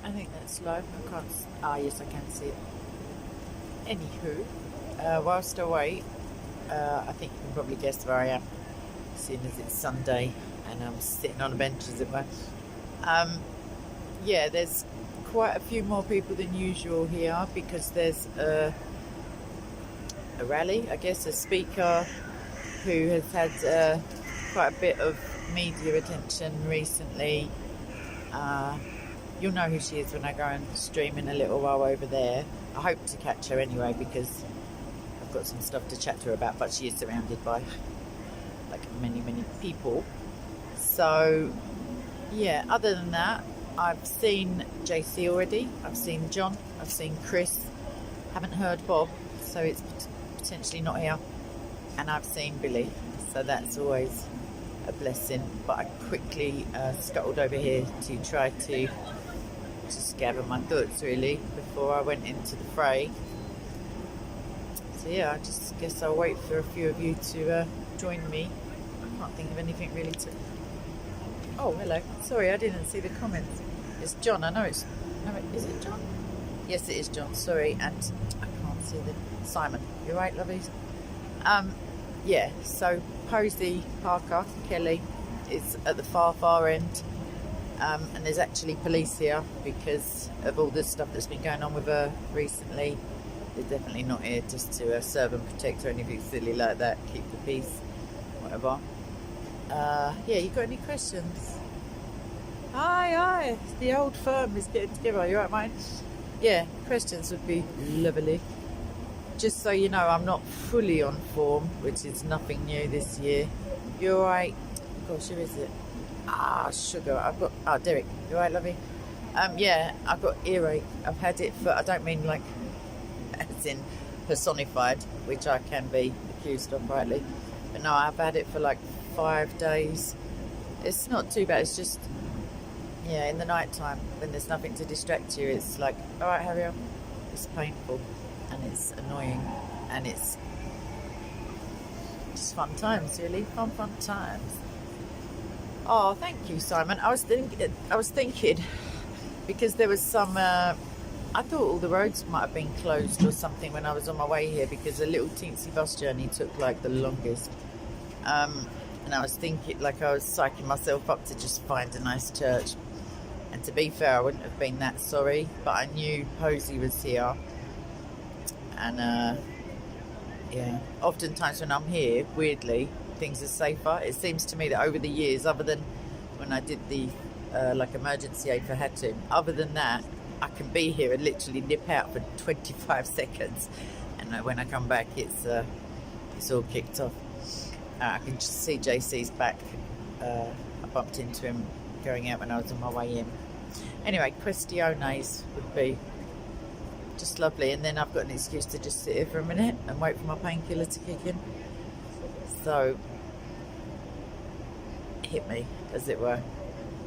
I think that's live. I can't. Yes, I can see it. Anywho, whilst I wait, I think you can probably guess where I am, seeing as it's Sunday and I'm sitting on a bench, as it were. Yeah, there's quite a few more people than usual here because there's a rally, I guess, a speaker who has had quite a bit of media attention recently. You'll know who she is when I go and stream in a little while over there. I hope to catch her anyway because I've got some stuff to chat to her about, but she is surrounded by like many people. So yeah, other than that, I've seen JC already, I've seen John, I've seen Chris, haven't heard Bob, so it's potentially not here, and I've seen Billy, so that's always a blessing. But I quickly scuttled over here to try to just gather my thoughts really before I went into the fray. So yeah, I just guess I'll wait for a few of you to join me. I can't think of anything really to... Oh, hello. Sorry, I didn't see the comments. It's John. I know it's... No, is it John? Yes, it is John. Sorry. And I can't see the... Simon. You right, lovies? Yeah, so Posey, Parker, Kelly is at the far end. And there's actually police here because of all this stuff that's been going on with her recently. They're definitely not here just to serve and protect or anything silly like that. Keep the peace, whatever. Yeah, you got any questions? Hi, the old firm is getting together. You right, mate? Yeah, questions would be lovely. Just so you know, I'm not fully on form, which is nothing new this year. You alright? Gosh, who is it? Sugar. I've got... Derek. You alright, lovey? Yeah, I've got earache. I've had it for... I don't mean like as in personified, which I can be accused of rightly. But no, I've had it for like 5 days. It's not too bad. It's just... Yeah, in the night time, when there's nothing to distract you, it's like, alright, hurry up. It's painful. And it's annoying. And it's... just fun times, really. Fun times. Oh, thank you, Simon. I was thinking because there was some... I thought all the roads might have been closed or something when I was on my way here because a little teensy bus journey took like the longest. And I was thinking, like I was psyching myself up to just find a nice church. And to be fair, I wouldn't have been that sorry, but I knew Posey was here. And yeah, oftentimes when I'm here, weirdly, things are safer. It seems to me that over the years, other than when I did the like emergency aid for Hatum, other than that, I can be here and literally nip out for 25 seconds, and when I come back, it's all kicked off. I can just see JC's back. I bumped into him going out when I was on my way in. Anyway, questiones would be just lovely, and then I've got an excuse to just sit here for a minute and wait for my painkiller to kick in. So, hit me, as it were,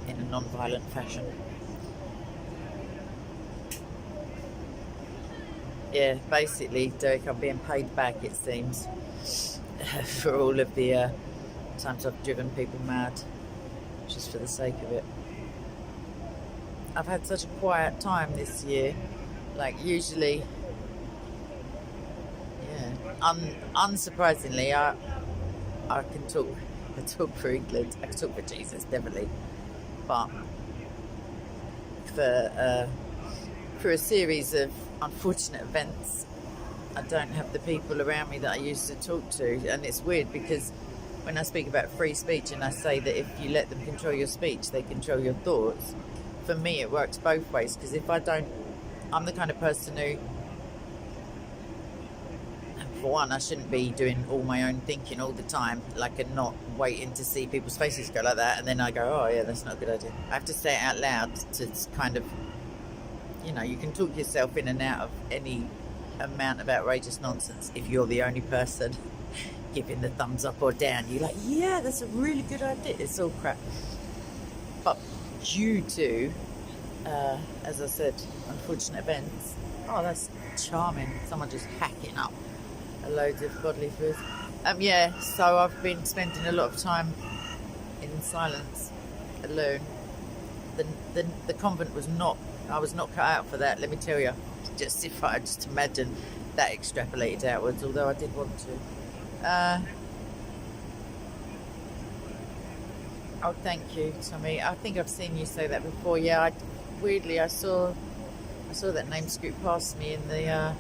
in a non-violent fashion. Yeah, basically, Derek, I'm being paid back, it seems, for all of the times I've driven people mad, just for the sake of it. I've had such a quiet time this year. Like, usually, yeah, unsurprisingly, I can talk. I talk for England. I can talk for Jesus, definitely. But for a series of unfortunate events, I don't have the people around me that I used to talk to. And it's weird because when I speak about free speech and I say that if you let them control your speech, they control your thoughts. For me, it works both ways, because if I don't, I'm the kind of person who, for one, I shouldn't be doing all my own thinking all the time, like, and not waiting to see people's faces go like that, and then I go, oh yeah, that's not a good idea. I have to say it out loud to kind of, you know, you can talk yourself in and out of any amount of outrageous nonsense if you're the only person giving the thumbs up or down. You're like, yeah, that's a really good idea. It's all crap. But due to, as I said, unfortunate events, oh, that's charming. Someone just hacking up a load of godly food. Yeah, so I've been spending a lot of time in silence, alone. The convent was not I was not cut out for that, let me tell you. Just if I just imagine that extrapolated outwards, although I did want to. Oh, thank you, Tommy. I think I've seen you say that before. Yeah, weirdly I saw that name scoot past me in the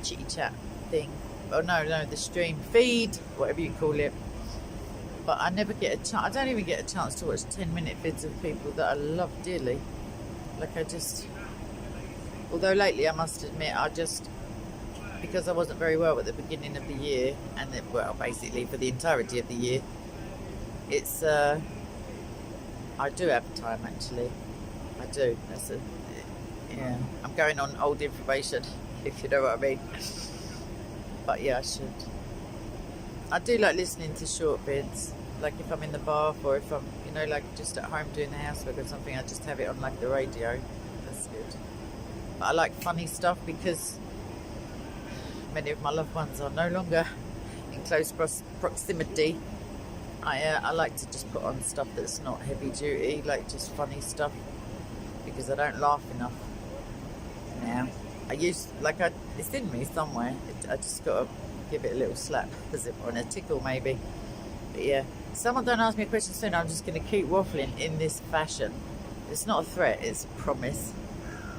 chitty chat thing. Oh no, the stream feed, whatever you call it. But I never get a chance. I don't even get a chance to watch 10-minute vids of people that I love dearly. Like although lately I must admit, because I wasn't very well at the beginning of the year, and basically for the entirety of the year, it's I do have time actually. I do. Yeah. I'm going on old information, if you know what I mean. But yeah, I should. I do like listening to short vids, like if I'm in the bath or if I'm, like just at home doing the housework or something. I just have it on like the radio. That's good. But I like funny stuff because many of my loved ones are no longer in close proximity. I like to just put on stuff that's not heavy duty, like just funny stuff, because I don't laugh enough now. It's in me somewhere. I just got to give it a little slap, or a tickle maybe. But yeah, someone don't ask me a question soon, I'm just going to keep waffling in this fashion. It's not a threat, it's a promise.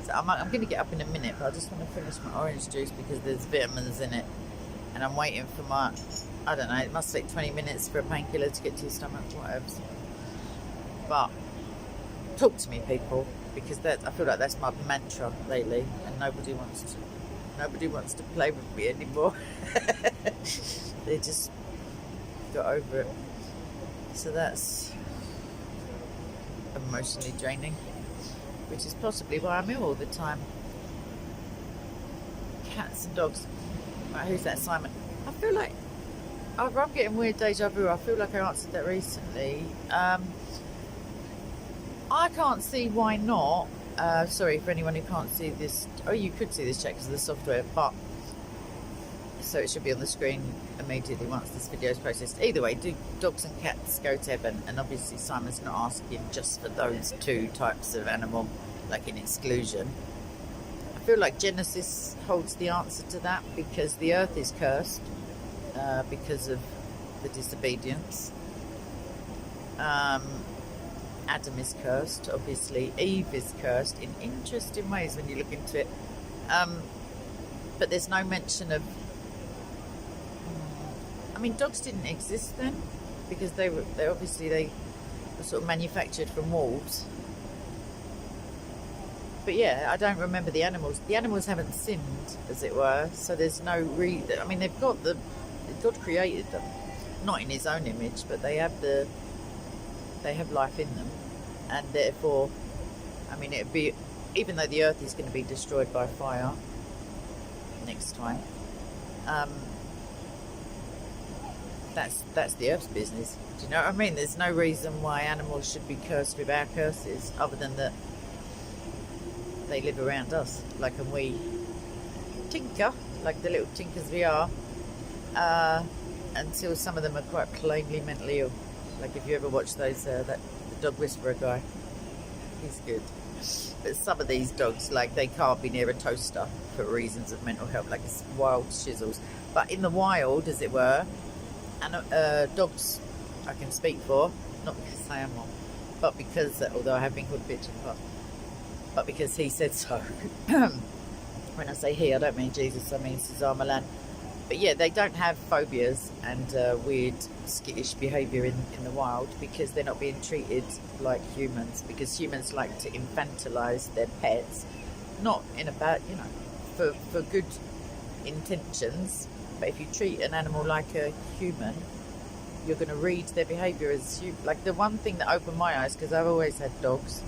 So I'm going to get up in a minute, but I just want to finish my orange juice because there's vitamins in it, and I'm waiting for I don't know, it must take 20 minutes for a painkiller to get to your stomach, whatever. But talk to me, people, because I feel like that's my mantra lately, and nobody wants to play with me anymore. They just got over it. So that's emotionally draining, which is possibly why I'm ill all the time. Cats and dogs. Right, who's that, Simon? I feel like I'm getting weird deja vu. I feel like I answered that recently. I can't see why not. Sorry for anyone who can't see this. Oh, you could see this chat because of the software, but so it should be on the screen immediately once this video is processed. Either way, do dogs and cats go to heaven? And obviously Simon's not asking just for those two types of animal, like in exclusion. I feel like Genesis holds the answer to that, because the earth is cursed because of the disobedience. Adam is cursed, obviously. Eve is cursed in interesting ways when you look into it. But there's no mention of... dogs didn't exist then, because they were sort of manufactured from wolves. But yeah, I don't remember the animals. The animals haven't sinned, as it were, so there's no they've got God created them, not in his own image, but they have life in them, and therefore, it'd be, even though the earth is going to be destroyed by fire next time, that's the earth's business. Do you know what I mean? There's no reason why animals should be cursed with our curses, other than that they live around us, and we tinker, like the little tinkers we are, until some of them are quite plainly mentally ill. Like if you ever watch those, the dog whisperer guy, he's good. But some of these dogs, they can't be near a toaster for reasons of mental health, it's wild shizzles. But in the wild, as it were, and dogs I can speak for, not because I am one, but because, although I have been called bitch in the past, but because he said so. When I say he, I don't mean Jesus, I mean Cesar Milan. But yeah, they don't have phobias and weird skittish behaviour in the wild, because they're not being treated like humans, because humans like to infantilise their pets, not in a bad, for good intentions. But if you treat an animal like a human, you're going to read their behaviour as human. The one thing that opened my eyes, because I've always had dogs,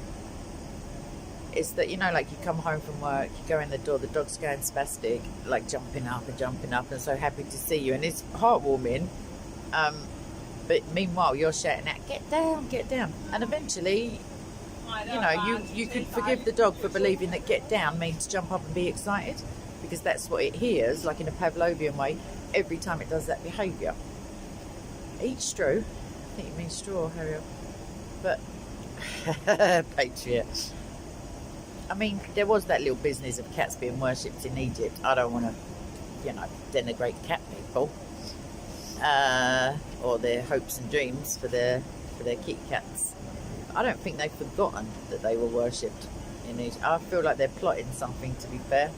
is that, you come home from work, you go in the door, the dog's going spastic, jumping up and so happy to see you, and it's heartwarming. But meanwhile, you're shouting out, get down. And eventually, you could forgive the dog for believing that get down means jump up and be excited, because that's what it hears, in a Pavlovian way, every time it does that behaviour. Eat straw. I think you mean straw, Harriet. But, Patriot. I mean, there was that little business of cats being worshipped in Egypt. I don't want to, denigrate cat people or their hopes and dreams for their kitty cats. I don't think they've forgotten that they were worshipped in Egypt. I feel like they're plotting something, to be fair.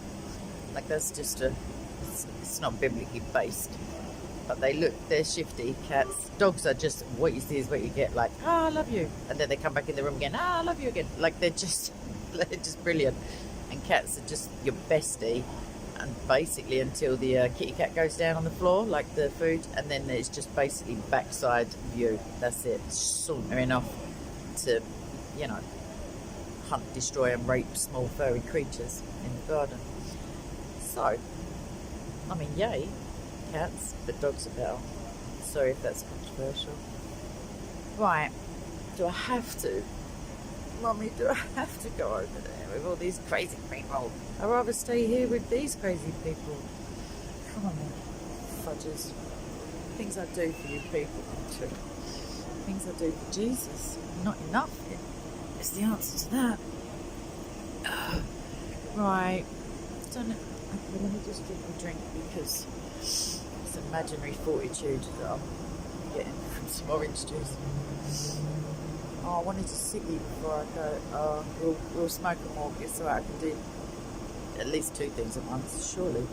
Like that's just it's not biblically based. But they're shifty cats. Dogs are just, what you see is what you get, like, I love you. And then they come back in the room again, I love you again. Like they're just brilliant. And cats are just your bestie. And basically until the kitty cat goes down on the floor, like the food, and then it's just basically backside view. That's it. Sauntering off to, hunt, destroy and rape small furry creatures in the garden. So, I mean, yay, cats, but dogs are better. Sorry if that's controversial. Right, do I have to? Mummy, do I have to go over there with all these crazy people? I'd rather stay here with these crazy people. Come on then, fudges. Things I do for you people. Things I do for Jesus. Not enough is the answer to that. Right. Don't know. Okay, let me just drink a drink because it's imaginary fortitude that I'm getting from some orange juice. Oh, I wanted to ciggy before I go. We'll smoke and walk. It's alright, I can do at least 2 things at once, surely.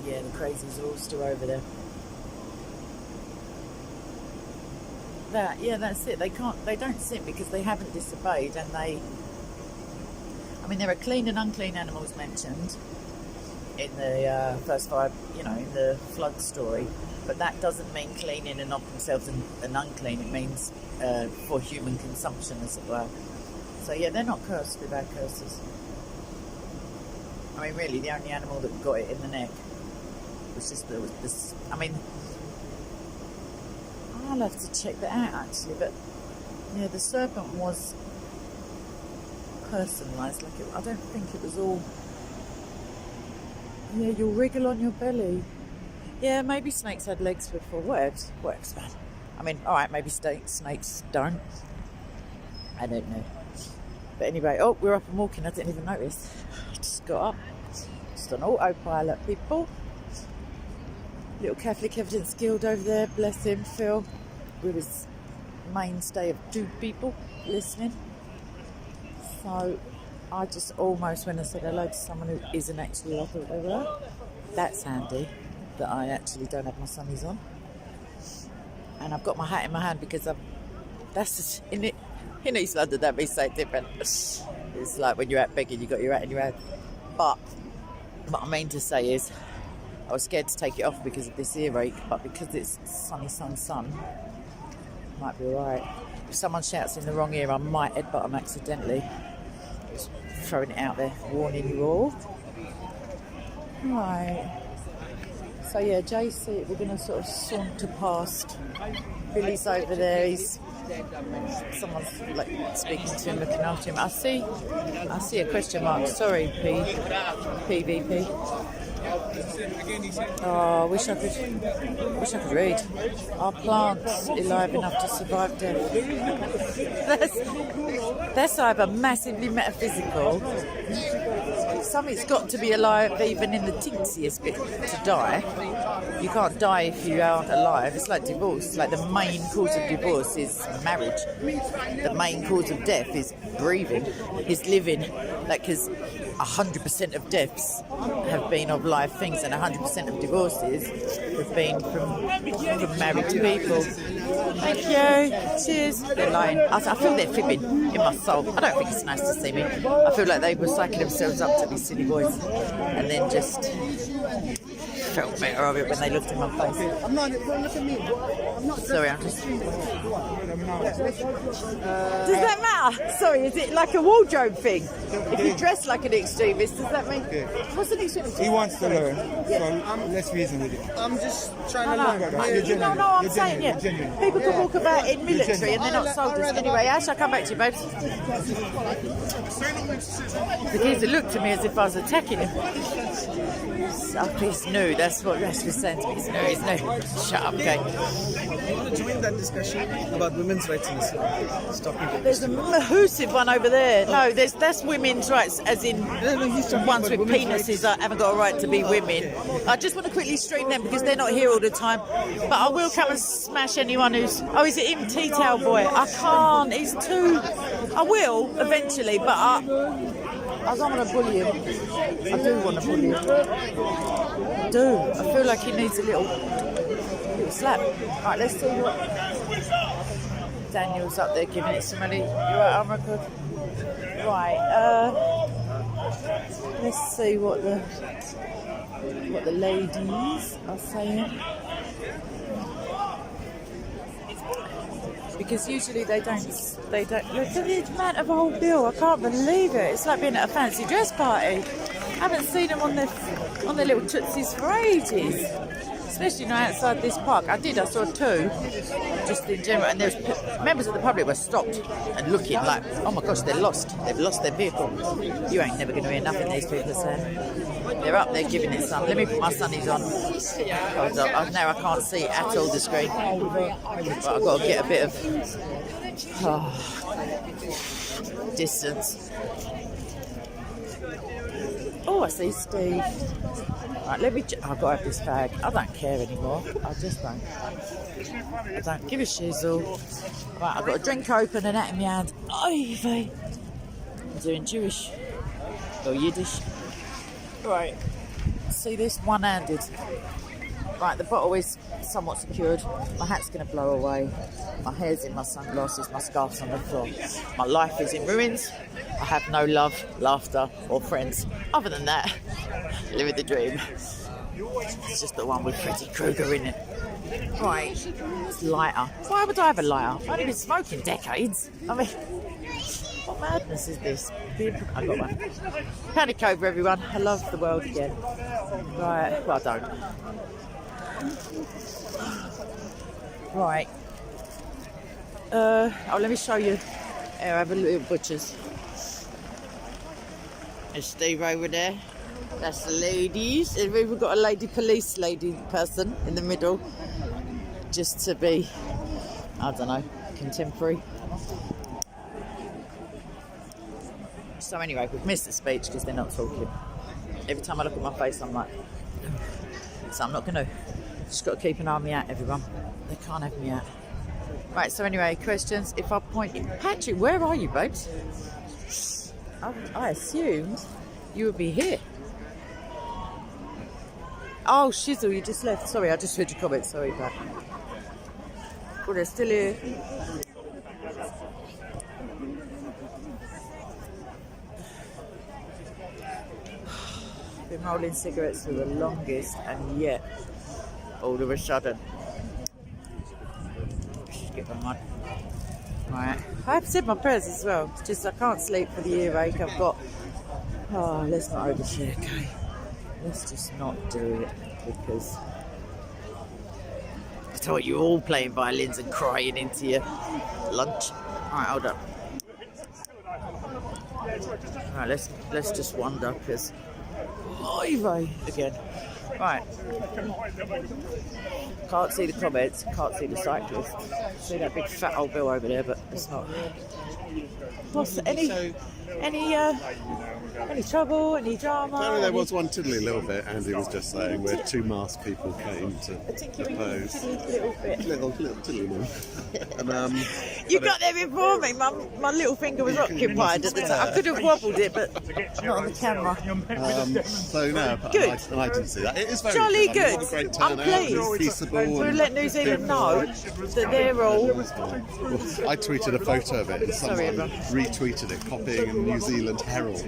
Yeah, the crazies are all still over there. That's it. They don't sin because they haven't disobeyed, and there are clean and unclean animals mentioned in the first 5, in the flood story. But that doesn't mean clean in and of themselves and unclean. It means for human consumption, as it were. So yeah, they're not cursed with bad curses. I mean, really, the only animal that got it in the neck was just this. I mean, I'll have to check that out actually. But yeah, the serpent was personalised. I don't think it was all. Yeah, you'll wriggle on your belly. Yeah, maybe snakes had legs before. Works, man. I mean, alright, maybe snakes don't. I don't know. But anyway, we're up and walking. I didn't even notice. I just got up. Just on autopilot, people. Little Catholic Evidence Guild over there. Bless him, Phil. With his mainstay of 2 people listening. So, I just almost, when I said hello to someone who isn't actually, I thought they were. That's handy. That I actually don't have my sunnies on, and I've got my hat in my hand because that's just in East London. That'd be so different. It's like when you're out begging, you got your hat in your hand. But what I mean to say is, I was scared to take it off because of this earache, but because it's sunny, sun, might be alright. If someone shouts in the wrong ear, I might headbutt them accidentally. Just throwing it out there, warning you all. Right. So yeah, JC, we're going to sort of saunter past. Billy's over there. Someone's like speaking to him, looking after him. I see a question mark. Sorry, PVP. Oh, I wish I could read. Are plants alive enough to survive death? That's either massively metaphysical. Something's got to be alive even in the teensiest bit to die. You can't die if you aren't alive. It's like divorce. Like the main cause of divorce is marriage. The main cause of death is breathing, is living. Like, because 100% of deaths have been of live things, and 100% of divorces have been from married people. Thank you. Cheers. They're lying. I feel they're fibbing in my soul. I don't think it's nice to see me. I feel like they were psyching themselves up to be silly boys, and then just felt better of it when they looked in my face. Sorry, I'm just. Does that matter? Sorry, is it like a wardrobe thing? If you dress like an extremist, does that mean... What's an extremist? He wants to learn, so let's reason with it. I'm just trying to learn. I'm saying, people can walk about in military and they're not soldiers. Anyway, Ash, I'll come back to you, babes. The geezer looked at me as if I was attacking him. He's new, that's what Ash was saying to me. He's new. Shut up, okay. I want to join that discussion about women's rights in Islam. There's a massive one over there. No, that's women's rights, as in ones with penises haven't got a right to be women. I just want to quickly stream them because they're not here all the time. But I will come and smash anyone who's... Oh, is it him, Tea-Towel Boy? I can't. He's too... I will eventually, but I don't want to bully him. I do want to bully him. I do. I feel like he needs a little slap. Right, let's see what... Daniel's up there giving it somebody. You right, I'm good. Right, let's see what the ladies are saying. Because usually they don't. Look at the amount of whole bill. I can't believe it. It's like being at a fancy dress party. I haven't seen them on their little tootsies for ages. Especially now outside this park. I saw two, just in general, and there's members of the public were stopped and looking like, oh my gosh, they're lost. They've lost their vehicle. You ain't never going to hear nothing these people are saying. They're up there giving it some. Let me put my sunnies on. Hold up. Now I can't see at all the screen. But I've got to get a bit of distance. Oh, I see Steve. Right, I've got to have this bag. I don't care anymore. I just don't. I don't give a shizzle. Right, I've got a drink open and that in my hand. Ivy. I'm doing Jewish. Or Yiddish. Right. See this? One-handed. Right, the bottle is somewhat secured. My hat's going to blow away. My hair's in my sunglasses. My scarf's on the floor. My life is in ruins. I have no love, laughter, or friends. Other than that, living the dream. It's just the one with Freddy Krueger in it. Right, it's lighter. Why would I have a lighter? I've only been smoking decades. I mean, what madness is this? I got one. Panic over, everyone. I love the world again. Right, well, I don't. Right. Let me show you. Here, I have a little butcher's. There's Steve over there. That's the ladies. And we've got a lady police person in the middle. Just to be, I don't know, contemporary. So anyway, we've missed the speech because they're not talking. Every time I look at my face, I'm like... So I'm not going to... Just got to keep an eye on me out, everyone. They can't have me out. Right, so anyway, questions. If I point... Patrick, where are you, babes? I assumed you would be here. Oh, Shizzle, you just left. Sorry, I just read your comment. Sorry, but... Oh, they're still here. Been rolling cigarettes for the longest, and yet, all of a sudden... Get my mud. Right, I've said my prayers as well. It's just I can't sleep for the earache. I've got... Oh, let's not overshare, okay? Let's just not do it, because... I thought you were all playing violins and crying into your lunch. Alright, hold up. Alright, let's just wander, because... Ivy again. Right. Can't see the comments, can't see the cyclist. See that big fat old bill over there, but it's not. What's any trouble, any drama? No, there was one tiddly little bit. Andy was just saying where two masked people came to propose. Little tiddly one. And, you got there before me. My little finger was occupied at the time. I could have wobbled it, but not on the camera. So no, good. I didn't see that. It is very jolly good. I mean, good. great I'm pleased. Peaceable. We'll let New Zealand know that they're all... I tweeted a photo of it and someone retweeted it, copying a New Zealand Herald,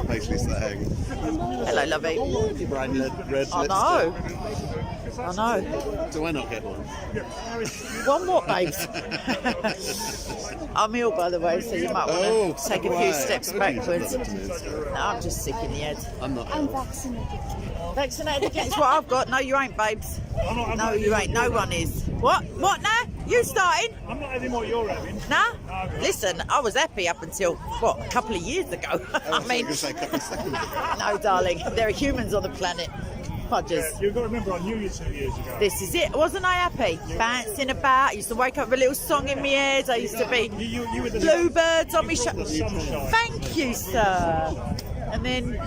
basically saying, Hello, lovey. Red I know. I know. Do I not get one? One more, babes. I'm ill, by the way, so you might want to take a few steps backwards. No, I'm just sick in the head. I'm not. I'm vaccinated. Vaccinated against what I've got? No, you ain't, babes. No, you ain't. No one is. What? What now? You starting? I'm not having what you're having. Nah? Listen, I was happy up until, what, a couple of years ago. I mean, no, darling. There are humans on the planet. Fudges. You've got to remember, I knew you 2 years ago. This is it. Wasn't I happy? Bouncing about. I used to wake up with a little song in my head. I used to be You were the bluebirds on my sunshine. Thank you, sir. And then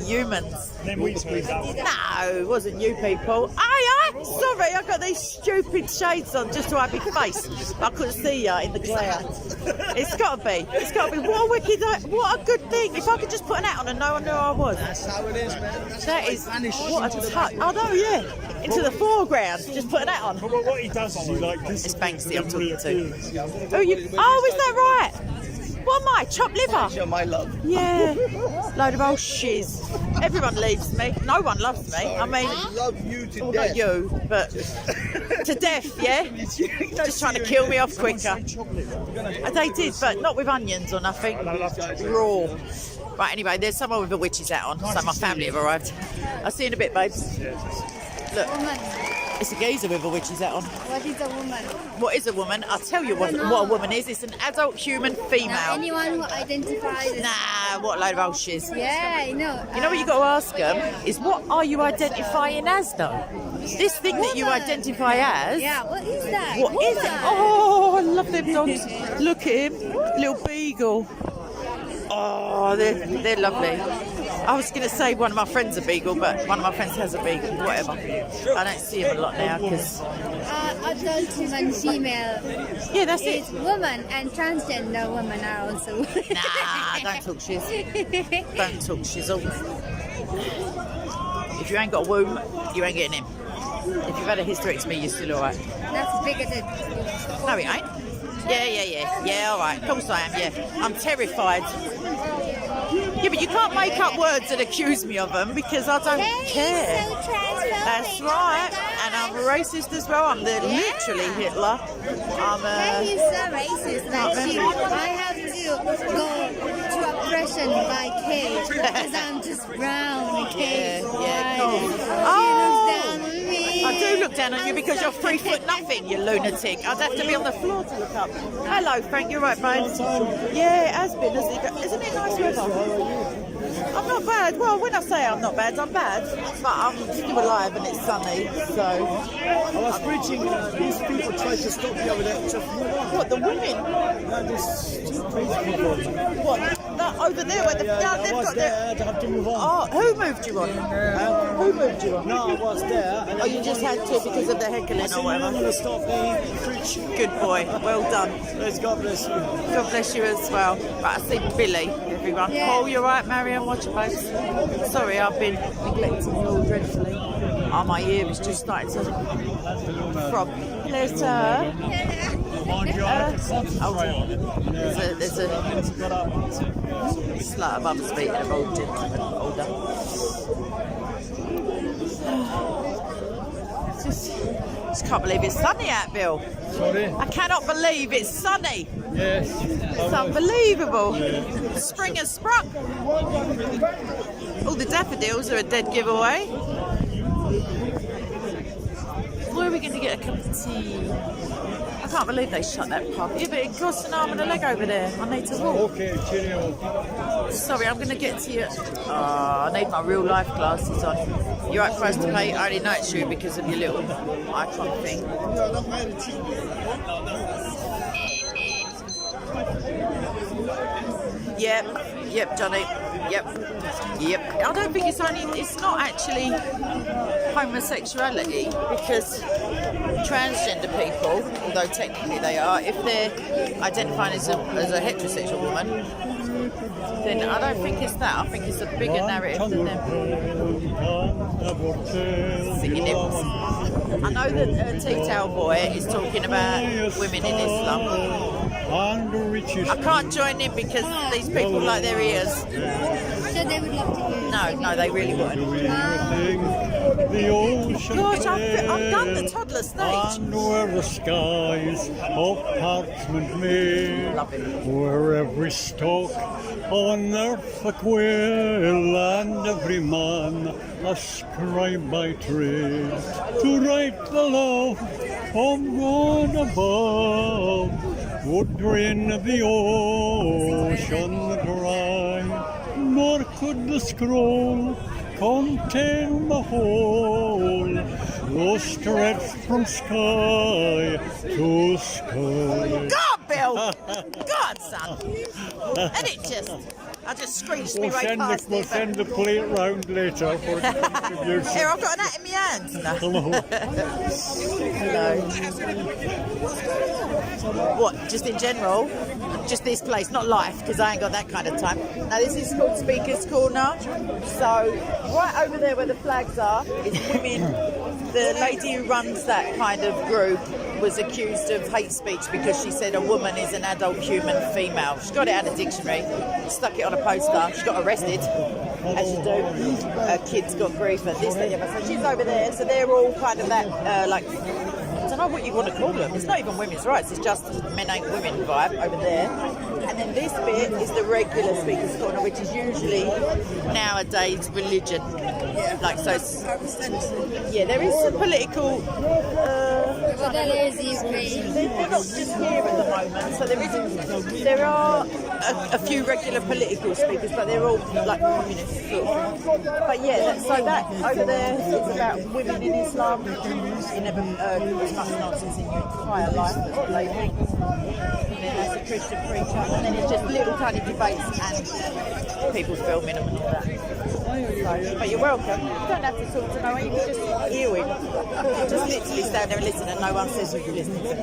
humans. And then we turned up. No, it wasn't you people. Aye, sorry, I got these stupid shades on just to hide my face. But I couldn't see you in the glare. It's got to be. It's got to be. What a wicked, what a good thing. If I could just put an hat on and no one knew who I was. That's how it is, man. That is what a touch. I know, yeah. Into the foreground. Just put an hat on. But what he does is he like this. It's Banksy I'm talking to. Oh, is that right? What am I? Chopped liver? You're my love. Yeah. Load of old shiz. Everyone leaves me. No one loves me. I mean, I love you to well, death. not you, but to death, yeah? Just trying to kill me off quicker. They did, but not with onions or nothing. Raw. Right, anyway, there's someone with a witch's hat on, so my family have arrived. I'll see you in a bit, babes. Look, Woman. it's a geezer with a witch's hat on. What is a woman? What is a woman? I'll tell you what a woman is. It's an adult human female. Now, anyone who identifies as... Nah, what a load of old shiz. Yeah, I know. You know what you got to ask them is, what are you identifying as, though? This thing that you Woman. identify as. Yeah, what is that? What is it? Woman. Oh, I love them dogs. Look at him, little beagle. Oh, they're lovely. I was going to say one of my friends a beagle, but one of my friends has a beagle. Whatever. I don't see him a lot now because. Adult human female Yeah, that's is it. woman, and transgender women are also. Nah, don't talk shiz. Don't talk shizzle. If you ain't got a womb, you ain't getting him. If you've had a hysterectomy, you're still alright. That's bigoted. No, it ain't. Yeah, alright. Of course I am, yeah. I'm terrified. Yeah, but you can't make up words and accuse me of them because I don't care. So transphobic. That's right. And I'm a racist as well. I'm literally Hitler. Hey, he's so racist. Like, I have to go to oppression by Kate because I'm just brown. Kate, Yeah, white. cool. She Oh! looks down on me. I do look down on you because you're 3'0", you lunatic. I'd have to be on the floor to look up. Hello, Frank. You're right, babe. Yeah, it has been, hasn't it? Isn't it nice weather? I'm not bad. Well, when I say I'm not bad, I'm bad. But I'm still alive and it's sunny, so... I was preaching, these people tried to stop me over there. What, the women? No, this crazy people. What? No, over there where they've I was got there, I have to move on. Oh, who moved you on? Who moved you on? No, I was there. And Oh, you just had to because of the heckling or I'm whatever. going to stop me preach. Good boy. Well done. Let's God bless you. God bless you as well. Right, I see Billy, everyone. Yeah. Paul, you're right, Marion, watch your face. Sorry, I've been neglecting you all dreadfully. Oh, my ear is just starting to throb. There's there's a slut above us speaking of old gentlemen, older. Just can't believe it's sunny out, Bill. Sorry? I cannot believe it's sunny. Yes. It's unbelievable. Spring has sprung. All the daffodils are a dead giveaway. Where are we going to get a cup of tea? I can't believe they shut that pub. Yeah, but it costs an arm and a leg over there. I need to walk. Okay, cheerio. Sorry, I'm going to get to you. Oh, I need my real life glasses on. You're right for us to pay. I only know it's you because of your little icon thing. Yep, Johnny. Yep. I don't think it's not actually homosexuality because transgender people, although technically they are, if they're identifying as a heterosexual woman, then I don't think it's that. I think it's a bigger narrative than them. Singing nipples. I know that Tea Towel Boy is talking about women in Islam. and the richest. I can't join in because these people like their ears. So they would love to hear. No, they really wouldn't. Doing everything the ocean Gosh, I've done the plays, toddler stage. and where the skies of parchment made, Love it. where every stalk on earth a quill, and every man a scribe by trade, to write the love of God above, would drain the ocean dry, nor could the scroll contain the whole, though stretched from sky to sky. God, Bill! God, son! And I just screeched me right past We'll it. send the plate round later for distribution. Here, I've got an hat in my hand. No. Hello. Hello. What, just in general? Just this place, not life, because I ain't got that kind of time. Now, this is called Speaker's Corner. So, right over there where the flags are is women. The lady who runs that kind of group was accused of hate speech because she said a woman is an adult human female. She got it out of the dictionary, stuck it on a poster. She got arrested, as you do. Her kids got grief and this, that, the other. So she's over there. So they're all kind of that, I don't know what you want to call them. It's not even women's rights. It's just men ain't women vibe over there. And then this bit is the regular Speaker's Corner, which is usually nowadays religion. Like so. Yeah, there is some political. Well, that is Ukraine. They're not just here at the moment, so there are a few regular political speakers, but they're all like communist sort of. But yeah, so that over there is about women in Islam. You never heard as much nonsense in your entire life as what they think. And then there's a Christian preacher, and then it's just little tiny debates and people filming them and all that. So, but you're welcome. You don't have to talk to no one, you can just hear him. Just literally stand there and listen and no one says you can listen to him.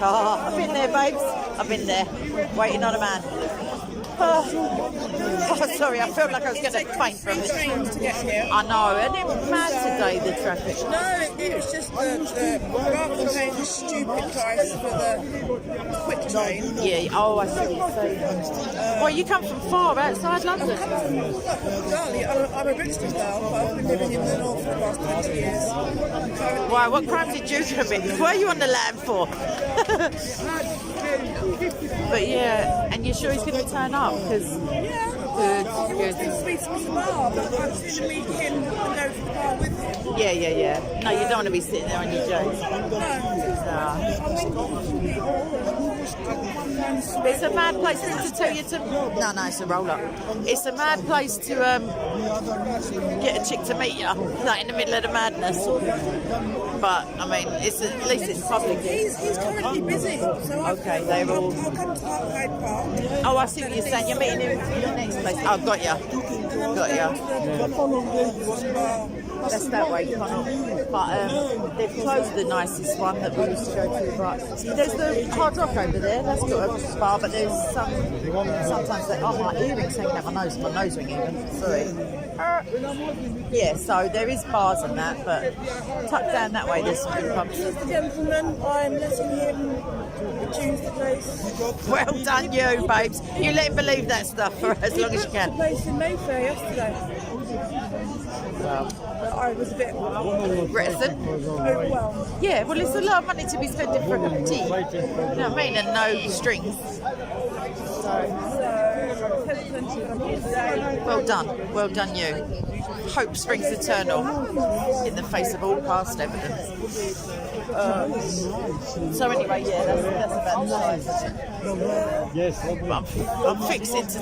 Oh, I've been there, babes. I've been there, waiting on a man. Oh, sorry, I felt like I was going to faint from it. Trains to get here. I know, and it was mad today, the traffic. No, it was just the rather than paying the stupid price for the quick train. Yeah, oh, I see what you're saying. Well, you come from far outside London. I'm a Brixton girl, but I've been living in the north for the last 20 years. Why, what crime did you commit? What are you on the lam for? But yeah, and you're sure he's going to turn up? Because good. Speak to the bar, but I've seen him meet him and go to the bar with him. Yeah. No, you don't want to be sitting there on your jokes. It's a mad place to tell you to. No, it's a roll up. It's a mad place to get a chick to meet you, like in the middle of the madness. But I mean, it's at least it's public. He's currently busy, so okay, they're all. I'll come to Hyde Park. Oh, I see what you're saying. You're meeting him in the next place. Oh, got ya. That's that way, Connell. But they've closed the nicest one that we used to go to. But there's the Hard Rock over there. That's got a spa, but there's sometimes they. Oh, my earrings hanging out my nose ring even. Sorry. Yeah, so there is bars and that, but tucked down that way there's some good pubs. He's the gentleman. I'm letting him choose the place. Well done, you babes. You let him believe that stuff for as long as you The can. place in Mayfair yesterday. I was a bit Reticent. overwhelmed. Yeah, well, it's a lot of money to be spending for a cup of tea. You know what I mean? And no strings. Well done you. Hope springs eternal in the face of all past evidence. So anyway, yeah, that's about the size. Yes. I'm fixing to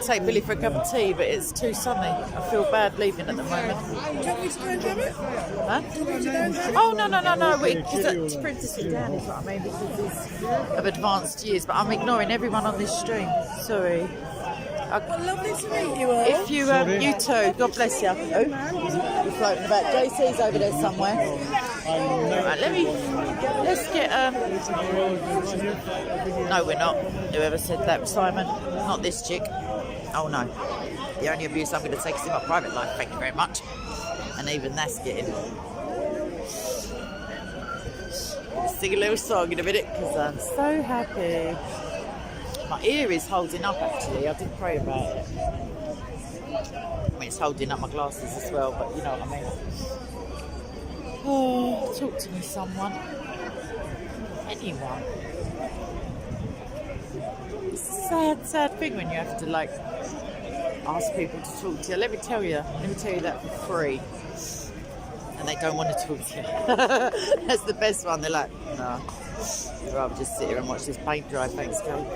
take Billy for a cup of tea, but it's too sunny. I feel bad leaving at the moment. Do you want me to go and grab it? Huh? Do you want me to go and grab it? Oh, no. Because to prove to sit down is what I mean, because he's of advanced years. But I'm ignoring everyone on this stream. Sorry. Well, lovely to meet you all. If you, you too. God bless you. Oh, you're floating about. JC's over there somewhere. Right, let's get. No, we're not. Whoever said that, Simon. Not this chick. Oh no. The only abuse I'm going to take is in my private life. Thank you very much. And even that's getting sing a little song in a minute because I'm so happy. My ear is holding up actually. I did pray about it. I mean, it's holding up my glasses as well, but you know what I mean. Oh, talk to me, someone. Anyone. It's a sad, sad thing when you have to like ask people to talk to you. Let me tell you that for free. And they don't want to talk to you. That's the best one. They're like, no, I'd rather just sit here and watch this paint dry. Thanks, Kate.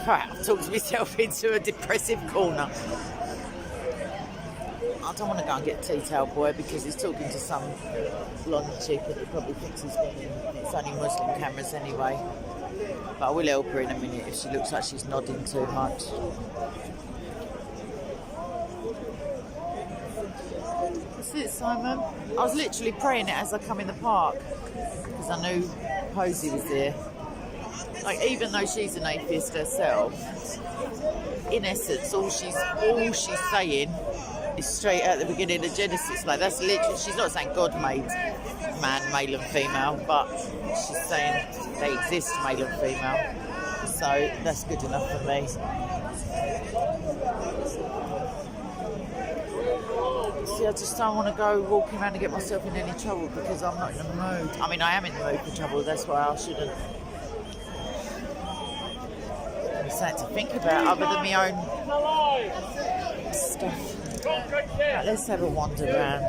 Right, I've talked myself into a depressive corner. I don't want to go and get Tea Towel Boy because he's talking to some blonde chick and he probably thinks he's winning. It's only Muslim cameras anyway. But I will help her in a minute if she looks like she's nodding too much. That's it, Simon. I was literally praying it as I come in the park because I knew Posey was there. Like, even though she's an atheist herself, in essence, all she's saying is straight at the beginning of Genesis. Like, that's literally, she's not saying God made man, male and female, but she's saying they exist, male and female. So that's good enough for me. See, I just don't want to go walking around and get myself in any trouble because I'm not in the mood. I mean, I am in the mood for trouble, that's why I shouldn't. There's something to think about other than my own stuff. Right, let's have a wander around.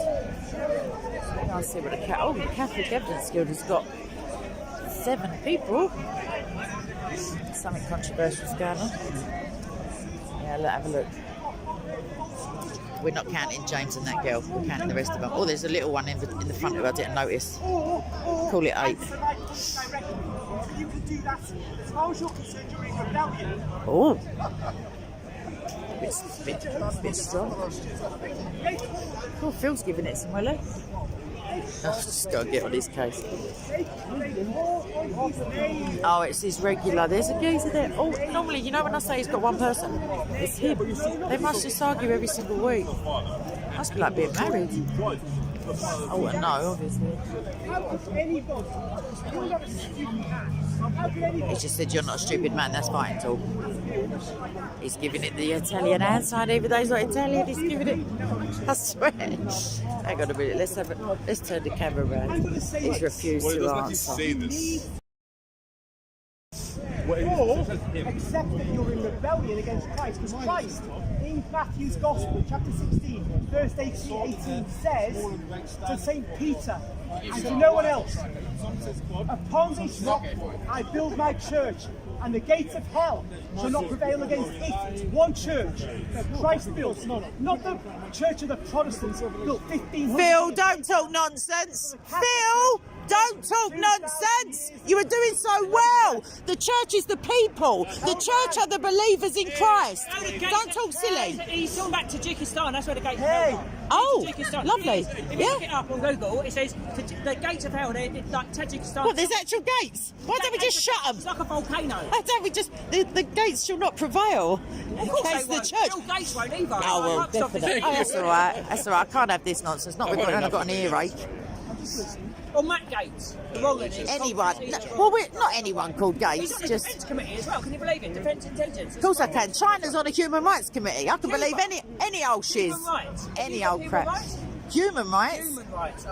I'll see what the Catholic Evidence Guild has got 7 people. Something controversial's going on. Yeah, let's have a look. We're not counting James and that girl. We're counting the rest of them. Oh, there's a little one in the front who I didn't notice. Call it 8. You can do that. As far as you're concerned, you're in rebellion. Oh. Bit strong. Oh, Phil's giving it some willow. I've just got to get on his case. Oh, it's his regular. There's a geezer there. Oh, normally, you know when I say he's got one person? It's him. They must just argue every single week. Must be like being married. Oh, no, obviously. He just said you're not a stupid man, that's fine, too. He's giving it the Italian hand sign, even though he's not Italian, he's giving it. I swear. Hang on a minute, let's turn the camera around. He's refused to answer. Or accept that you're in rebellion against Christ, because Christ, in Matthew's Gospel, chapter 16, verse 18 says to St. Peter and to no one else, upon this rock I build my church, and the gates of hell shall not prevail against it. One church that Christ built, not the church of the Protestants built 1500. Phil, don't talk nonsense. Phil, don't talk nonsense. You were doing so well. The church is the people. The church are the believers in Christ. Don't talk silly. He's talking about Tajikistan. That's where the gates of hell are. Oh, Tajikistan. lovely. If you look it up on Google, it says the gates of hell, they're like Tajikistan. What, there's actual gates? Why don't we just shut them? It's like a volcano. Why don't we just... The gates shall not prevail against the church. Your gates won't either. Oh, well, definitely. Oh, that's all right. That's all right. I can't have this nonsense. Not when I've got an earache. Or Matt Gates. Anyone. No, well, we're not anyone called Gates. He's on the Just... Defence Committee as well. Can you believe it? Defence Intelligence. Of course I can. China's on a Human Rights Committee. I can believe any old shiz. Human rights. Any old crap. Human rights? Human rights.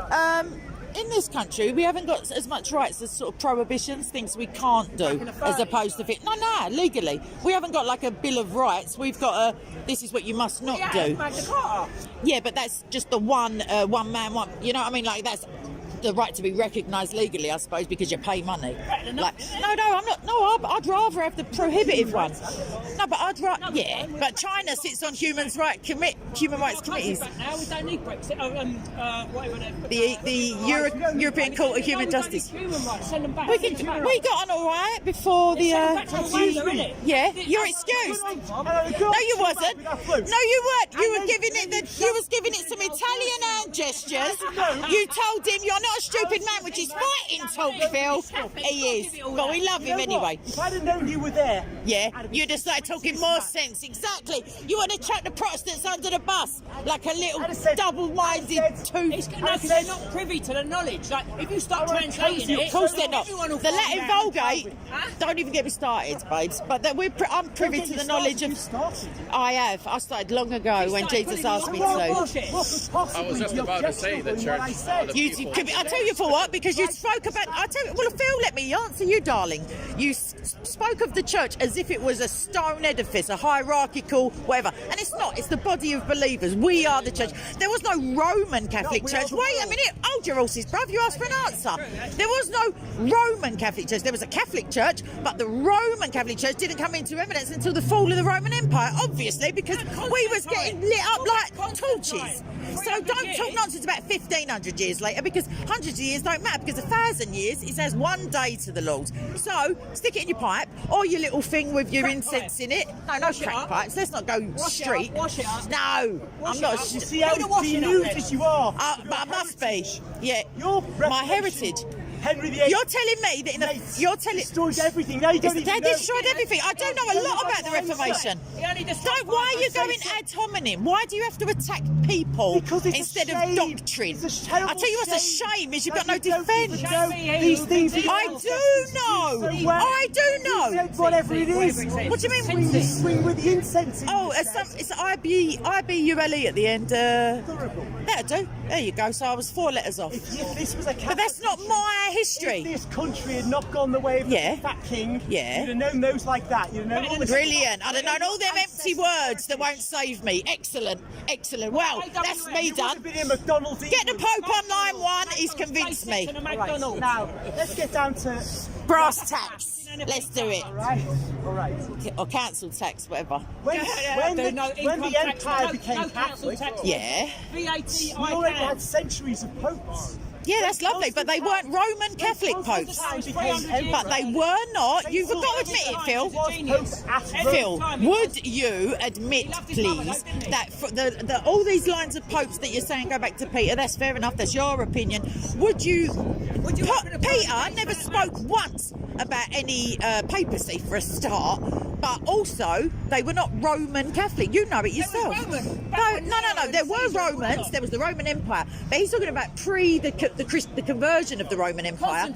In this country, we haven't got as much rights as sort of prohibitions, things we can't do, as opposed to No, legally. We haven't got like a Bill of Rights. We've got a, this is what you must not do. Magna Carta. Yeah, but that's just the one man, one. You know what I mean? Like, that's the right to be recognised legally, I suppose, because you pay money. Like, no, I'm not. No, I'd rather have the prohibitive one. No, but I'd rather. Yeah, but China sits on human rights committees. Now we don't need Brexit. Whatever. The European Court of Human Justice. Human rights. Send them back. We got on all right before the. Yeah, you're excused. No, you wasn't. No, you weren't. You were giving it. You was giving it some Italian hand gestures. You told him you're not not a stupid man, which is fighting talk, Phil. He is. But we love him anyway. If I'd have known you were there, Yeah, you'd have started talking more sense. Exactly. You want to chuck the Protestants under the bus like a little double-minded tooth. It's no, because they're not privy to the knowledge. Like, if you start translating it, Of course they're not. everyone will The find Latin out. Vulgate, don't even get me started, babes. But I'm privy to the knowledge of... I have. I started long ago when Jesus asked me to. I was just about to say that church. I tell you for what, because you spoke about... Well, Phil, let me answer you, darling. You spoke of the church as if it was a stone edifice, a hierarchical, whatever. And it's not. It's the body of believers. We are the church. There was no Roman Catholic Church. Wait a minute. Hold your horses, bruv. You asked for an answer. There was no Roman Catholic Church. There was a Catholic Church, but the Roman Catholic Church didn't come into evidence until the fall of the Roman Empire, obviously, because we was getting lit up like torches. So don't talk nonsense about 1,500 years later, because hundreds of years don't matter, because 1,000 years, it says one day to the Lord. So stick it in your pipe, or your little thing with your incense in it. No crack pipes. Let's not go street. Wash it up. No, I'm not. See how deluded you are. But I must be. Yeah, Your my heritage. Henry VIII. You're telling me that you're telling destroyed everything. Now you don't even they know. destroyed everything. I don't know a lot about the Reformation. Why are you going ad hominem? Why do you have to attack people Because it's instead a of shame. doctrine? It's a terrible I tell you what's a shame is you've got no defence. These things. I do know. I do know. Whatever it is. What do you mean? Swing with the incense. Oh, it's IBULE at the end. That'll do. There you go. So I was 4 letters off. If this was a But that's not my history. If this country had not gone the way of the fat king, you'd have known those like that. You'd have known all this. Brilliant. I'd have known all them empty words that won't save me. Excellent. Excellent. Well, that's me done. Get the Pope on line 1. He's convinced me. Right. Now, let's get down to brass tacks. Let's do it. All right. Or council tax, whatever. When the empire became Catholic, yeah, we already had centuries of popes. Yeah, that's lovely, but they weren't Roman Catholic popes. But they were not. You've got to admit it, Phil. Phil, would you admit, please, that for the all these lines of popes that you're saying go back to Peter? That's fair enough. That's your opinion. Would you? Peter never spoke once about any papacy for a start, but also they were not Roman Catholic. You know it yourself. No. There were Romans. There was the Roman Empire, but he's talking about the conversion of the Roman Empire.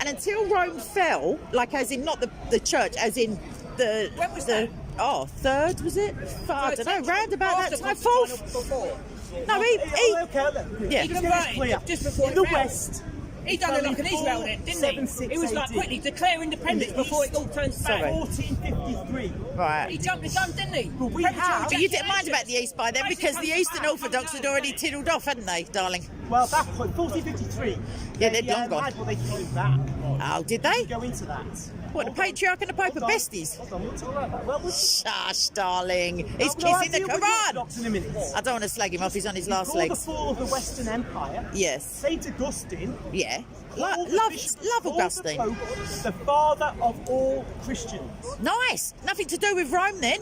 And until Rome fell, like as in not the church, as in the when was that? Third was it? I don't know. Round about that time, fourth. No, Just before the West. He done it like an Israel then, didn't he? He was like quickly declare independence before it all turns back. 1453. Right. He jumped the gun, didn't he? But you didn't mind about the East by then because the Eastern Orthodox had already tiddled off, hadn't they, darling? Well, that point, 1453. Yeah, they'd long gone. What they call that. Oh, did they? Go into that. What, the Patriarch and the Pope are besties? Hold on, we'll talk about that. Well, shush, darling. He's kissing the Quran. In a minute. I don't want to slag him off. He's on his last Before legs. the fall of the Western Empire, yes. Saint Augustine. Yeah. Love Augustine. The Pope, the father of all Christians. Nice. Nothing to do with Rome then.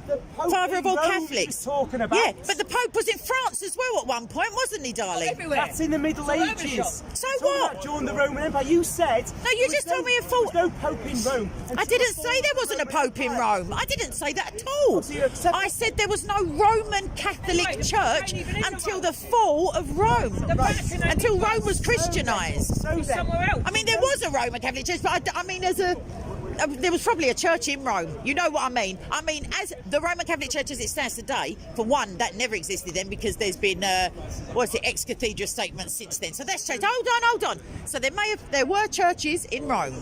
The Pope Father of all Rome Catholics. Talking about. Yeah, but the Pope was in France as well at one point, wasn't he, darling? That's in the Middle Ages. So what? During the Roman Empire, you said. No, you just told me a fault. There was no Pope in Rome. I didn't say there wasn't a Pope in Rome. I didn't say that at all. I said there was no Roman Catholic Church until the fall of Rome. Until Rome was Christianised. I mean, there was a Roman Catholic Church, but I mean, there was probably a church in Rome. You know what I mean? I mean, as the Roman Catholic Church as it stands today, for one, that never existed then because there's been, ex-cathedra statements since then. So that's changed. Hold on. So there were churches in Rome.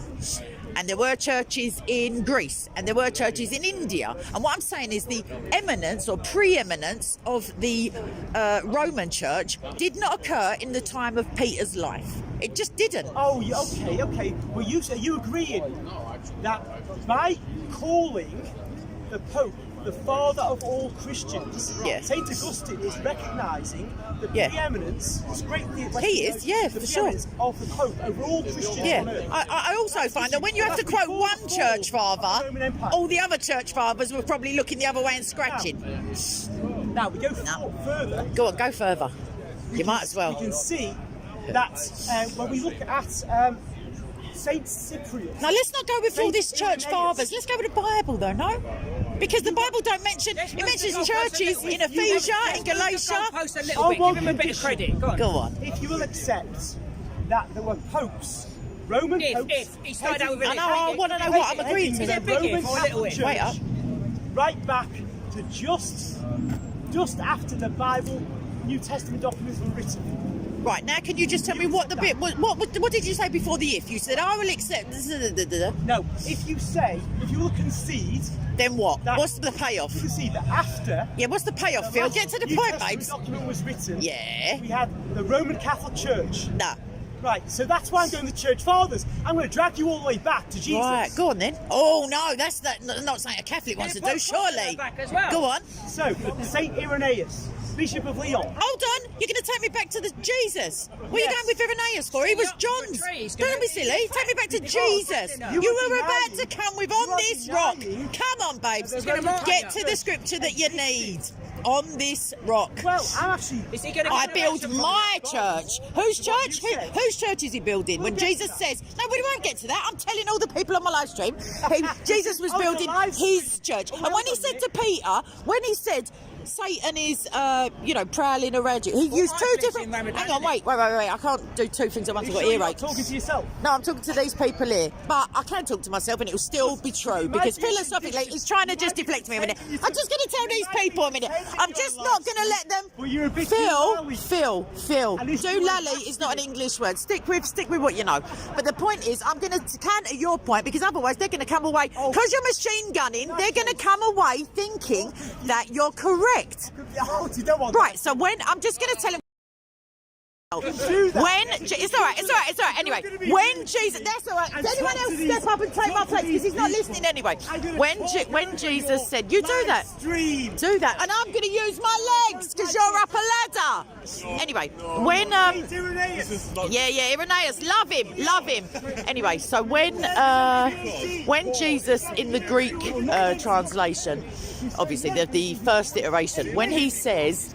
And there were churches in Greece, and there were churches in India. And what I'm saying is the eminence or preeminence of the Roman Church did not occur in the time of Peter's life. It just didn't. Oh, okay. Well, you agreeing that by calling the Pope the father of all Christians, Saint Augustine is recognising the preeminence, for sure, of the Pope over all Christians on earth. I also find that when you have to quote one church father, all the other church fathers were probably looking the other way and scratching. Now we go further. Go further. You might as well. You can see that when we look at Saint Cyprian. Now let's not go with all this church fathers. Let's go with the Bible, though, no? Because the Bible don't mention. It mentions churches in Ephesia, in Galatia. Post a little bit. Give him a bit of credit. Go on. Go on. If you will accept that there were popes, Roman popes. If he started out with I know. I want to know what I'm agreeing to. Is it big if or a little if? Wait up. Right back to just after the Bible, New Testament documents were written. Right, now can you just tell me what the bit, what did you say before the if? You said, I will accept, No, if you will concede... Then what? What's the payoff? Concede that after... Yeah, what's the payoff, Phil? Get to the point, babes. The document was written. Yeah. We had the Roman Catholic Church. Nah. Right, so that's why I'm going to Church Fathers. I'm going to drag you all the way back to Jesus. Right, go on then. Oh no, that's not something a Catholic wants to do, surely. Go on. So, Saint Irenaeus, Bishop of Lyon. Hold on, you're going to take me back to the Jesus. What are you going with Irenaeus for? He was John's. Don't be silly. Take me back to Jesus. You were about to come with on this rock. Come on, babes. Get to the scripture that you need. On this rock. Well, I'm actually... I build my church. Whose church? Whose church is he building? When Jesus says, no, we won't get to that. I'm telling all the people on my live stream, Jesus was building his church. And when he said to Peter, when he said, Satan is, prowling around you. He used two different... Hang on, wait. I can't do two things at once. I've got earache. Talking to yourself? No, I'm talking to these people here. But I can talk to myself and it will still be true. Because philosophically, he's trying to just deflect me a minute. I'm just going to tell these people a minute. I'm just not going to let them... Phil. Doolally is not an English word. Stick with what you know. But the point is, I'm going to counter your point because otherwise they're going to come away... Because you're machine gunning, they're going to come away thinking that you're correct. Right, so when I'm just going to tell him. It's all right. Anyway, when Jesus, that's all right. Does anyone else step up and take my place because he's not listening anyway? When Jesus said, "You do that, and I'm going to use my legs because you're up a ladder." Anyway, when Irenaeus, love him. Anyway, so when Jesus in the Greek translation, obviously the first iteration, when he says,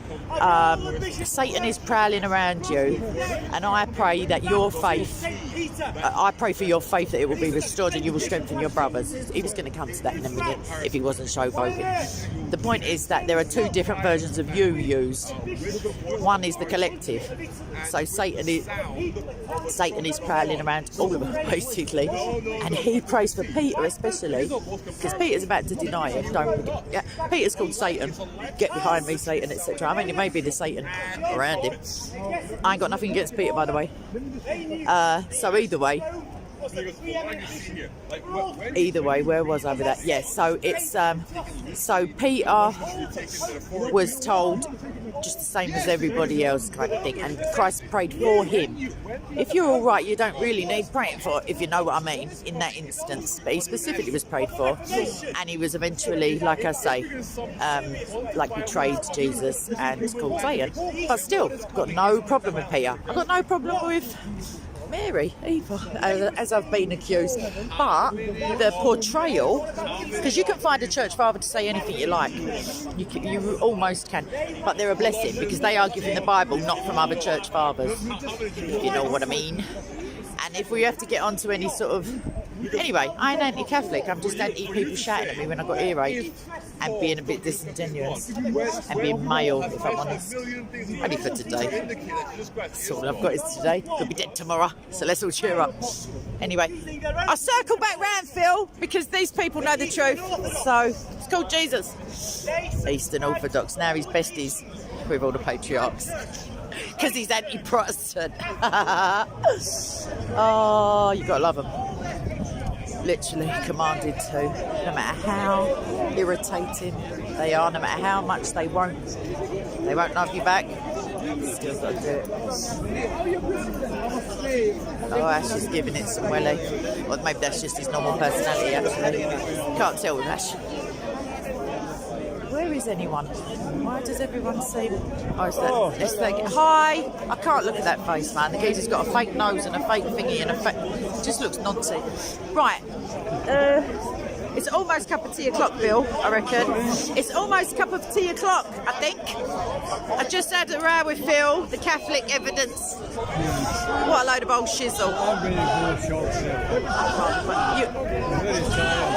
"Satan is prowling around you." And I pray that your faith, I pray for your faith that it will be restored and you will strengthen your brothers. He was going to come to that in a minute if he wasn't showboating. The point is that there are two different versions of you used. One is the collective. So Satan is prowling around all of us basically. And he prays for Peter especially, because Peter's about to deny him. Don't forget. Yeah. Peter's called Satan. Get behind me, Satan, etc. I mean, it may be the Satan around him. I ain't got nothing against Peter, by the way. So either way, where was I with that? Yes, so it's so Peter was told just the same as everybody else kind of thing, and Christ prayed for him. If you're all right, you don't really need praying for, if you know what I mean, in that instance. But he specifically was prayed for, and he was eventually, like I say, betrayed Jesus and called Satan. But still, got no problem with Peter. I've got no problem with Mary either, as I've been accused. But the portrayal, because you can find a church father to say anything you like, you almost can, but they're a blessing because they argue from the Bible, not from other church fathers, if you know what I mean. And if we have to get onto any sort of... Anyway, I ain't anti-Catholic, I'm just anti-people shouting at me when I've got earache and being a bit disingenuous and being male, if I'm honest. Only for today. That's all I've got is today. Could be dead tomorrow, so let's all cheer up. Anyway, I'll circle back round, Phil, because these people know the truth. So, it's called Jesus. Eastern Orthodox, now he's besties with all the patriarchs. Because he's anti-Protestant. Oh, you gotta love him. Literally commanded to. No matter how irritating they are, no matter how much they won't love you back. Still gotta do it. Oh, Ash is giving it some welly. Or maybe that's just his normal personality, actually. Can't tell with Ash. Where is anyone? Why does everyone seem... Oh, it's like, hi! I can't look at that face, man. The geezer's got a fake nose and a fake thingy and a fake... Just looks nonsense. Right. It's almost cup of tea o'clock, Bill, I reckon. It's almost cup of tea o'clock, I think. I just had a row with Phil, the Catholic evidence. What a load of old shizzle.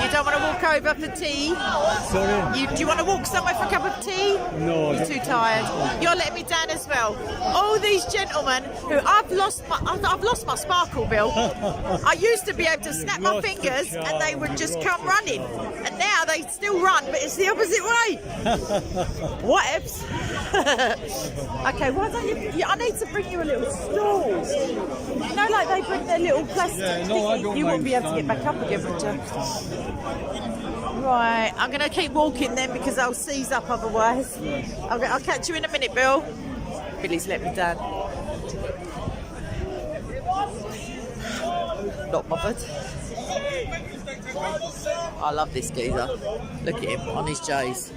You don't want to walk over for tea? Sorry? Do you want to walk somewhere for a cup of tea? No. You're too tired. You're letting me down as well. All these gentlemen who I've lost my sparkle, Bill. I used to be able to snap my fingers and they would just come running. And now they still run, but it's the opposite way. What ifs? Okay, why don't you... I need to bring you a little stool. You know, like they bring their little plastic thingy. You won't be able to get back up again, would you? Right, I'm going to keep walking then because I'll seize up otherwise. I'll catch you in a minute, Bill. Billy's let me down. Not bothered. I love this geezer. Look at him on his J's.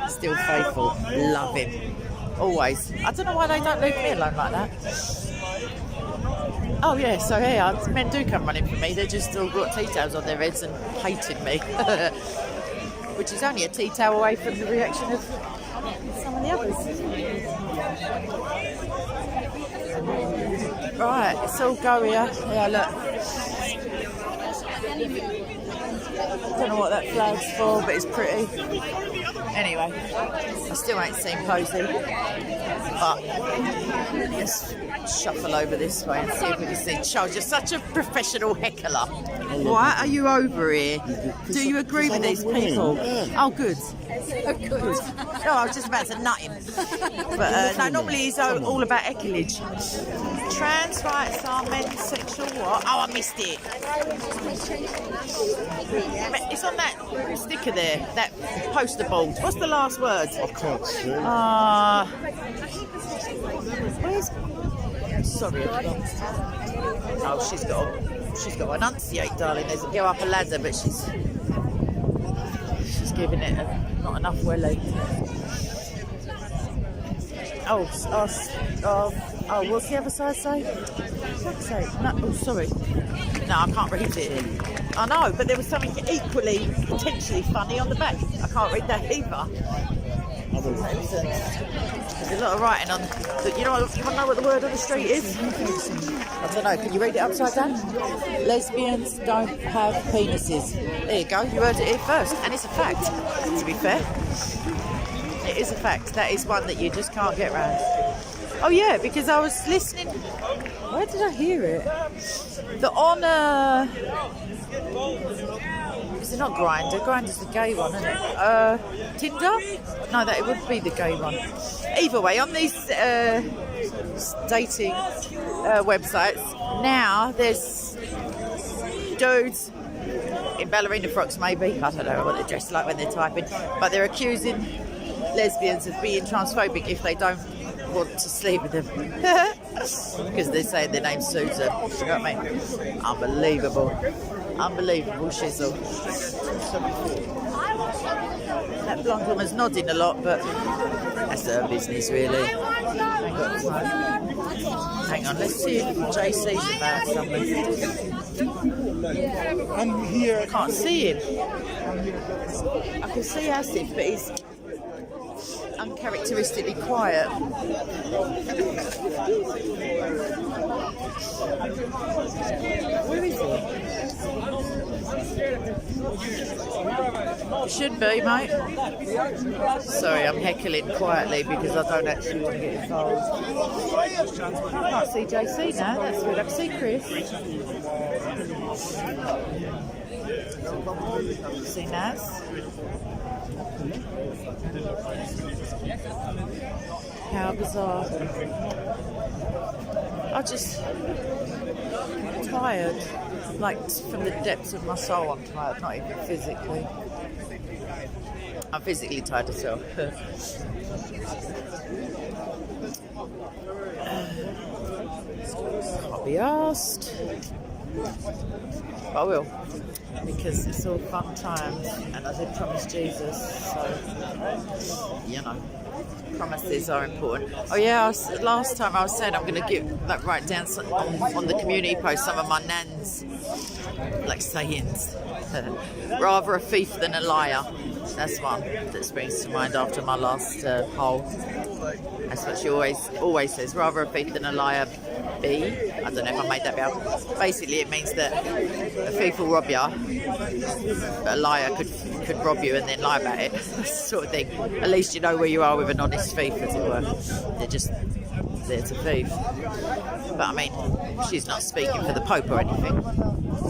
Still faithful. Love him. Always. I don't know why they don't leave me alone like that. Oh yeah, so yeah, men do come running for me. They're just all got tea towels on their heads and hating me. Which is only a tea towel away from the reaction of some of the others. Right, it's all go here. Yeah, look. Don't know what that flag's for, but it's pretty. Anyway, I still ain't seen Posey, but let's shuffle over this way and see if we can see Charles. You're such a professional heckler. Why are you over here? Do you agree with these people? Oh, good. Oh, good. No, I was just about to nut him. But no, normally he's all about hecklage. Trans rights are men's sexual what? Oh, I missed it. It's on that sticker there, that poster board. What's the last word? I can't see. Where's... Sorry, oh, she's got to enunciate, darling. There's go up a ladder, but she's giving it not enough welly. Oh, what's the other side say? No, oh, sorry. No, I can't read it. I know, but there was something equally potentially funny on the back. I can't read that either. There's a lot of writing on. You want to know what the word on the street is? I don't know. Can you read it upside down? Lesbians don't have penises. There you go. You heard it here first, and it's a fact. To be fair, it is a fact. That is one that you just can't get round. Oh yeah, because I was listening. Where did I hear it? Is it not Grindr? Grindr's the gay one, isn't it? Tinder? No, that it would be the gay one. Either way, on these dating websites, now there's dudes in ballerina frocks, maybe. I don't know what they're dressed like when they're typing, but they're accusing lesbians of being transphobic if they don't want to sleep with them because they're saying their name's Susan. You know what I mean? Unbelievable shizzle. That blonde woman's nodding a lot, but that's her business really. Hang on, let's see if JC's about something. I'm here. I can't see him. I can see Asif, but he's uncharacteristically quiet. Where is he? Should be, mate. Sorry, I'm heckling quietly because I don't actually want to get involved. I can't see JC now, that's weird. I can see Chris. See Naz. How bizarre. I'm just tired. Like, from the depths of my soul, I'm tired, not even physically. I'm physically tired as well. I'll be asked. I will, because it's all fun times, and I did promise Jesus, so, you know, promises are important. Oh yeah, last time I was saying I'm going to write down on the community post some of my nan's, like, sayings. Rather a thief than a liar. That's one that springs to mind after my last poll. That's what she always says. Rather a thief than a liar. B. I don't know if I made that bit up. Basically, it means that a thief will rob you, but a liar could rob you and then lie about it. Sort of thing. At least you know where you are with an honest thief, as it were. They're just there to thief. But I mean, she's not speaking for the Pope or anything.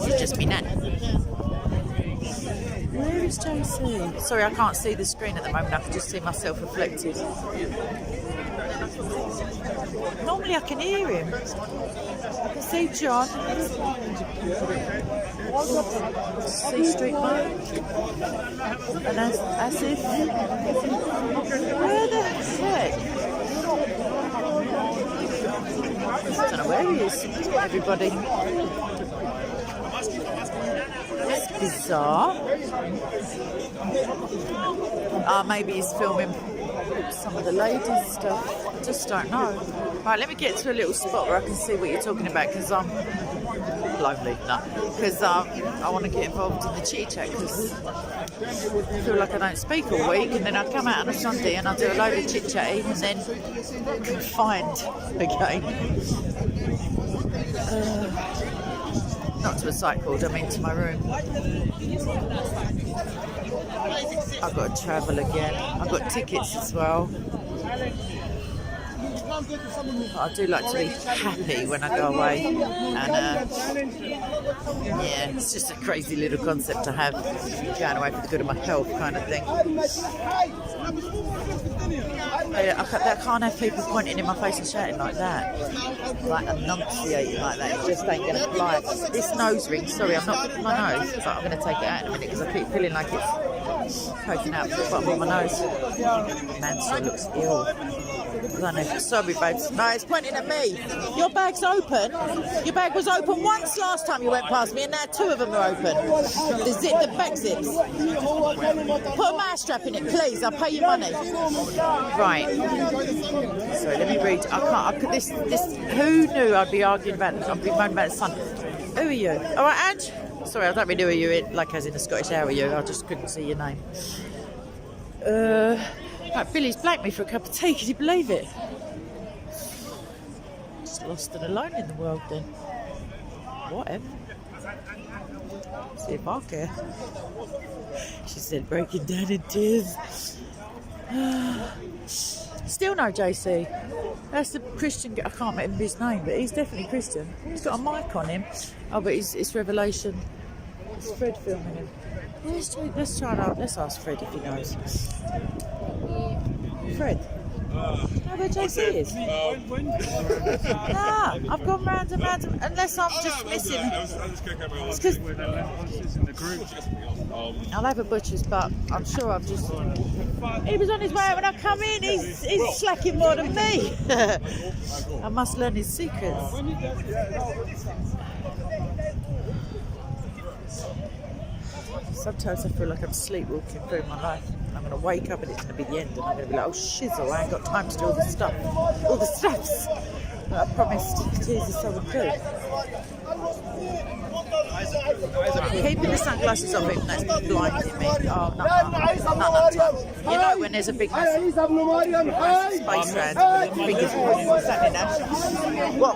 She's just me nan. Where is JC? Sorry, I can't see the screen at the moment. I can just see myself reflected. Normally I can hear him. I can see John. C Street Mike. And as if. Where the heck? I don't know where he is. Everybody. That's bizarre. Maybe he's filming some of the ladies' stuff. I just don't know. Right, let me get to a little spot where I can see what you're talking about, because I'm lonely. No, because I want to get involved in the chit chat, because I feel like I don't speak all week, and then I come out on a Sunday and I do a load of chit chatting, and then confined again. Not to a site called, I mean to my room. I've got to travel again. I've got tickets as well. I do like to be happy when I go away, and yeah, it's just a crazy little concept to have, going away for the good of my health kind of thing. I can't have people pointing in my face and shouting like that, like enunciating like that. It just ain't going to fly. This nose ring, sorry, I'm not picking my nose, but I'm going to take it out in a minute because I keep feeling like it's poking out the bottom of my nose. Mansell looks ill. I know. Sorry, babes. No, it's pointing at me. Your bag's open. Your bag was open once last time you went past me, and now two of them are open. The back zips. Put a mouse strap in it, please. I'll pay you money. Right. Sorry, let me read. I can't. This. Who knew I'd be arguing about? I'd be moaning about the sun. Who are you? All right, Ange. Sorry, I don't really know who you are. Like as in the Scottish. How are you? I just couldn't see your name. Right, Billy's blanked me for a cup of tea. Can you believe it? Just lost and alone in the world then. Whatever. See if I care. She said, breaking down in tears. Still no JC. That's the Christian. I can't remember his name, but he's definitely Christian. He's got a mic on him. Oh, but it's Revelation. It's Fred filming him. Let's ask Fred if he knows. Fred, know where JC is? Nah, I've gone round and round, unless I'm just missing. It's because I'll have a butcher's, but I'm sure I've just. He was on his way out when I come in. He's slacking more than me. I must learn his secrets. Sometimes I feel like I'm sleepwalking through my life. I'm going to wake up and it's going to be the end, and I'm going to be like, oh shizzle, I ain't got time to do all the stuffs that I promised Jesus I would do. Keeping the sunglasses off even though it's blinding me. Oh, no. You know when there's a big massive space round with the biggest something now. What?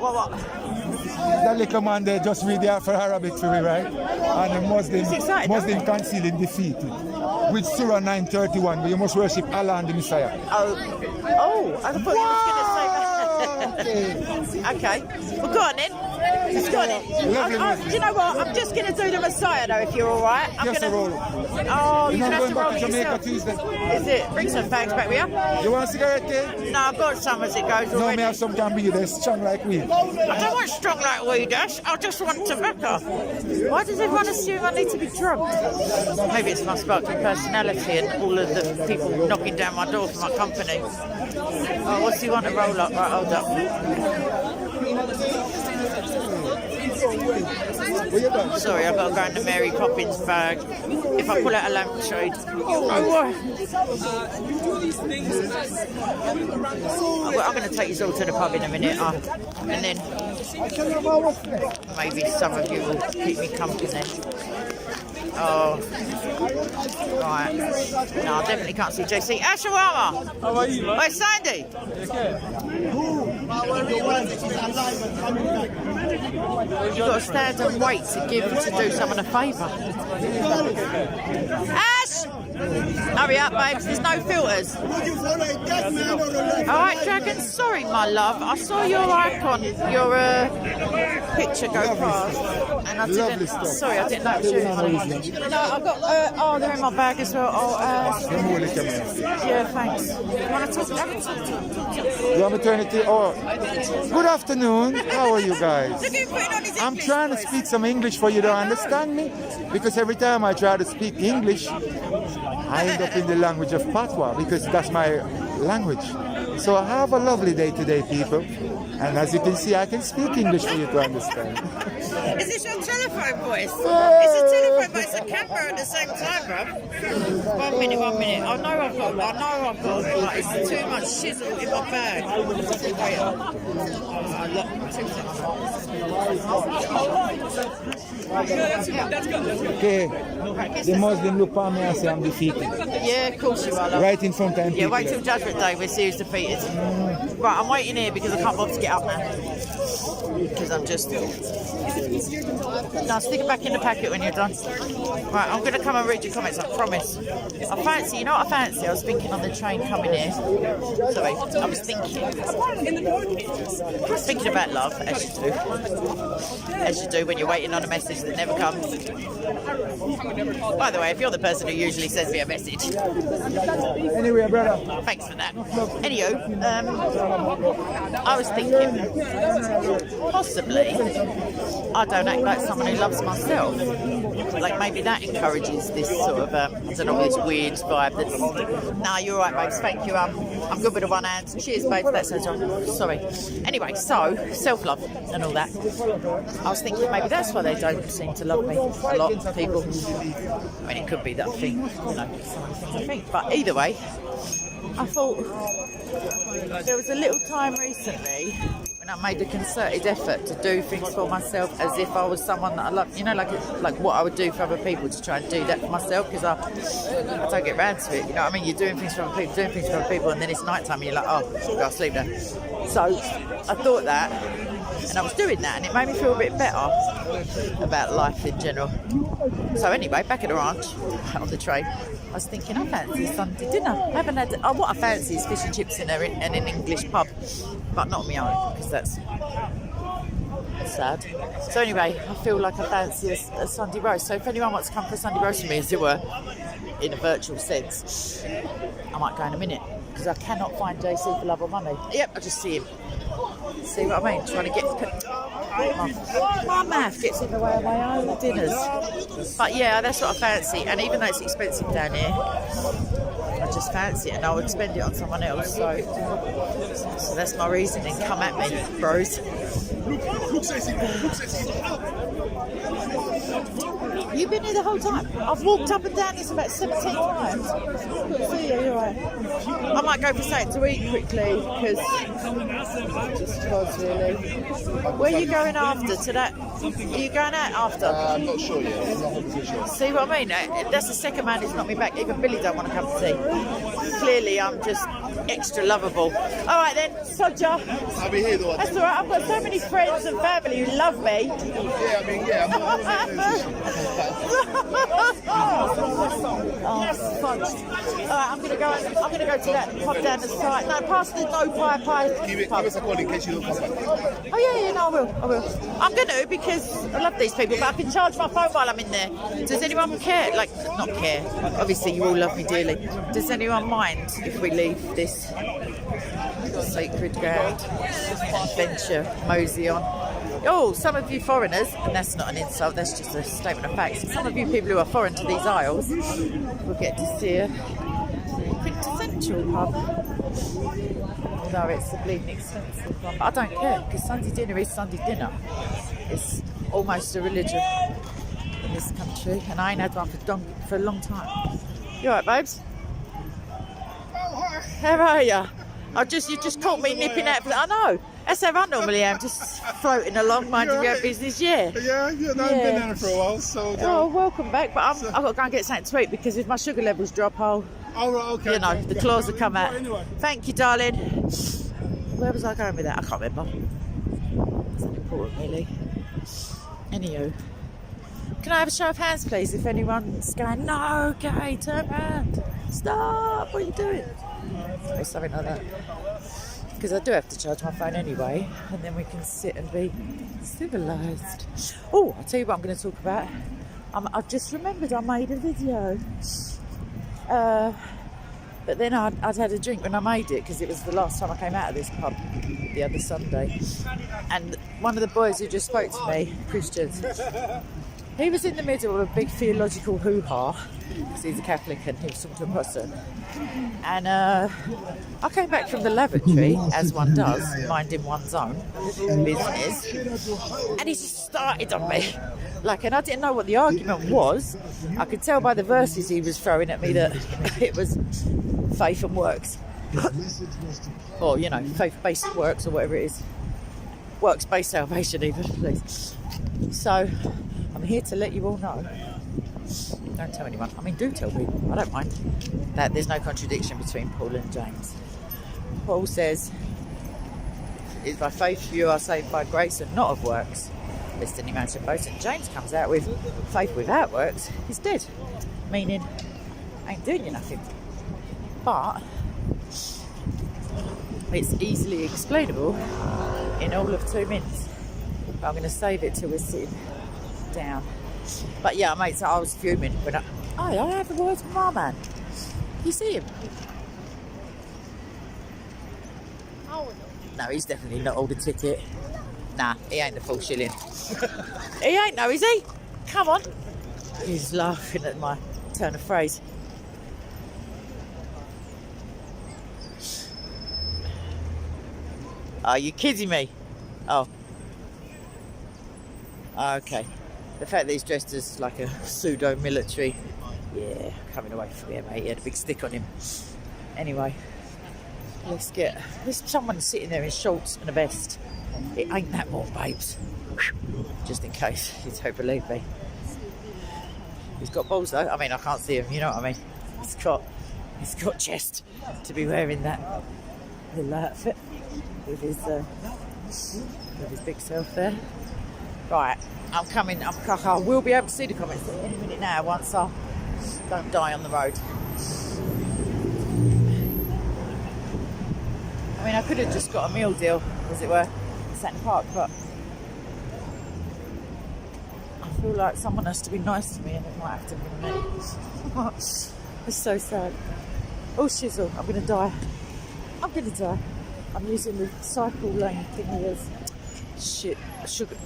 That little man there just read the for Arabic for me, right? And the Muslim concealing defeat with Surah 9:31, where you must worship Allah and the Messiah. Oh, I thought you were going to say that. Okay, well go on then. Let's go on then. Do you know what? I'm just going to do the Messiah though, if you're all right. I'm going to roll. Oh, you're going to have to roll it yourself. Tuesday. Is it? Bring some bags back with you. You want a cigarette, Kay? No, I've got some as it goes already. No, me have some can be there, strong like weed. I don't want strong like weed, Ash. I just want tobacco. Why does everyone assume I need to be drugged? Maybe it's my sparkling personality and all of the people knocking down my door for my company. Oh, what's he want to roll up? Right, hold up. Sorry, I've got to go into Mary Poppins' bag. If I pull out a lampshade. I'm going to take you all to the pub in a minute. And then maybe some of you will keep me company. Oh, right. No, I definitely can't see JC. Ashawama! How are you, man? Where's Sandy? You've got to stand and wait to do someone a favour. Ash! Hurry up, babes. There's no filters. All right, Dragon. Sorry, my love. I saw your icon, your picture go past, and I didn't. Sorry, I didn't know it was you. No, I've got. Oh, they're in my bag as well. Oh, yeah, thanks. You want to talk? You want me to turn it to? Oh, good afternoon. How are you guys? I'm trying to speak some English for you to understand me, because every time I try to speak English, I end up in the language of Patois, because that's my language. So have a lovely day today, people. And as you can see, I can speak English for you to understand. Is this your telephone voice? It's a telephone, but it's a camera at the same time, bruv. 1 minute. I know I've got, like, it's too much shizzle in my bag. Okay, the Muslim look at me and say I'm defeated. Yeah, of course you are, love. Right in front of them. Yeah, wait till Judgment Day, we'll see who's defeated. Right, I'm waiting here because I can't bother to get up now. Because I'm just... No, stick it back in the packet when you're done. Right, I'm going to come and read your comments, I promise. I fancy, you know what I fancy? I was thinking on the train coming here. Sorry, I was thinking about love, as you do. As you do when you're waiting on a message that never comes. By the way, if you're the person who usually sends me a message. Anyway, brother. Thanks for that. Anywho, I was thinking, possibly, I don't act like someone who loves myself. Like maybe that encourages this sort of, I don't know, this weird vibe that's, nah, you're right, babes, thank you, I'm good with the one hand. Cheers, babes, that's so sorry. Anyway, so, self-love and all that. I was thinking maybe that's why they don't seem to love me. A lot of people. I mean, it could be that I think, you know, some of the things I think. But either way, I thought there was a little time recently when I made a concerted effort to do things for myself as if I was someone that I love, you know, like what I would do for other people, to try and do that for myself, because I don't get round to it, you know what I mean? You're doing things for other people, and then it's night time and you're like, oh, I'll go to sleep now. So I thought that, and I was doing that, and it made me feel a bit better about life in general. So anyway, back at the ranch, on the train, I was thinking, I fancy Sunday dinner. I haven't had, what I fancy is fish and chips in an English pub, but not my own, because that's sad. So anyway, I feel like I fancy a Sunday roast. So if anyone wants to come for a Sunday roast with me, as it were, in a virtual sense, I might go in a minute, because I cannot find JC for love or money. Yep, I just see him. See what I mean? Trying to get... My mouth gets in the way of my own dinners. But yeah, that's what I fancy. And even though it's expensive down here, I just fancy it, and I would spend it on someone else. So that's my reasoning. Come at me, bros. You've been here the whole time. I've walked up and down this about 17 times. See you, you're right. I might go for something to eat quickly, because just because, really. Where are you going after? To that? Are you going out after? I'm not sure yet. I'm not 100% sure. See what I mean? That's the second man who's knocked me back. Even Billy don't want to come to tea. Clearly, I'm just extra lovable. All right then, Sodja. I'll be here though. That's all right. I've got so many friends and family who love me. Yeah, I mean, yeah. Oh, fudge. All right, I'm gonna go to that pub down the side. No, past the No Pie Pie. Give us a call in case you don't come back. Oh yeah, no, I will. I'm gonna, because I love these people, but I can charge my phone while I'm in there. Does anyone care? Like, not care. Obviously, you all love me dearly. Does anyone mind if we leave this sacred ground and venture mosey on? Oh, some of you foreigners, and that's not an insult, that's just a statement of facts. Some of you people who are foreign to these isles will get to see a quintessential pub. Although it's a bleeding expensive one. But I don't care, because Sunday dinner is Sunday dinner. It's almost a religion in this country, and I ain't had one for a long time. You alright, babes? How are you? You just caught me nipping out for that. I know. That's how I normally am, just floating along, minding your own business, yeah. Yeah, no, I've been there for a while, so... Oh, welcome back, but I've got to go and get something to eat because if my sugar levels drop, Oh, right, okay. you know, the claws will come out. Thank you, darling. Where was I going with that? I can't remember. It's not important, really. Anywho, can I have a show of hands, please, if anyone's going, no, Kay, turn around. Stop, what are you doing? Or something like that. Because I do have to charge my phone anyway, and then we can sit and be civilised. Oh, I'll tell you what I'm going to talk about. I've just remembered I made a video. But then I'd had a drink when I made it, because it was the last time I came out of this pub the other Sunday. And one of the boys who just spoke to me, Christians, he was in the middle of a big theological hoo-ha, because he's a Catholic and he was talking to a Protestant. And I came back from the lavatory, as one does, minding one's own business, and he just started on me. And I didn't know what the argument was. I could tell by the verses he was throwing at me that it was faith and works. Or, you know, faith-based works or whatever it is. Works-based salvation even, please. So, I'm here to let you all know. Don't tell anyone. I mean, do tell people. I don't mind. That there's no contradiction between Paul and James. Paul says, "It's by faith you are saved by grace and not of works, lest any man should boast." And James comes out with, faith without works is dead. Meaning, ain't doing you nothing. But it's easily explainable in all of 2 minutes. But I'm going to save it till we're sitting down. But yeah, mate, so I was fuming when I have the words from my man. You see him? No, he's definitely not all the ticket. Nah, he ain't the full shilling. He ain't, no, is he? Come on. He's laughing at my turn of phrase. Are you kidding me? Oh. Okay. The fact that he's dressed as like a pseudo-military, yeah, coming away from him, mate. He had a big stick on him. Anyway, there's someone sitting there in shorts and a vest. It ain't that warm, babes. Just in case you don't believe me. He's got balls though. I mean, I can't see him, you know what I mean? He's got chest to be wearing that little outfit with his big self there. Right. I'm coming. I will be able to see the comments any minute now once I don't die on the road. I mean, I could have just got a meal deal, as it were, in Saturn Park, but I feel like someone has to be nice to me and it might have to be me. It's so sad. Oh, shizzle, I'm going to die. I'm going to die. I'm using the cycle lane thingy as shit, sugar.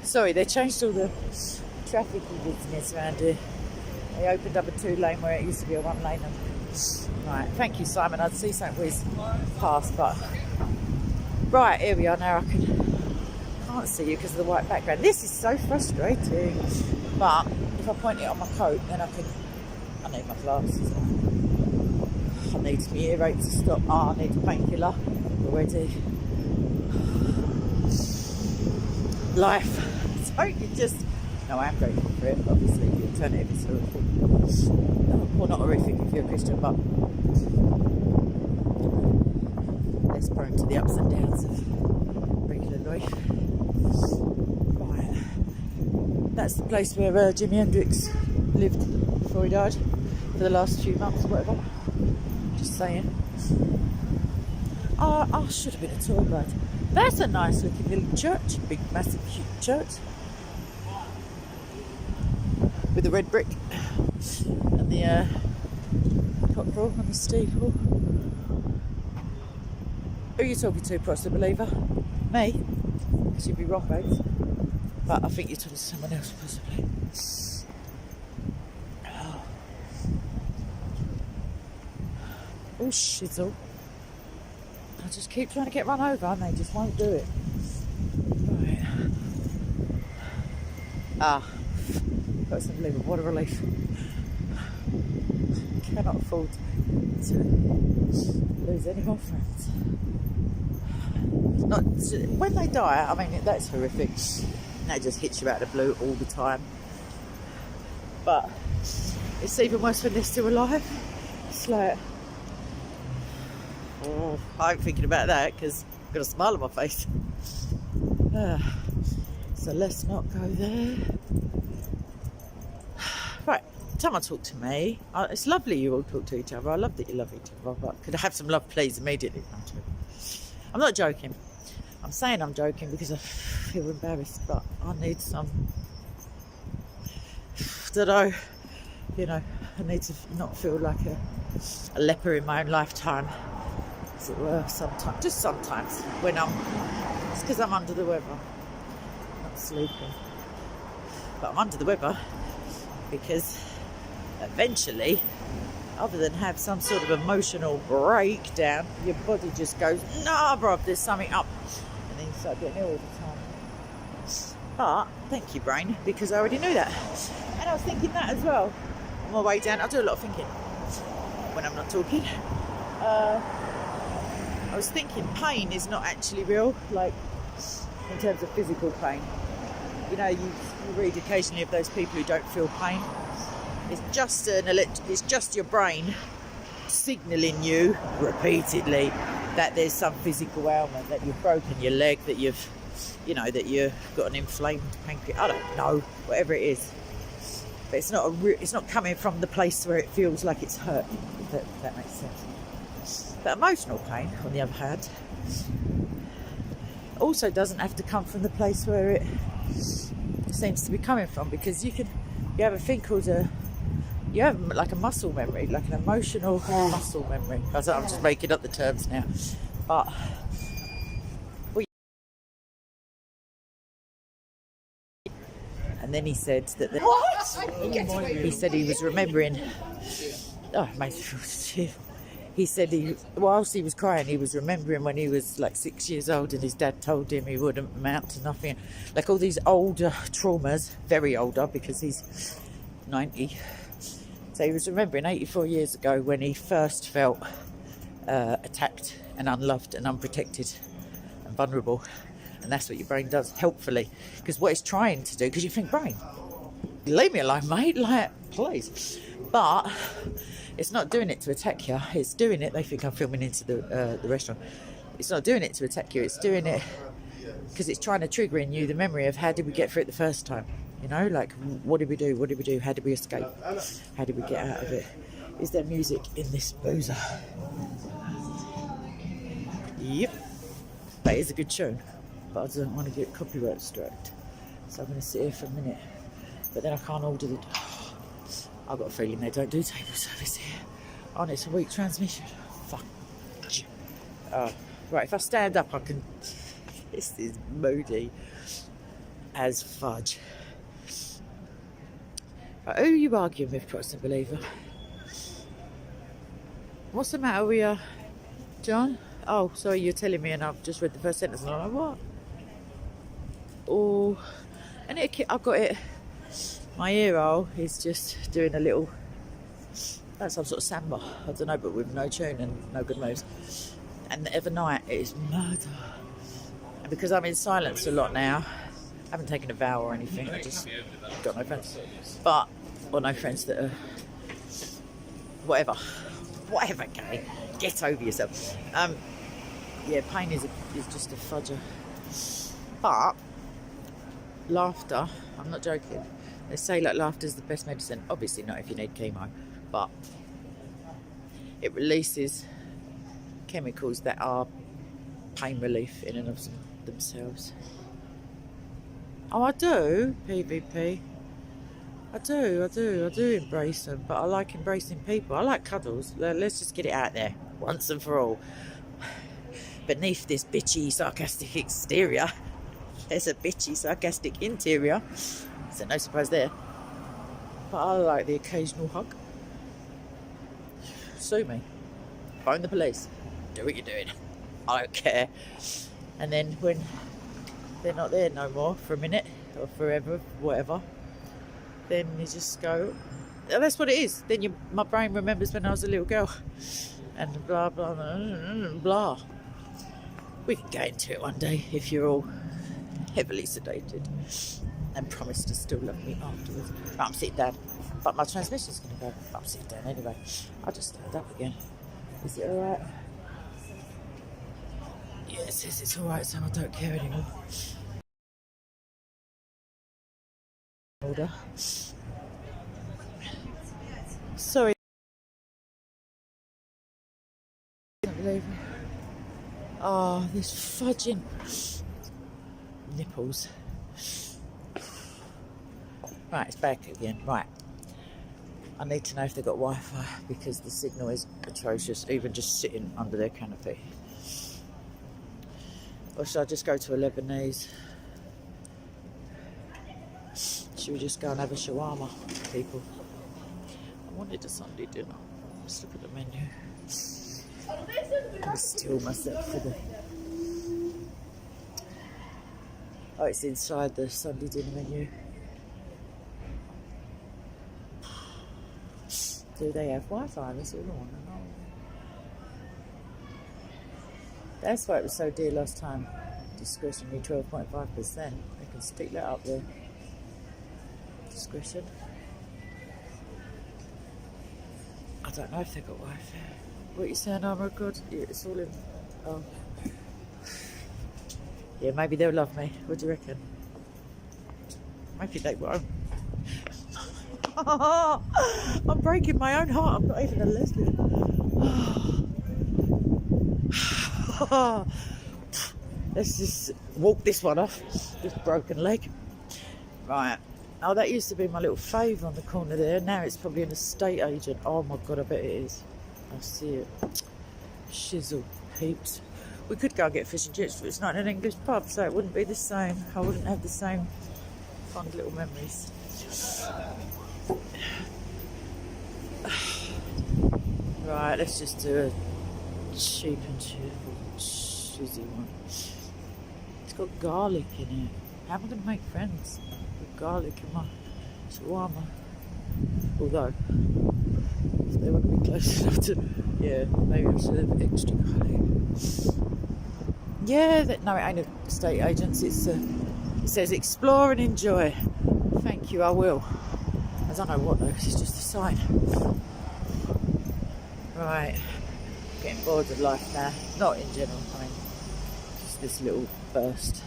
Sorry, they changed all the traffic business around here. They opened up a 2-lane where it used to be a 1-lane. Right, thank you, Simon. I'd see something whiz past, but right, here we are now. Can't see you because of the white background. This is so frustrating. But if I point it on my coat, then I need my glasses. I need my earache to stop. I need a painkiller already. Life. Don't you just... No, I am grateful for it. Obviously, the alternative is horrific. Well, not horrific if you're a Christian, but less prone to the ups and downs of regular life. Right. That's the place where Jimi Hendrix lived before he died for the last few months or whatever. Just saying. Oh, I should have been a tour guide. That's a nice looking little church. Big, massive, huge church. With the red brick and the cockerel and the steeple. Who are you talking to, Protestant believer? Me? Because you'd be wrong, babes. But I think you're talking to someone else, possibly. Oh, shizzle. I just keep trying to get run over and they just won't do it. Right. That's unbelievable. What a relief. cannot afford to lose any more friends. Not when they die. I mean, that's horrific. That just hits you out of the blue all the time. But it's even worse when they're still alive. It's like, oh, I ain't thinking about that because I've got a smile on my face. So let's not go there. Right, someone talk to me. It's lovely you all talk to each other. I love that you love each other, but could I have some love, please, immediately? I'm not joking. I'm saying I'm joking because I feel embarrassed, but I need some. I need to not feel like a leper in my own lifetime, as it were. Sometimes, just sometimes, when it's because I'm under the weather, not sleeping. But I'm under the weather because eventually, other than have some sort of emotional breakdown, your body just goes, nah, bruv, there's something up. And then you start getting ill all the time. But, thank you, brain, because I already knew that. And I was thinking that as well. On my way down, I do a lot of thinking when I'm not talking. I was thinking pain is not actually real, like, in terms of physical pain. You know, you read occasionally of those people who don't feel pain. It's just your brain signalling you repeatedly that there's some physical ailment, that you've broken your leg, that you've got an inflamed pancreas. I don't know, whatever it is. But it's not coming from the place where it feels like it's hurt. If that makes sense. But emotional pain, on the other hand, also doesn't have to come from the place where it seems to be coming from, because you have a thing called you have like a muscle memory, like an emotional muscle memory. I'm just making up the terms now, but and then he said that he said he was remembering. Oh, mate, he said whilst he was crying, he was remembering when he was like 6 years old and his dad told him he wouldn't amount to nothing. Like all these older traumas, very older because he's 90. So he was remembering 84 years ago when he first felt attacked and unloved and unprotected and vulnerable. And that's what your brain does, helpfully. Because what it's trying to do, because you think, brain, leave me alone, mate, like, please. But it's not doing it to attack you. It's doing it, they think I'm filming into the restaurant. It's not doing it to attack you. It's doing it because it's trying to trigger in you the memory of how did we get through it the first time. You know, like, what did we do? What did we do? How did we escape? How did we get out of it? Is there music in this boozer? Yep. That is a good tune. But I don't want to get copyright striked. So I'm going to sit here for a minute. But then I can't order the... I've got a feeling they don't do table service here. Oh, and it's a weak transmission. Fuck. Right, if I stand up, I can... This is moody as fudge. Right, who are you arguing with, Protestant believer? What's the matter with you, John? Oh, sorry, you're telling me and I've just read the first sentence and I'm like, what? Oh, and I've got it. My ear hole is just doing a little, that's some sort of samba, I don't know, but with no tune and no good moves. And every night it is murder. And because I'm in silence a lot now, I haven't taken a vow or anything, I just got no friends. Or no friends that are, whatever, okay, get over yourself. Yeah, pain is just a fudger. But laughter, I'm not joking. They say like laughter is the best medicine. Obviously not if you need chemo, but it releases chemicals that are pain relief in and of themselves. Oh, I do, PvP. I do embrace them, but I like embracing people. I like cuddles. Let's just get it out there once and for all. Beneath this bitchy, sarcastic exterior, there's a bitchy, sarcastic interior. So no surprise there. But I like the occasional hug. Sue me. Phone the police. Do what you're doing. I don't care. And then when they're not there no more for a minute or forever, whatever, then you just go, that's what it is. Then my brain remembers when I was a little girl, and blah blah blah blah. We can get into it one day if you're all heavily sedated and promise to still love me afterwards. But I'm sitting down. But my transmission's going to go. I'm sitting down anyway. I'll just stand up again. Is it alright? Yeah, it says it's alright, so I don't care anymore. Order. Sorry. I can't believe it. Oh, this fudging nipples. Right, it's back again. Right. I need to know if they've got Wi-Fi because the signal is atrocious, even just sitting under their canopy. Or should I just go to a Lebanese? Should we just go and have a shawarma, people? I wanted a Sunday dinner. Let's look at the menu. I'm still myself for the... Oh, it's inside the Sunday dinner menu. Do they have Wi-Fi? That's all I want to know. That's why it was so dear last time. Discretionary 12.5%. They can stick that up there. Discretion. I don't know if they've got Wi-Fi. What are you saying, oh my god? Yeah, it's all in. Oh. Yeah, maybe they'll love me. What do you reckon? Maybe they won't. I'm breaking my own heart. I'm not even a lesbian. Let's just walk this one off. This broken leg. Right. Oh, that used to be my little fave on the corner there. Now it's probably an estate agent. Oh my god, I bet it is. I see it. Shizzle heaps. We could go and get fish and chips, but it's not an English pub, so it wouldn't be the same. I wouldn't have the same fond little memories. Right, let's just do a cheap and cheerful one. It's got garlic in it. How am I going to make friends with garlic in my shawarma? Although, if they want to be close enough to... Yeah, maybe I should have extra garlic. Yeah, no, it ain't a estate agents. It says explore and enjoy. Thank you, I will. I don't know what though, it's just a sign. Right, getting bored of life now. Not in general, I mean, just this little burst.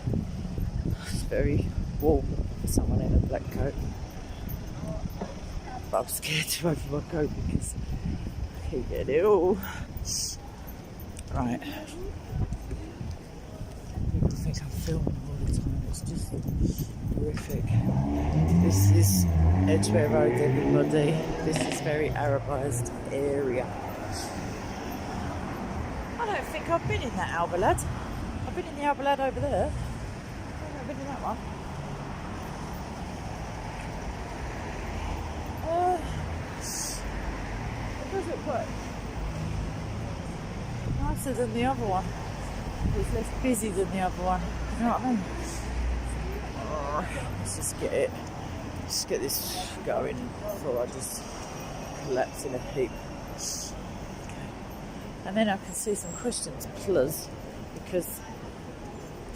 It's very warm for someone in a black coat. But I'm scared to open my coat because I keep getting ill. Right. People think I'm filming all the time. It's just horrific. This is Edgware Road, everybody. This is very Arabised area. I don't think I've been in that Albalad. I've been in the Albalad over there. I've not been in that one. It does look quite nicer than the other one. It's less busy than the other one. You know what I mean? Oh, let's just get it. Just get this going before I just collapse in a heap. Okay. And then I can see some questions, plus, because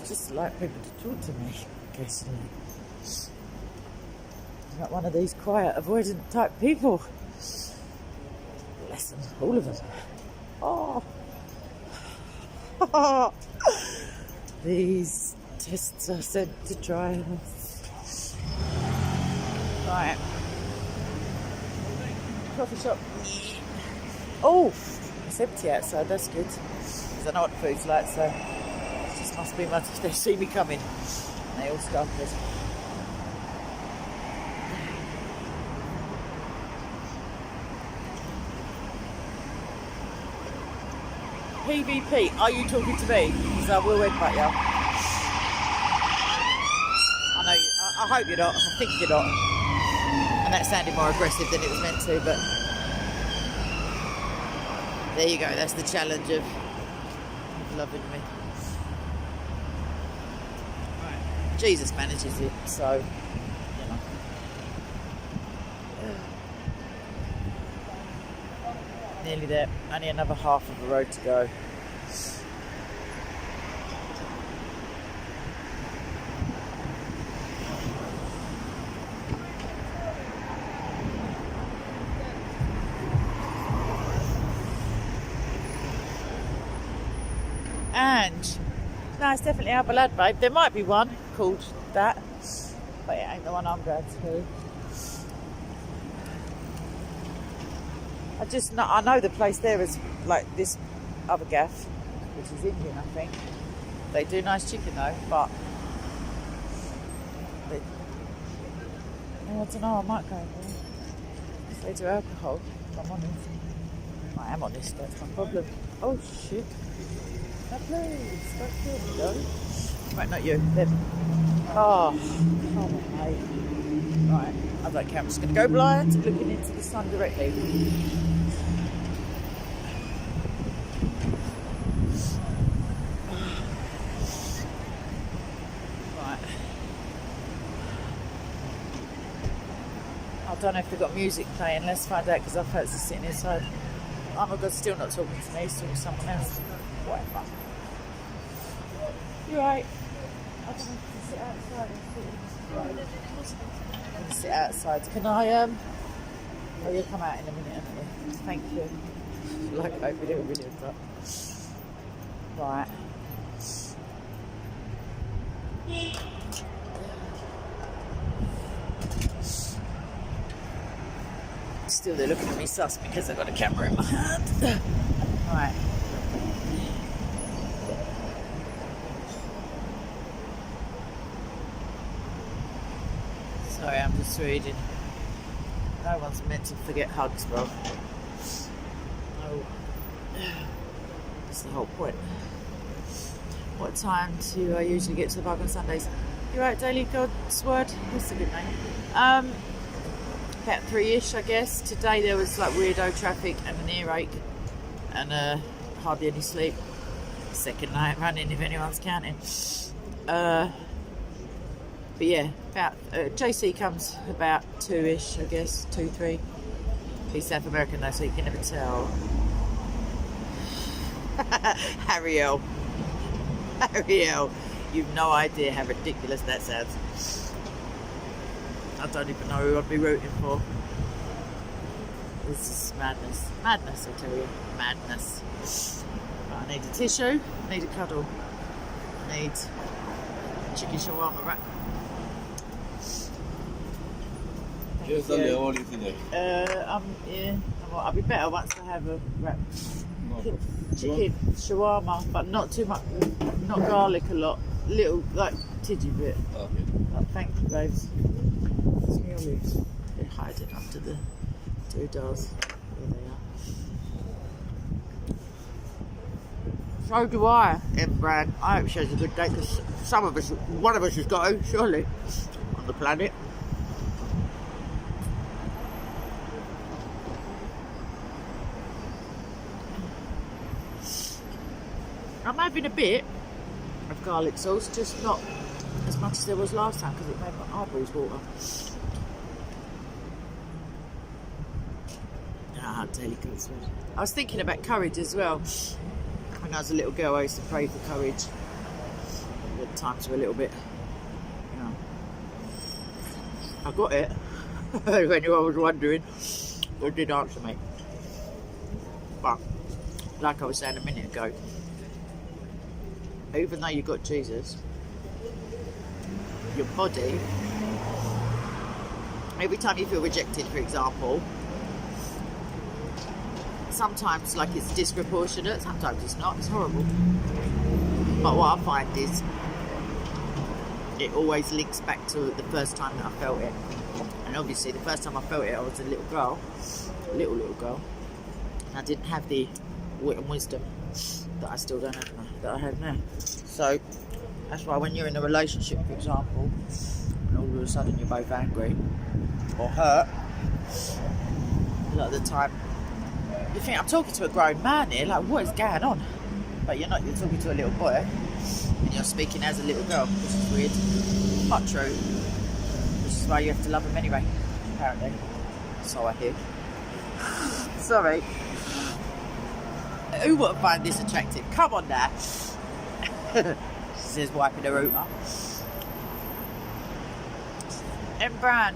I just like people to talk to me occasionally. I'm not one of these quiet, avoidant type people. Bless them, all of them. Oh. These tests are sent to trials. Right. Coffee shop. Oh, it's empty outside, that's good. Because I know what the food's like, so it just must be much if they see me coming. And they all scuppered. PvP, are you talking to me? Because I will headbutt you. I know you, I hope you're not, I think you're not. And that sounded more aggressive than it was meant to, but there you go, that's the challenge of loving me. Right. Jesus manages it, so, you know. Nearly there. Only another half of the road to go. And no, it's definitely Alba Lad, babe. There might be one called that, but it ain't the one I'm going to. I know the place there is like this other gaff, which is Indian, I think. They do nice chicken though, but I don't know. I might go there. If they do alcohol, if I'm honest. I am honest. That's my problem. Oh shit. No, please, don't kill me, though. Right, not you, them. Oh, come on, mate. Right, I don't care. I'm just going to go blind, looking into the sun directly. Right. I don't know if they've got music playing. Let's find out, because I fancy sitting inside. Oh my God, still not talking to me. He's talking to someone else. Whatever. You're right. I don't know if you can sit outside and sit outside. Can I, oh, you'll come out in a minute, haven't you? Thank you. Like, I hope we do a video, but. Right. Still, they're looking at me sus because I've got a camera in my hand. Right. Sorry, I'm just reading. No one's meant to forget hugs, bro. No. That's the whole point. What time do I usually get to the park on Sundays? You're right, Daily God's Word. That's a good name. About 3-ish, I guess. Today there was like weirdo traffic and an earache and hardly any sleep. Second night running, if anyone's counting. But yeah, about JC comes about 2-ish, I guess, 2, 3. He's South American though, so you can never tell. Harriel, you've no idea how ridiculous that sounds. I don't even know who I'd be rooting for. This is madness. Madness, I tell you. Madness. Right, I need a tissue. I need a cuddle. I need chicken shawarma wrap. I'll be better once I have a wrap. Chicken shawarma, but not too much, not garlic a lot. Little, like, tidgy bit. Okay. Oh, thank you, babes. They're hiding under the doodles. There they are. So do I, Bran. I hope she has a good day, because one of us has got to, surely, on the planet. I'm having a bit of garlic sauce, just not as much as there was last time, because it made my eyeballs water. Daily God's Word. I was thinking about courage as well. When I was a little girl, I used to pray for courage. The times were a little bit, you know. I got it. When anyone was wondering, it did answer me. But, like I was saying a minute ago, even though you got Jesus, your body, every time you feel rejected, for example, sometimes like it's disproportionate, sometimes it's not, it's horrible. But what I find is it always links back to the first time that I felt it. And obviously the first time I felt it, I was a little girl, little girl, and I didn't have the wit and wisdom that I still don't have now, that I have now. So that's why when you're in a relationship, for example, and all of a sudden you're both angry or hurt, a lot of the time you think, I'm talking to a grown man here, like what is going on? But you're not, you're talking to a little boy and you're speaking as a little girl, which is weird, but true, which is why you have to love him anyway, apparently. So I hear. Sorry. Who would find this attractive? Come on now. She says, wiping her router. And Bran.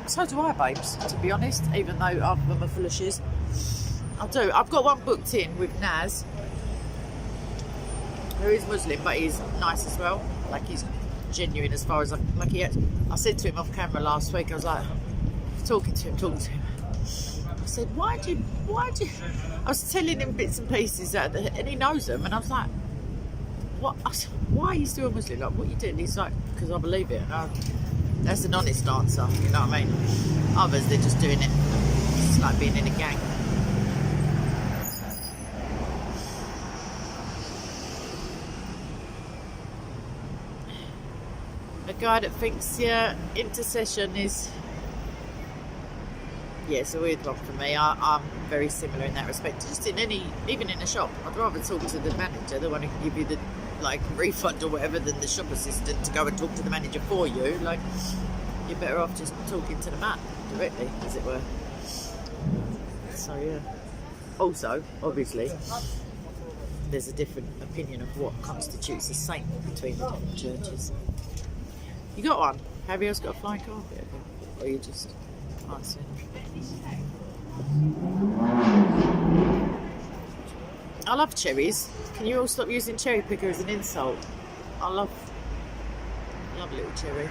So do I, babes, to be honest, even though I'm a full of shiz. I do. I've got one booked in with Naz, who is Muslim, but he's nice as well. Like, he's genuine as far as I said to him off camera last week, I was like, talking to him. I said, why do you, I was telling him bits and pieces, and he knows them, and I was like, what? I said, why are you still a Muslim? Like, what are you doing? He's like, because I believe it. And that's an honest answer, you know what I mean? Others, they're just doing it. It's like being in a gang. A guy that thinks, yeah, intercession is... Yeah, it's a weird one for me. I'm very similar in that respect. Just even in a shop, I'd rather talk to the manager, the one who can give you the refund or whatever, than the shop assistant to go and talk to the manager for you. Like, you're better off just talking to the man directly, as it were. So yeah. Also, obviously, there's a different opinion of what constitutes a saint between the different churches. You got one? Have you else got a flying carpet? Or you just answering? I love cherries. Can you all stop using cherry picker as an insult? I love a little cherry.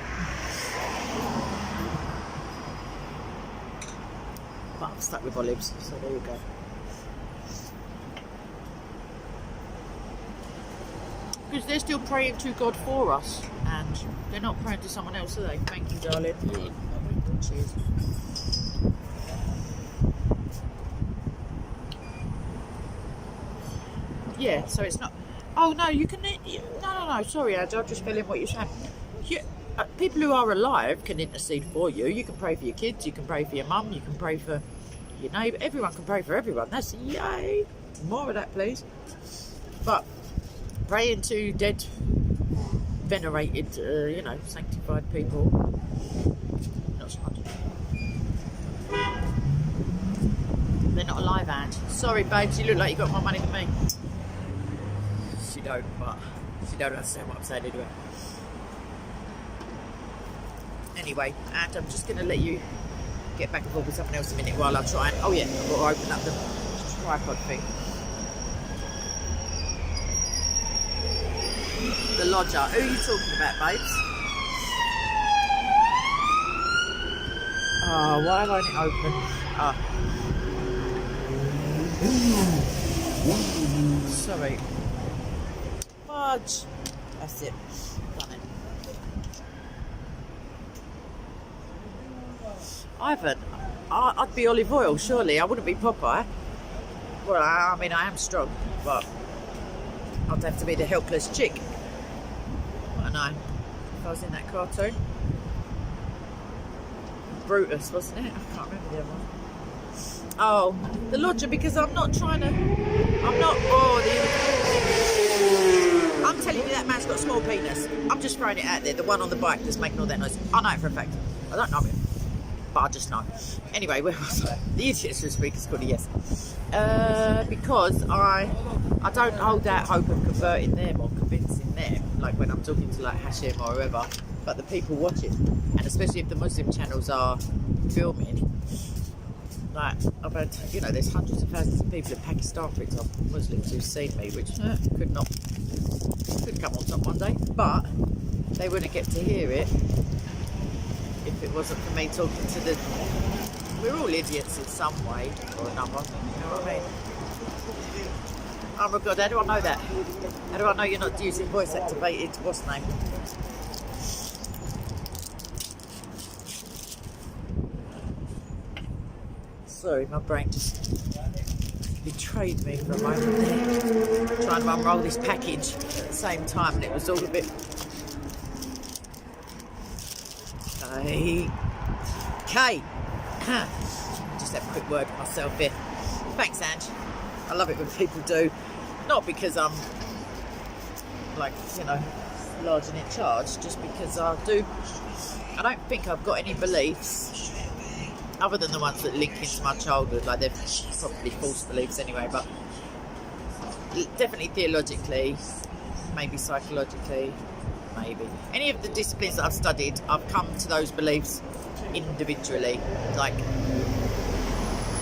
But I'm stuck with olives, so there you go. Because they're still praying to God for us, and they're not praying to someone else, are they? Thank you, darling. Cheers. Yeah, so it's not... Oh, no, you can... No, sorry, I just fell in what you're saying. People who are alive can intercede for you. You can pray for your kids, you can pray for your mum, you can pray for your neighbour. Everyone can pray for everyone. That's... Yay! More of that, please. But praying to dead, venerated, sanctified people, not so much. They're not alive, Ange. Sorry, babes, you look like you got more money than me. She don't, but she don't understand what I'm saying anyway. Anyway, and I'm just going to let you get back involved with something else a minute while I try and... Oh yeah, I've got to open up the tripod thing. The lodger. Who are you talking about, babes? Oh, why won't it open? Sorry. Fudge. That's it. Done it. Ivan, I'd be olive oil, surely. I wouldn't be Popeye. Well, I mean, I am strong, but I'd have to be the helpless chick. I know. If I was in that cartoon. Brutus, wasn't it? I can't remember the other one. Oh, the lodger, because I'm not trying to... I'm telling you that man's got a small penis. I'm just throwing it out there. The one on the bike that's making all that noise. I know it for a fact. I don't know him, but I just know. Anyway, where was I? The idiots this week is called a yes. Because I don't hold out hope of converting them or convincing them, like when I'm talking to like Hashim or whoever, but the people watching, and especially if the Muslim channels are filming. Like, I've had, there's hundreds of thousands of people in Pakistan, for example, Muslims who've seen me, which could come on top one day, but they wouldn't get to hear it if it wasn't for me talking to the... We're all idiots in some way or another, you know what I mean? Oh my God, how do I know that? How do I know you're not using voice activated, what's name? Sorry, my brain just betrayed me for a moment there. Trying to unroll this package at the same time, and it was all a bit... Okay. Just have a quick word with myself here. Thanks, Ange. I love it when people do. Not because I'm, large and in charge, just because I don't think I've got any beliefs other than the ones that link into my childhood, like they're probably false beliefs anyway, but definitely theologically, maybe psychologically, maybe. Any of the disciplines that I've studied, I've come to those beliefs individually. Like,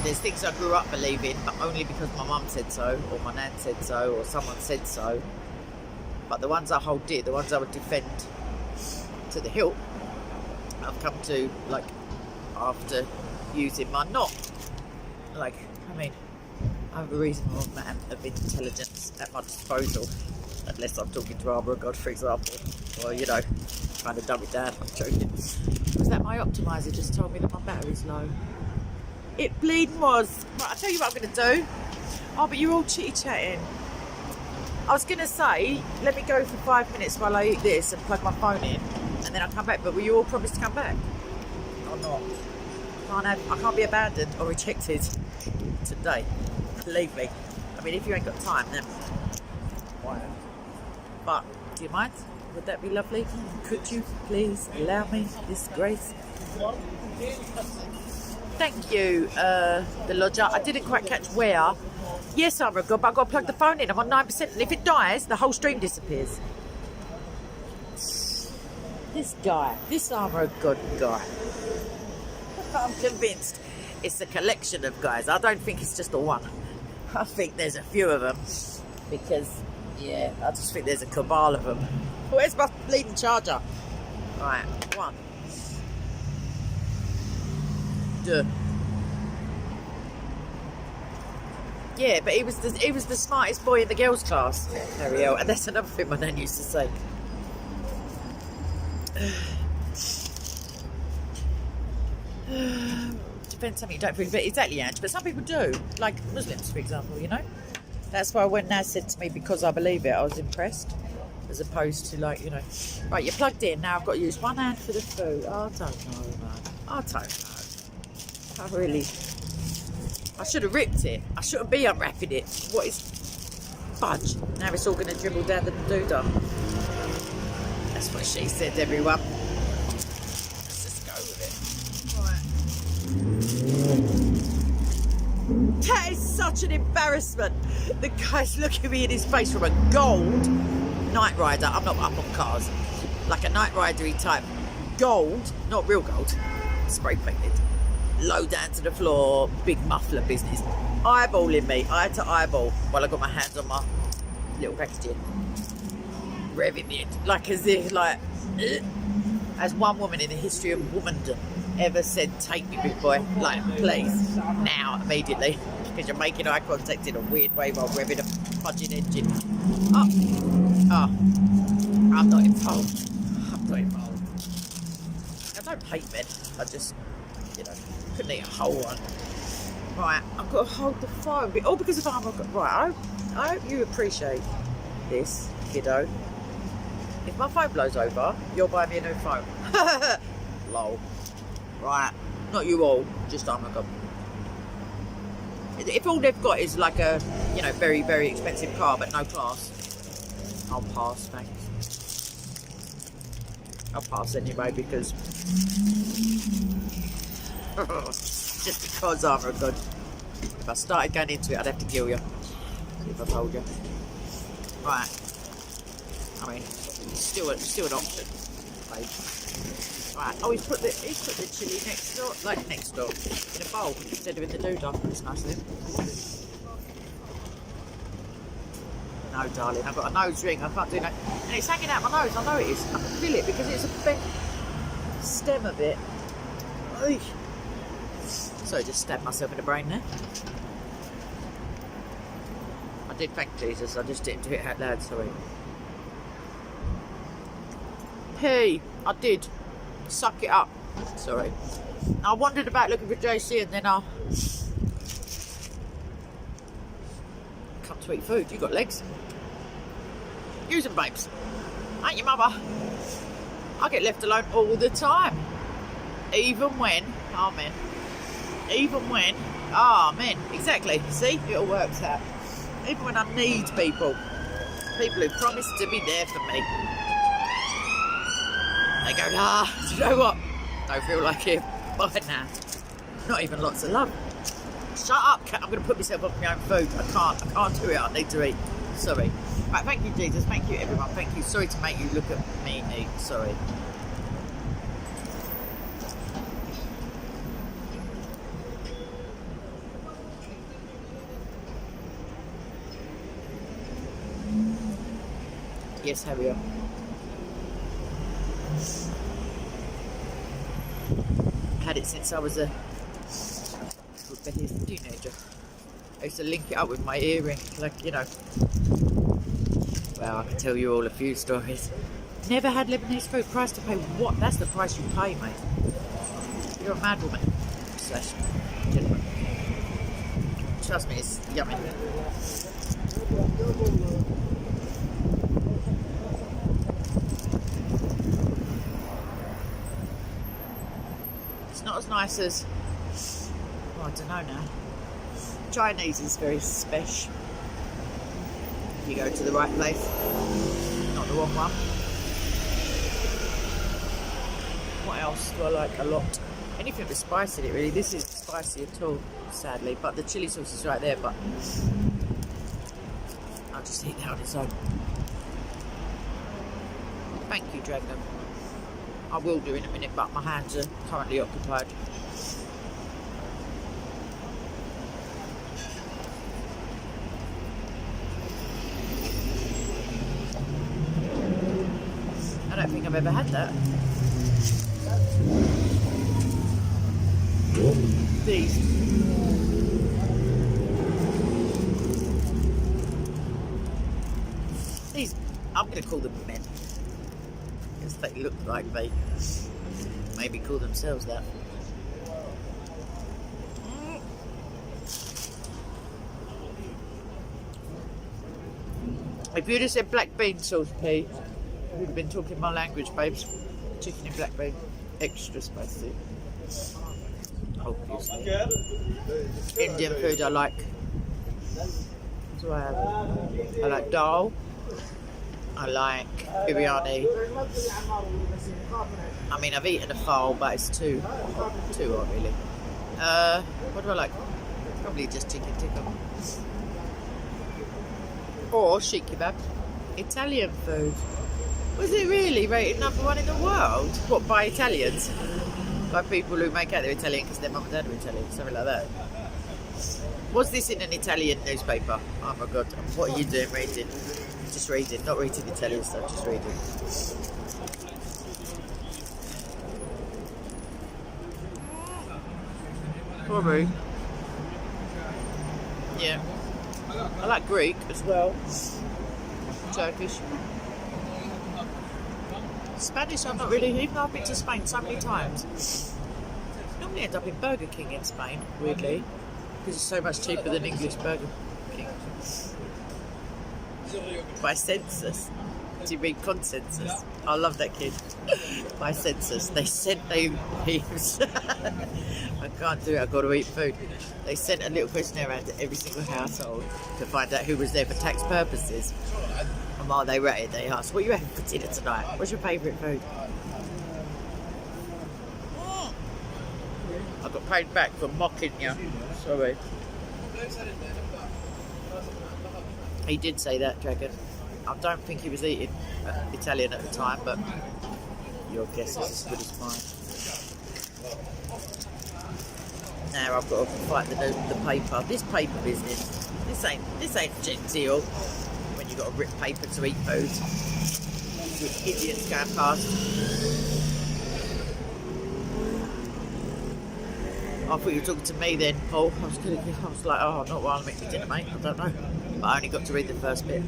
there's things I grew up believing, but only because my mum said so, or my nan said so, or someone said so. But the ones I hold dear, the ones I would defend to the hilt, I've come to, like, after using my not. Like, I mean, I have a reasonable amount of intelligence at my disposal, unless I'm talking to Armour of God, for example, or, you know, trying to dumb it down. I'm joking. Was that my optimizer just told me that my battery's low? It bleeding was. Right, I'll tell you what I'm going to do. Oh, but you're all chitty-chatting. I was going to say, let me go for 5 minutes while I eat this and plug my phone in, and then I'll come back. But will you all promise to come back? Or not? I can't be abandoned or rejected today. Believe me. I mean, if you ain't got time, then why? But do you mind? Would that be lovely? Could you please allow me this grace? Thank you, the lodger. I didn't quite catch where. Yes, I'm a god, but I've got to plug the phone in. I'm on 9%, and if it dies, the whole stream disappears. This guy, this Armour of God guy. I'm convinced it's a collection of guys. I don't think it's just the one. I think there's a few of them. Because, yeah, I just think there's a cabal of them. Where's my bleeding charger? Right, one. Duh. Yeah, but he was the smartest boy in the girls' class, Ariel, and that's another thing my nan used to say. Depends something you don't feel, but exactly, Ange. But some people do, like Muslims, for example. You know, that's why when Naz said to me, "Because I believe it," I was impressed, as opposed to like, you know, right, you're plugged in now. I've got to use one hand for the food. I don't know, man. I don't know. I really. I should have ripped it. I shouldn't be unwrapping it. What is fudge? Now it's all going to dribble down the doodah. That's what she said, everyone. Let's just go with it. Right. That is such an embarrassment. The guy's looking me in his face from a gold Knight Rider. I'm not up on cars. Like a Knight Rider-y type. Gold, not real gold. Spray painted. Low down to the floor, big muffler business. Eyeballing me. I had to eyeball while I got my hands on my little packaging. Revving it. Like as if, like, as one woman in the history of womandom ever said, take me, big boy. Like, please. Now, immediately. Because you're making eye contact in a weird way while revving a fudging engine. Oh. I'm not involved. I'm not involved. I don't hate men. I just, you know, couldn't eat a whole one. Right, I've got to hold the phone. All because of Armour. Right, I hope you appreciate this, kiddo. If my phone blows over, you'll buy me a new phone. Lol. Right, not you all, just Armour God. If all they've got is like a, you know, very, very expensive car but no class, I'll pass, thanks. I'll pass anyway because just because Armour God. If I started going into it, I'd have to kill you. If I told you. Right. I mean, still an option. Babe. Right. Oh, he's put the chilli next door, like next door, in a bowl instead of in the doodah. That's nice of him. No, darling, I've got a nose ring. I can't do that. And it's hanging out my nose. I know it is. I can feel it because it's a bent stem of it. Oy. So I just stabbed myself in the brain there. I did thank Jesus. I just didn't do it out loud. Sorry. Hey, I did. Suck it up. Sorry. I wandered about looking for JC and then I come to eat food. You got legs? Use them, babes. Ain't your mother? I get left alone all the time. Even when, amen. Even when, amen. Exactly. See, it all works out. Even when I need people who promise to be there for me. They go, nah, do you know what? Don't feel like it. Bye now. Not even lots of love. Shut up, cat. I'm going to put myself on my own food. I can't do it. I need to eat. Sorry. Right, thank you, Jesus. Thank you, everyone. Thank you. Sorry to make you look at me, Nick. Sorry. Yes, Harrier. Had it since I was a rebellious teenager. I used to link it up with my earring, like, you know. Well, I can tell you all a few stories. Never had Lebanese food. Price to pay. What? That's the price you pay, mate. You're a mad woman. Slash gentleman. Trust me, it's yummy. It's not as nice as, well, I don't know now. Chinese is very special. If you go to the right place, not the wrong one. What else do I like a lot? Anything with spice in it, really. This isn't spicy at all, sadly, but the chili sauce is right there, but I'll just eat that on its own. Thank you, Dragon. I will do in a minute, but my hands are currently occupied. I don't think I've ever had that. These, I'm going to call them men. Because they look like they maybe call themselves that. If you'd have said black bean sauce, P, you'd have been talking my language, babes. Chicken and black bean, extra spicy. Obviously. Indian food I like. That's what I have. I like dal. I like biryani. I mean, I've eaten a fowl, but it's too hot, really. What do I like? Probably just chicken tikka. Or sheikh kebab. Italian food. Was it really rated #1 in the world? What, by Italians? By people who make out they're Italian because their mum and dad are Italian, something like that. Was this in an Italian newspaper? Oh my god, what are you doing reading? Just reading, not reading Italian stuff, just reading. Probably. Yeah. I like Greek as well. Turkish. Spanish I'm not really, even though I've been to Spain so many times. Normally end up in Burger King in Spain, weirdly. Because it's so much cheaper than English Burger King. By census. Do you read consensus? I love that kid. By census. They sent I can't do it, I've got to eat food. They sent a little questionnaire around to every single household to find out who was there for tax purposes. And while they were at it, they asked, what are you having for dinner tonight? What's your favourite food? I got paid back for mocking you. Sorry. He did say that, Dragon. I don't think he was eating Italian at the time, but your guess is as good as mine. Now I've got to fight the paper. This paper business. This ain't genteel. When you've got to rip paper to eat food. With idiots going past. I thought you were talking to me then, Paul. I was like, oh, not while I'm eating dinner, mate. I don't know. But I only got to read the first bit.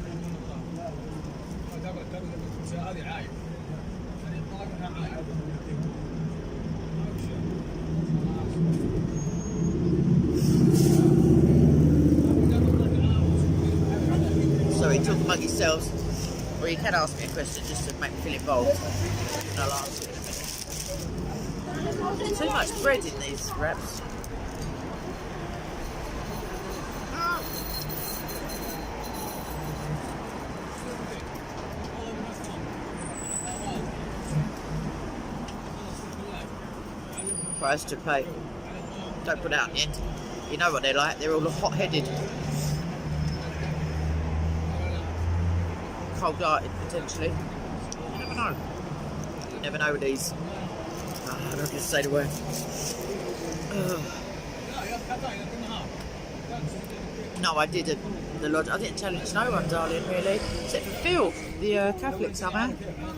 Sorry, talk among yourselves. Or you can ask me a question just to make me feel involved. And I'll answer it in a minute. There's too much bread in these wraps. Price to pay. Don't put out in the end. You know what they're like, they're all hot-headed. cold-hearted potentially. You never know. You never know with these. I don't just say the word. No, I didn't. I didn't challenge no one, darling, really. Except for Phil, the Catholic somehow.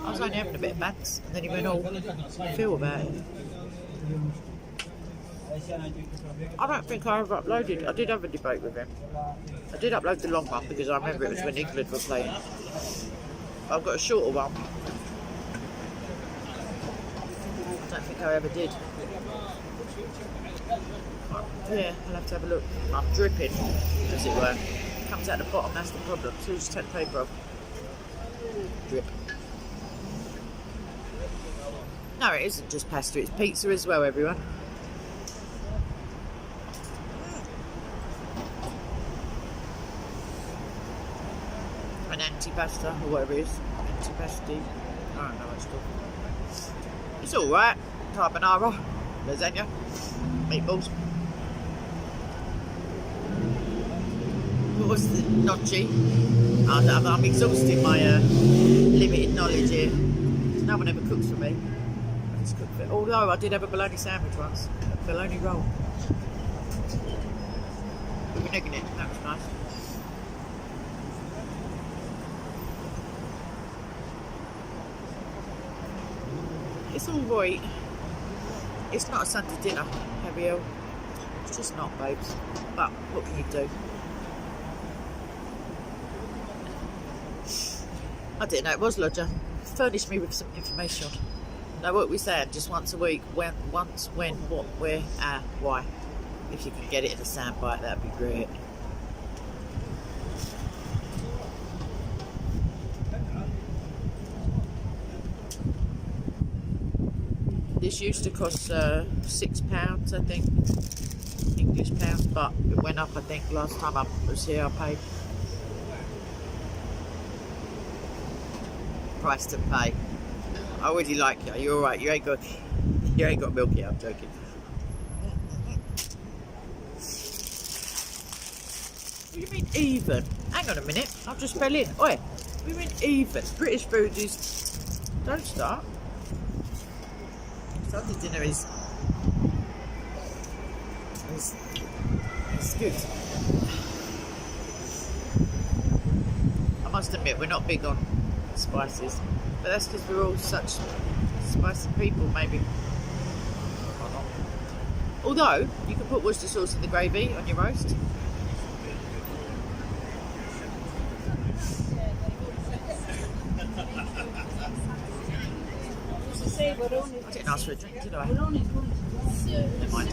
I was only having a bit of bants, and then he went all Phil about it. I don't think I ever uploaded. I did have a debate with him. I did upload the long one because I remember it was when England were playing. I've got a shorter one. I don't think I ever did. Yeah, I'll have to have a look. I'm dripping, as it were. It comes out the bottom, that's the problem. So just take the paper off. Drip. No, it isn't just pasta, it's pizza as well, everyone. An antipasta, or whatever it is. Antipasti. I don't know what it's called. It's alright. Carbonara, lasagna, meatballs. What was the gnocchi? I'm exhausting my limited knowledge here. No one ever cooks for me. I just cook for it. Although I did have a bologna sandwich once, a bologna roll. With an egg in it. That was nice. It's all right. It's not a Sunday dinner, Gabrielle. It's just not, babes. But what can you do? I didn't know it was Lodger. Furnished me with some information. Know what we said, just once a week. When, what, where, why. If you can get it in a soundbite, that'd be great. This used to cost £6, I think, English pounds, but it went up, I think, last time I was here, I paid. Price to pay. I already like you. You're alright. You ain't got milk yet. I'm joking. What do you mean even? Hang on a minute. I just fell in. Oi. What do you mean even? British food is. Don't start. Sunday dinner is good. I must admit, we're not big on spices, but that's because we're all such spicy people, maybe. Although you can put Worcester sauce in the gravy on your roast. I didn't ask for a drink, did I? Never mind.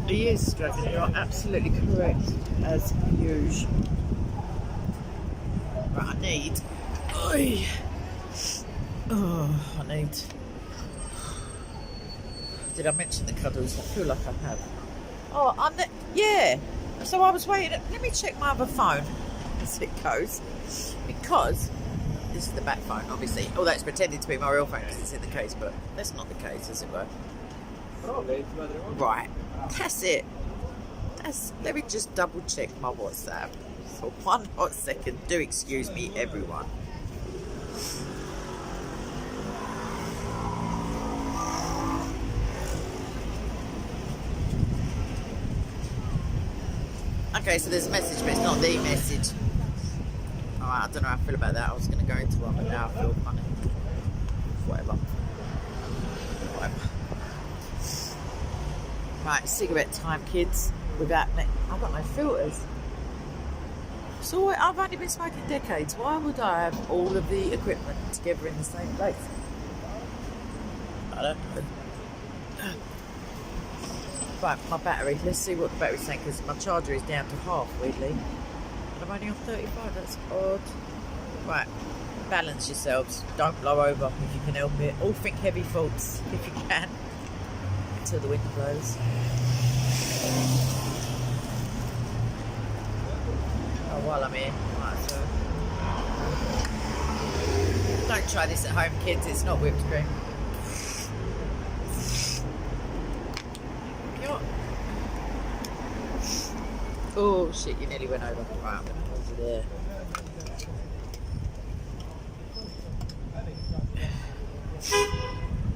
He is struggling. You're absolutely correct, as usual. Right, I need. Did I mention the cuddles? I feel like I have. Oh, yeah. So I was waiting. Let me check my other phone as it goes, because this is the back phone, obviously. Although it's pretending to be my real phone because it's in the case, but that's not the case, as it were. Right, that's it. Let me just double check my WhatsApp for 1 hot second. Do excuse me, everyone. Okay, so there's a message, but it's not the message. Alright, I don't know how I feel about that. I was going to go into one, but now I feel funny. Whatever. Right, cigarette time, kids. Without me. I've got no filters. So I've only been smoking decades. Why would I have all of the equipment together in the same place? I don't know. Right, my battery. Let's see what the battery's saying, because my charger is down to half, weirdly. And I'm only on 35. That's odd. Right, balance yourselves. Don't blow over if you can help it. All think heavy thoughts if you can. Until the wind blows. Oh, while I'm here, might as well. Don't try this at home, kids. It's not whipped cream. Oh shit, you nearly went over. Right, I'm going to hold you there.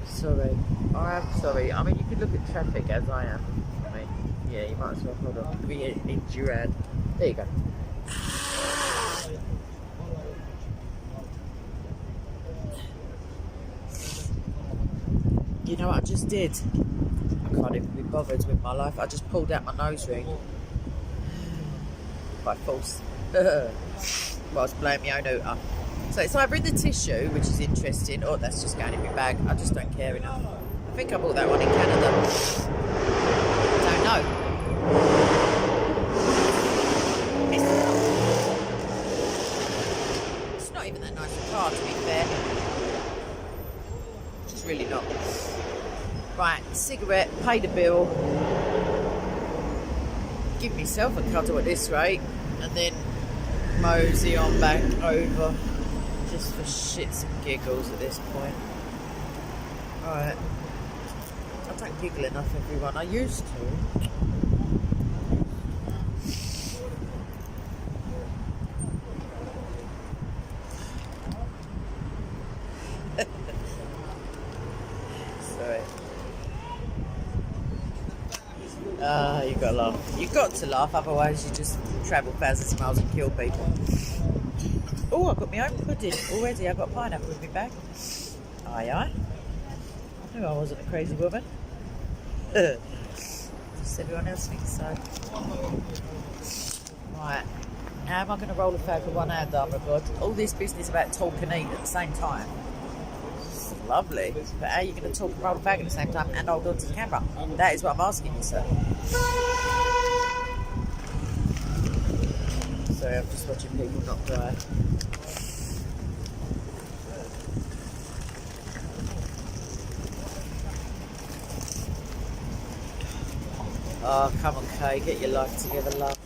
Sorry. I am sorry. I mean, you could look at traffic as I am. I mean, yeah, you might as well hold on. Be in Durand. There you go. You know what I just did? I can't even be bothered with my life. I just pulled out my nose ring. By force. Whilst blowing my own hooter. So it's either in the tissue, which is interesting, or that's just going in my bag. I just don't care enough. I think I bought that one in Canada. Don't know. It's not even that nice a car, to be fair. Just really not. Right, cigarette, pay the bill. Give myself a cuddle at this rate, and then mosey on back over. Just for shits and giggles at this point. Alright. I don't giggle enough, everyone. I used to. Sorry. You've got to laugh. You've got to laugh, otherwise you just travel thousands of miles and kill people. Oh, I've got my own pudding already. I've got pineapple in my bag. Aye, aye. I knew I wasn't a crazy woman. Just everyone else thinks so. Right. How am I going to roll a fag with one hand, oh my God? All this business about talk and eat at the same time. It's lovely. But how are you going to talk and roll a fag at the same time and hold on to the camera? That is what I'm asking you, sir. Sorry, I'm just watching people not dry. Oh, come on, Kay, get your life together, love.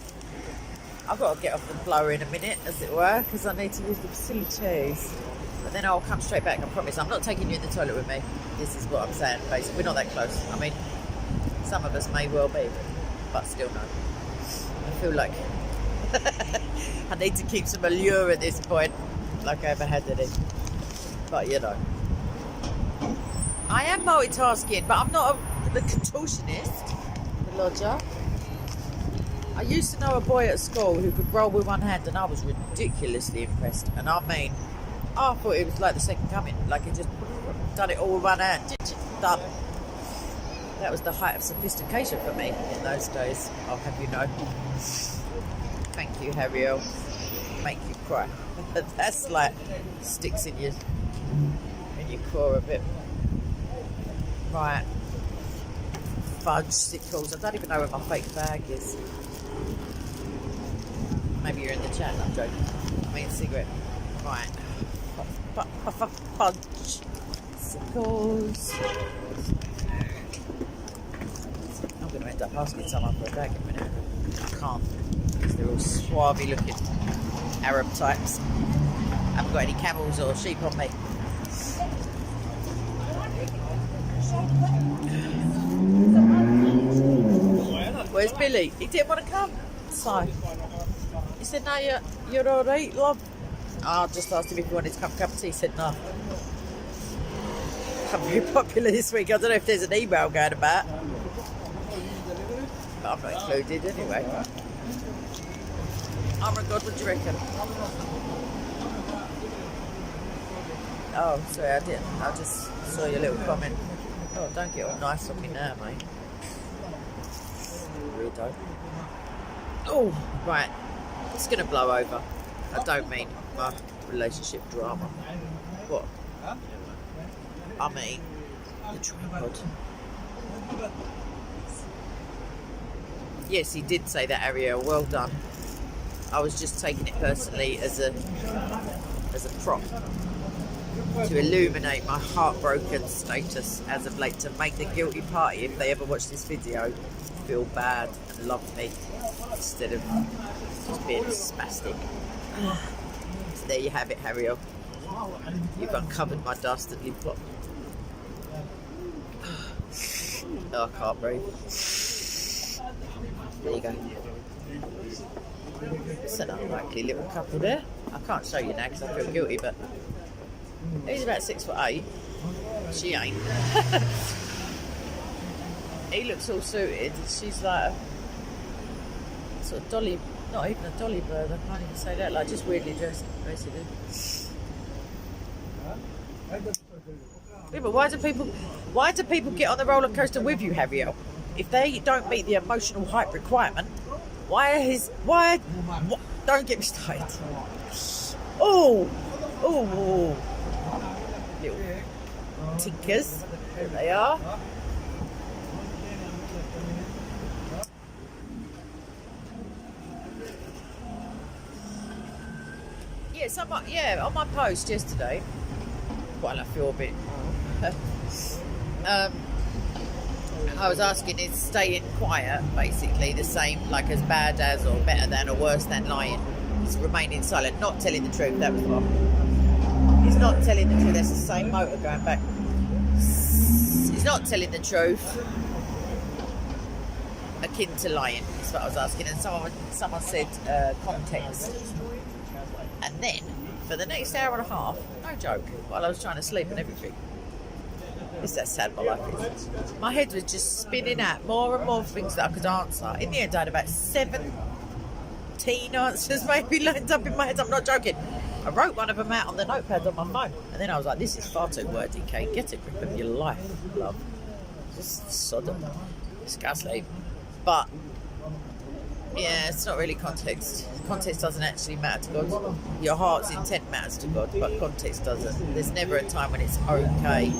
I've got to get off the blower in a minute, as it were, because I need to use the facilities. But then I'll come straight back, I promise. I'm not taking you in the toilet with me. This is what I'm saying, basically. We're not that close. I mean, some of us may well be, but still no. I feel like I need to keep some allure at this point, like I ever had any. But you know, I am multitasking, but I'm not the contortionist, the lodger. I used to know a boy at school who could roll with one hand, and I was ridiculously impressed. And I mean, I thought it was like the second coming, like he just done it all with one hand. Done. That was the height of sophistication for me in those days, I'll have you know. Thank you, Harriel. Make you cry. That's like sticks in your core a bit. Right. Fudge sickles. I don't even know where my fake bag is. Maybe you're in the chat, I'm joking. I mean cigarette. Right. Fudge sickles. I'm going to end up asking someone for a bag in a minute. I can't. Because they're all suave looking Arab types. I haven't got any camels or sheep on me. Where's Billy? He didn't want to come. So he said, no, you're alright, love. I just asked him if he wanted to come for a cup of tea. He said no. I'm very popular this week. I don't know if there's an email going about. But I'm not included anyway. Oh my God, what do you reckon? Oh, sorry, I didn't. I just saw your little comment. Oh, don't get all nice on me now, mate. Weirdo. Oh, right. It's going to blow over. I don't mean my relationship drama. What? I mean the tripod. Yes, he did say that, Ariel. Well done. I was just taking it personally as a prop to illuminate my heartbroken status as of late, to make the guilty party, if they ever watch this video, feel bad and love me instead of just being spastic. So there you have it, Harriel. You've uncovered my dastardly plot. Oh, I can't breathe. There you go. It's an unlikely little couple there. I can't show you now because I feel guilty, but he's about 6'8". she ain't. He looks all suited. She's like a sort of dolly, not even a dolly bird. I can't even say that. Like just weirdly dressed, basically. Yeah, but why do people get on the roller coaster with you, Harriet? If they don't meet the emotional height requirement, why? Don't get me started. Oh, little tinkers, there they are. Yeah, on my post yesterday. Well, I feel a bit. I was asking, is staying quiet basically the same, like as bad as or better than or worse than lying? It's remaining silent, not telling the truth. That was one. It's not telling the truth. That's the same motor going back. It's not telling the truth. Akin to lying. That's what I was asking. And someone said context. And then for the next hour and a half, no joke, while I was trying to sleep and everything. It's that sad my life is. My head was just spinning out more and more things that I could answer. In the end, I had about 17 answers maybe lined up in my head. I'm not joking. I wrote one of them out on the notepad on my phone. And then I was like, this is far too wordy, Kate. Get a grip of your life, love. Just sodom. Disgusting. But, yeah, it's not really context. Context doesn't actually matter to God. Your heart's intent matters to God, but context doesn't. There's never a time when it's okay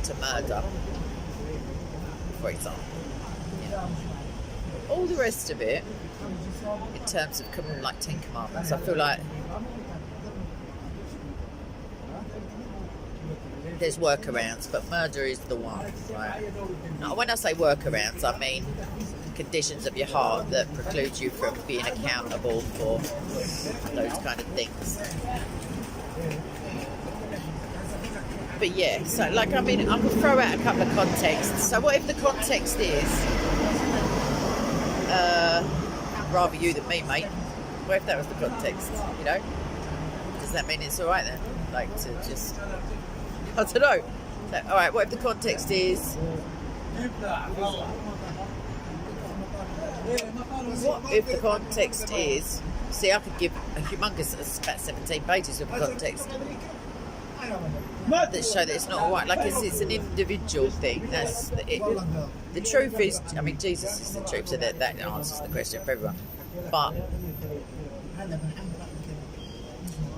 to murder, for example. Yeah. All the rest of it, in terms of like 10 Commandments, I feel like there's workarounds, but murder is the one, right? Now, when I say workarounds, I mean conditions of your heart that preclude you from being accountable for those kind of things. But yeah, so like, I mean, I could throw out a couple of contexts. So what if the context is rather you than me, mate? What if that was the context, you know? Does that mean it's alright then? Like to just, I don't know. So, alright, what if the context is, what if the context is, see, I could give a humongous, about 17 pages of context that show that it's not alright. Like it's an individual thing. That's it. The truth is, I mean, Jesus is the truth, so that answers the question for everyone. But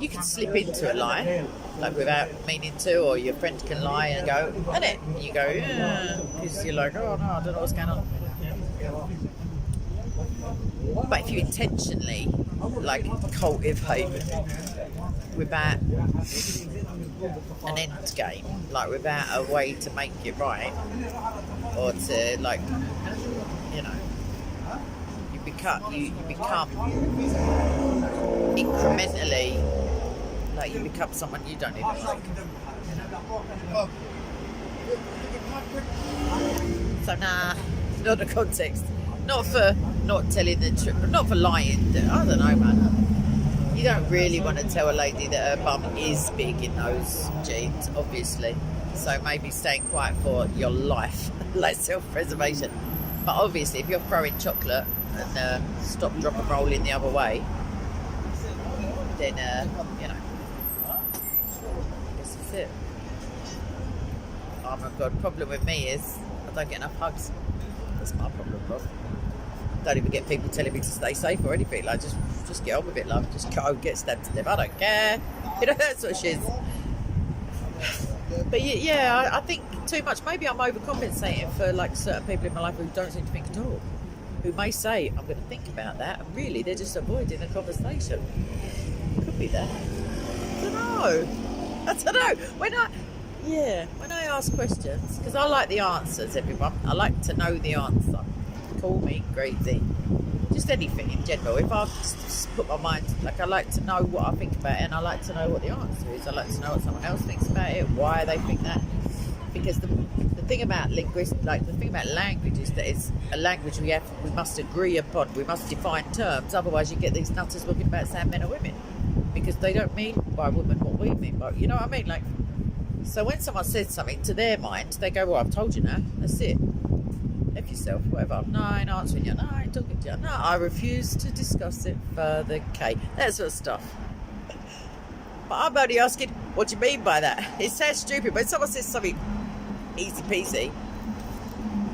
you can slip into a lie, like without meaning to, or your friend can lie and go, innit? And you go, yeah, because you're like, oh no, I don't know what's going on. But if you intentionally, like, cultivate without an end game, like without a way to make it right, or to, like, you know, you become incrementally, like, you become someone you don't even like. So nah, not the context. Not for not telling the truth, not for lying. I don't know, man. You don't really want to tell a lady that her bum is big in those jeans, obviously. So maybe staying quiet for your life, like self-preservation. But obviously, if you're throwing chocolate and stop, drop and roll in the other way, then, you know, I guess that's it. Oh my God, problem with me is I don't get enough hugs. That's my problem, bro. Don't even get people telling me to stay safe or anything. Like, just get on with it, love. Just go get stabbed to death. I don't care. You know, that sort of shit. But yeah, I think too much. Maybe I'm overcompensating for, like, certain people in my life who don't seem to think at all. Who may say, I'm going to think about that. And really, they're just avoiding the conversation. Could be that. I don't know. When I ask questions, because I like the answers, everyone. I like to know the answer. Call me crazy. Just anything in general. If I just put my mind, like, I like to know what I think about it, and I like to know what the answer is. I like to know what someone else thinks about it, why they think that. Because the thing about the thing about language is that it's a language we must agree upon. We must define terms. Otherwise, you get these nutters talking about saying men or women, because they don't mean by woman what what do you mean? But you know what I mean? Like, so when someone says something to their mind, they go, well, I've told you now. That's it. F yourself, whatever. No, I ain't answering you. No, I ain't talking to you. No, I refuse to discuss it further, Kate. That sort of stuff. But I'm only asking, what do you mean by that? It sounds stupid. When someone says something easy peasy,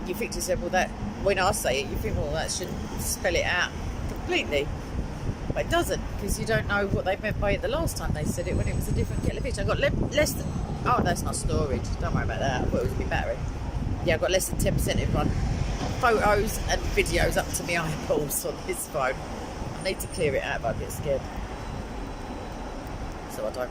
you think to yourself, well, that, when I say it, you think, well, that should spell it out completely. But it doesn't, because you don't know what they meant by it the last time they said it, when it was a different kettle of fish. I got less than, oh, that's not storage. Don't worry about that. I thought it was my battery. Yeah, I've got less than 10% of run photos and videos up to my eyeballs on this phone. I need to clear it out if I get scared. So I don't.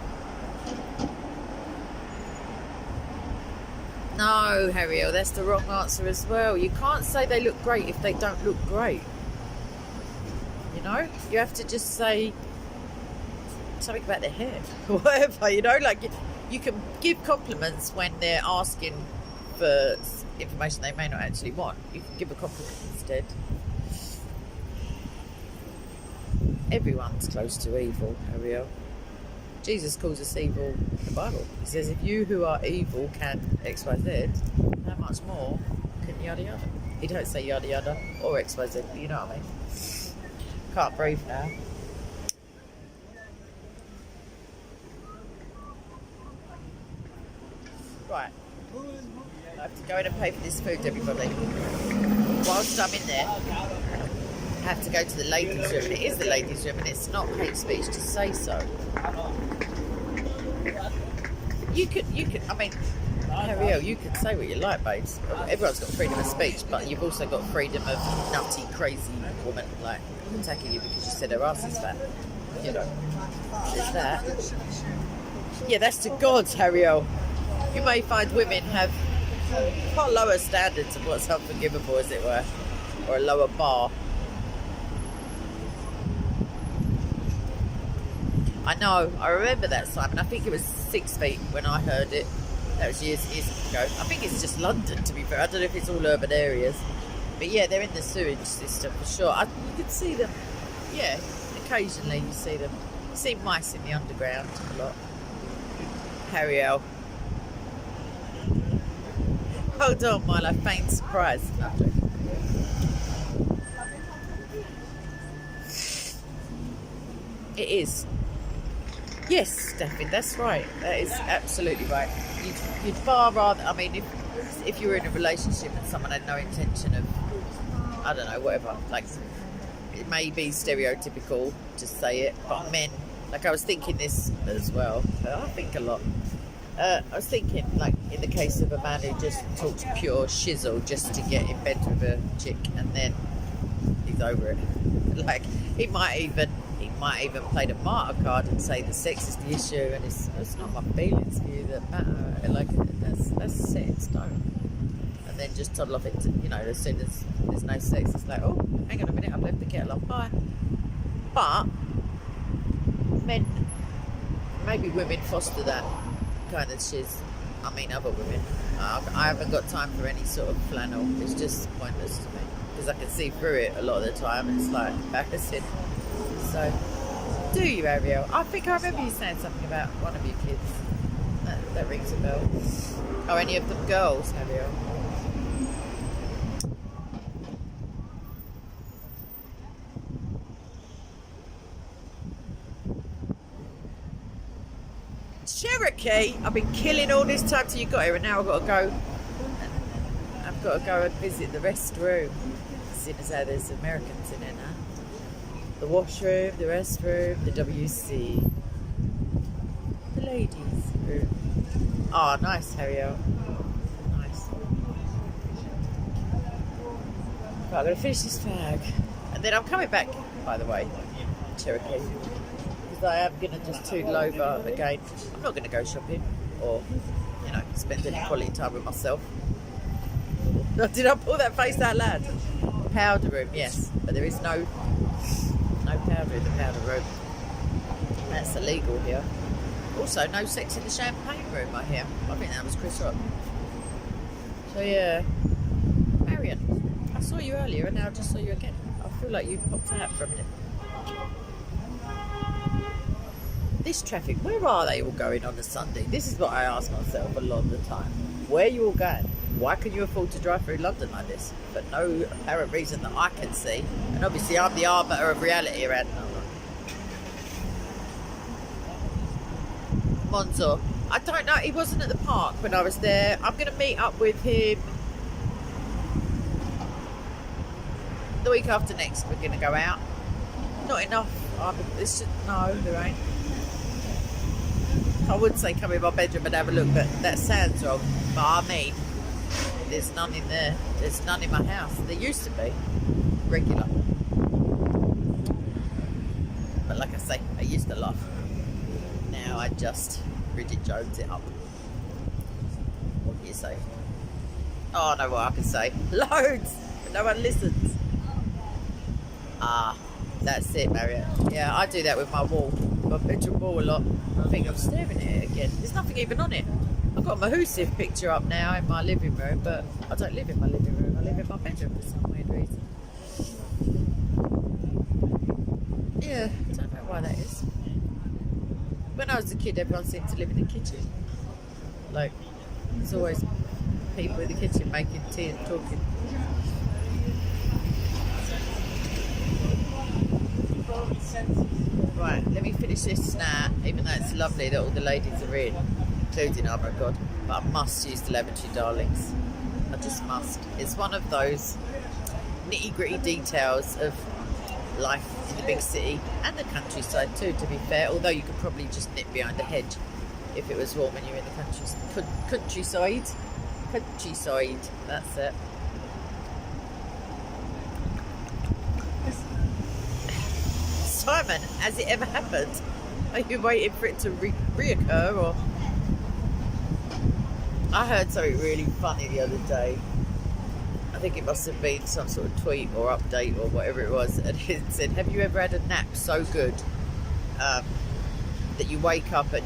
No, Harriel, that's the wrong answer as well. You can't say they look great if they don't look great. You know? You have to just say something about their hair or whatever, you know? Like, you can give compliments when they're asking for information they may not actually want. You can give a compliment instead. Everyone's close to evil, Ariel. Jesus calls us evil in the Bible. He says, if you who are evil can X, Y, Z, how much more can yada yada? He don't say yada yada or X, Y, Z, but you know what I mean. Can't breathe now. Right. I have to go in and pay for this food, everybody. Whilst I'm in there, I have to go to the ladies' room. And it is the ladies' room, and it's not hate speech to say so. You could. I mean, Ariel, you could say what you like, babes. Everyone's got freedom of speech, but you've also got freedom of nutty, crazy woman like attacking you because you said her ass is fat. You know, there's that. Yeah, that's to God's, Ariel. You may find women have far lower standards of what's unforgivable, as it were, or a lower bar. I know, I remember that, Simon. I think it was 6 feet when I heard it. That was years ago. I think it's just London, to be fair. I don't know if it's all urban areas. But yeah, they're in the sewage system for sure. You can see them. Yeah, occasionally you see them. You see mice in the underground a lot. Harriel. Hold on while I feign surprise. It is. Yes, Stefan, that's right. That is absolutely right. You'd far rather, I mean, if you were in a relationship and someone had no intention of, I don't know, whatever, like, it may be stereotypical to say it, but men, like I was thinking this as well, I think a lot. I was thinking, like, in the case of a man who just talks pure shizzle just to get in bed with a chick and then he's over it. Like, he might even play the martyr card and say the sex is the issue and it's not my feelings for you that matter. Like, that's set in stone. And then just toddle off into, you know, as soon as there's no sex, it's like, oh, hang on a minute, I've left the kettle on, bye. But men, maybe women foster that kind of shiz. I mean, other women. I haven't got time for any sort of flannel. It's just pointless to me because I can see through it a lot of the time. And it's like embarrassing. So, do you, Ariel? I think I remember you saying something about one of your kids. That rings a bell. Or any of them girls, Ariel? Cherokee, I've been killing all this time till you got here, and now I've got to go. I've got to go and visit the restroom. Seeing as how there's Americans in it now. The washroom, the restroom, the WC, the ladies' room. Oh, nice, Harriel. Nice. Right, I'm going to finish this fag. And then I'm coming back, by the way, Cherokee. Because I am going to just tootle over again. I'm not going to go shopping or, you know, spend any quality time with myself. Did I pull that face out loud? Powder room, yes. But there is no powder in the powder room. That's illegal here. Also, no sex in the champagne room, I hear. I think that was Chris Rock. So yeah. Marion, I saw you earlier and now I just saw you again. I feel like you popped out for a minute. this traffic, where are they all going on a Sunday? This is what I ask myself a lot of the time. Where are you all going? Why can you afford to drive through London like this? For no apparent reason that I can see. And obviously I'm the arbiter of reality around Monzo. I don't know, he wasn't at the park when I was there. I'm going to meet up with him the week after next. We're going to go out. Not enough. No, there ain't. I would say come in my bedroom and have a look, but that sounds wrong. But I mean, there's none in there. There's none in my house. There used to be. Regular. But like I say, I used to laugh. Now I just Bridget Jones it up. What can you say? Oh, I know what I can say. Loads! But no one listens. Ah, that's it, Marriott. Yeah, I do that with my wall. My bedroom wall a lot. I think I'm staring at it again. There's nothing even on it. I've got a Mahusiv picture up now in my living room, but I don't live in my living room. I live in my bedroom for some weird reason. Yeah, I don't know why that is. When I was a kid, everyone seemed to live in the kitchen. Like, there's always people in the kitchen making tea and talking. Right, let me finish this now, even though it's lovely that all the ladies are in, including oh my god, but I must use the lavatory, darlings. I just must. It's one of those nitty-gritty details of life in the big city and the countryside too, to be fair, although you could probably just nip behind the hedge if it was warm when you're in the countryside. Countryside, that's it. Simon, has it ever happened? Are you waiting for it to reoccur, or? I heard something really funny the other day. I think it must have been some sort of tweet or update or whatever it was, and it said, have you ever had a nap so good that you wake up and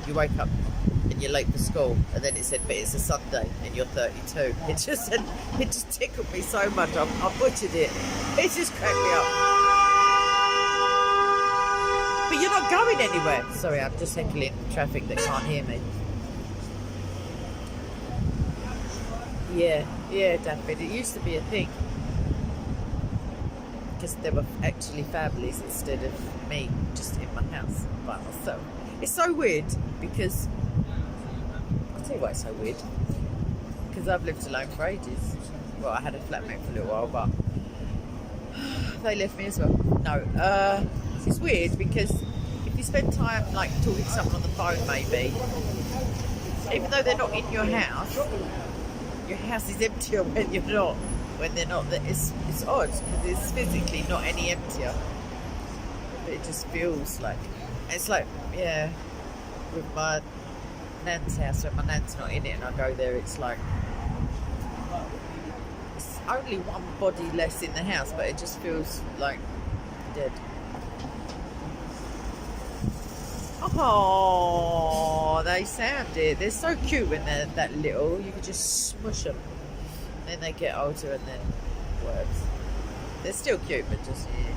you wake up and you're late for school, and then it said, but it's a Sunday and you're 32. It just tickled me so much. I butchered it. It just cracked me up. But you're not going anywhere. Sorry, I'm just heckling traffic that can't hear me. Yeah, David, it used to be a thing. Because there were actually families instead of me just in my house by myself. It's so weird because, I'll tell you why it's so weird. Because I've lived alone for ages. Well, I had a flatmate for a little while, but they left me as well. No, it's weird because if you spend time like talking to someone on the phone maybe, even though they're not in your house is emptier when you're not, when they're not. It's odd because it's physically not any emptier, but it just feels like, it's like, yeah, with my nan's house, when my nan's not in it and I go there, it's like, it's only one body less in the house, but it just feels like dead. Oh, they sound it. They're so cute when they're that little. You can just smush them. And then they get older and then worse. They're still cute, but just, yeah.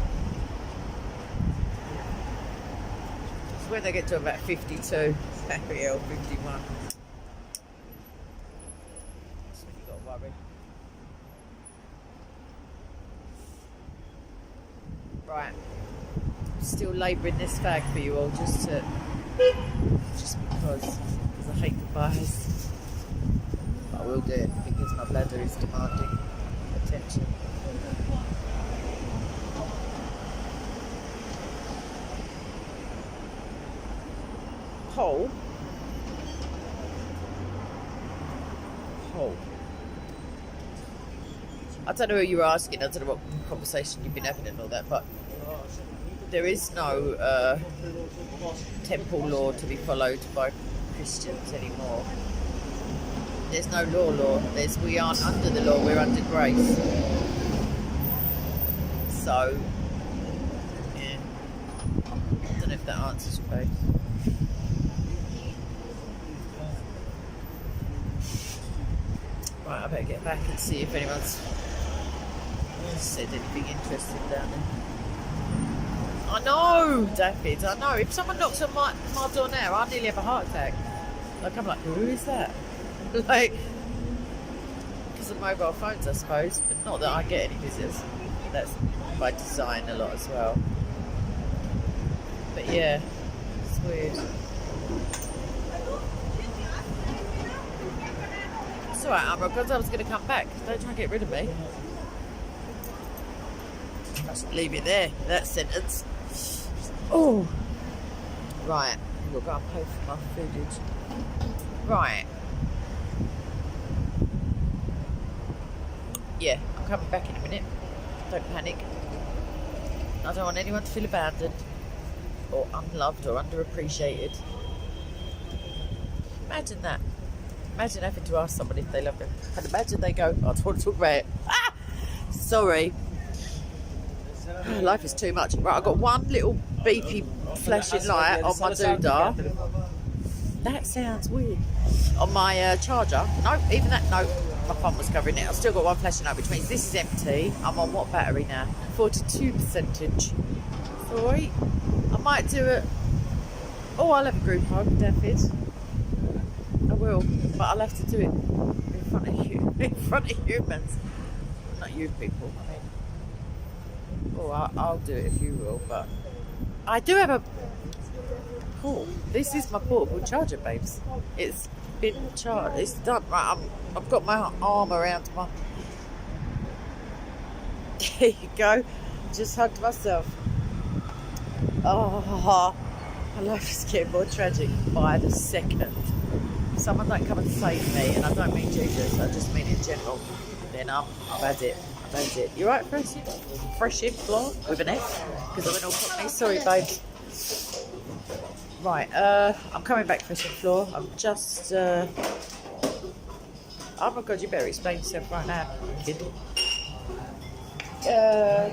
It's when they get to about 52, very ill, 51. That's when you got to worry. Right. Still labouring this fag for you all just because I hate goodbyes. But I will do it because my bladder is demanding attention. Hole. I don't know who you were asking, I don't know what conversation you've been having and all that, but there is no temple law to be followed by Christians anymore. There's no law. We aren't under the law, we're under grace. So, yeah. I don't know if that answers your both. Right, I better get back and see if anyone's said anything interesting down there. I know, David, I know. If someone knocks on my door now, I'll nearly have a heart attack. Like, I'm like, who is that? Like, because of mobile phones, I suppose. But not that I get any visitors. That's by design a lot as well. But yeah, it's weird. It's alright, Amra, because I was going to come back. Don't try and get rid of me. Just leave it there, that sentence. Oh, right. We'll go and pay for my footage. Right. Yeah, I'm coming back in a minute. Don't panic. I don't want anyone to feel abandoned or unloved or underappreciated. Imagine that. Imagine having to ask somebody if they love you. And imagine they go, I don't want to talk about it. Ah! Sorry. Life is too much. Right, I've got one little beepy flashing light on my doodah. That sounds weird. On my charger. No, even that, no. My phone was covering it. I've still got one flashing light, which means this is empty. I'm on what battery now? 42%. Sorry. I might do it. Oh, I'll have a group hug, David. I will. But I'll have to do it in front of you. In front of humans. Not you people. I mean. Oh, I'll do it if you will, but I do have a... Oh, this is my portable charger, babes. It's been charged. It's done. Right, I've got my arm around my... There you go. Just hugged myself. Oh, my life is getting more tragic by the second. If someone don't come and save me, and I don't mean Jesus, I just mean in general, then I've had it. That's it. You right, fresh in floor with an F? Because I went all cockney. Sorry, babe. Right, I'm coming back fresh in floor. I'm just. Oh my god, you better explain yourself right now, kid.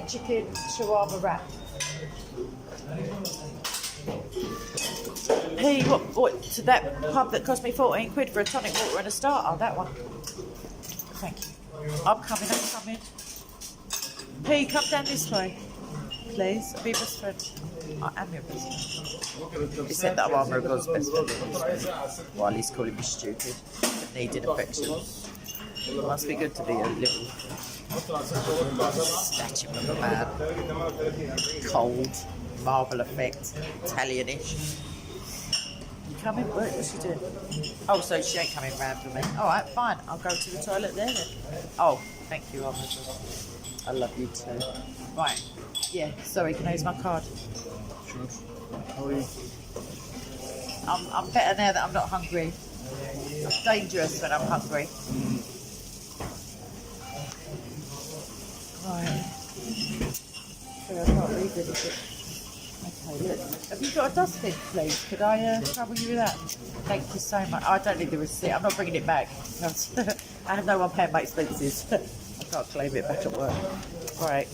Chicken shawarma wrap. Hey, what? To that pub that cost me 14 quid for a tonic water and a starter? That one. Thank you. I'm coming. Hey, come down this way, please. Be best friend. I am your best friend. He said that I'm God's best friend while he's calling me stupid and needing affection. It must be good to be a little statue of a man. Cold, marble effect, Italianish. You coming? What's she doing? Oh, so she ain't coming round for me. Alright, fine. I'll go to the toilet there then. Oh, thank you, I love you too. Right. Yeah, sorry, can I use my card? Sure. How are you? I'm better now that I'm not hungry. It's dangerous when I'm hungry. Right. Sorry, I can't read anything. Okay, look. Have you got a dustbin, please? Could I trouble you with that? Thank you so much. I don't need the receipt. I'm not bringing it back. I have no one paying my expenses. I can't claim it back at work. Right.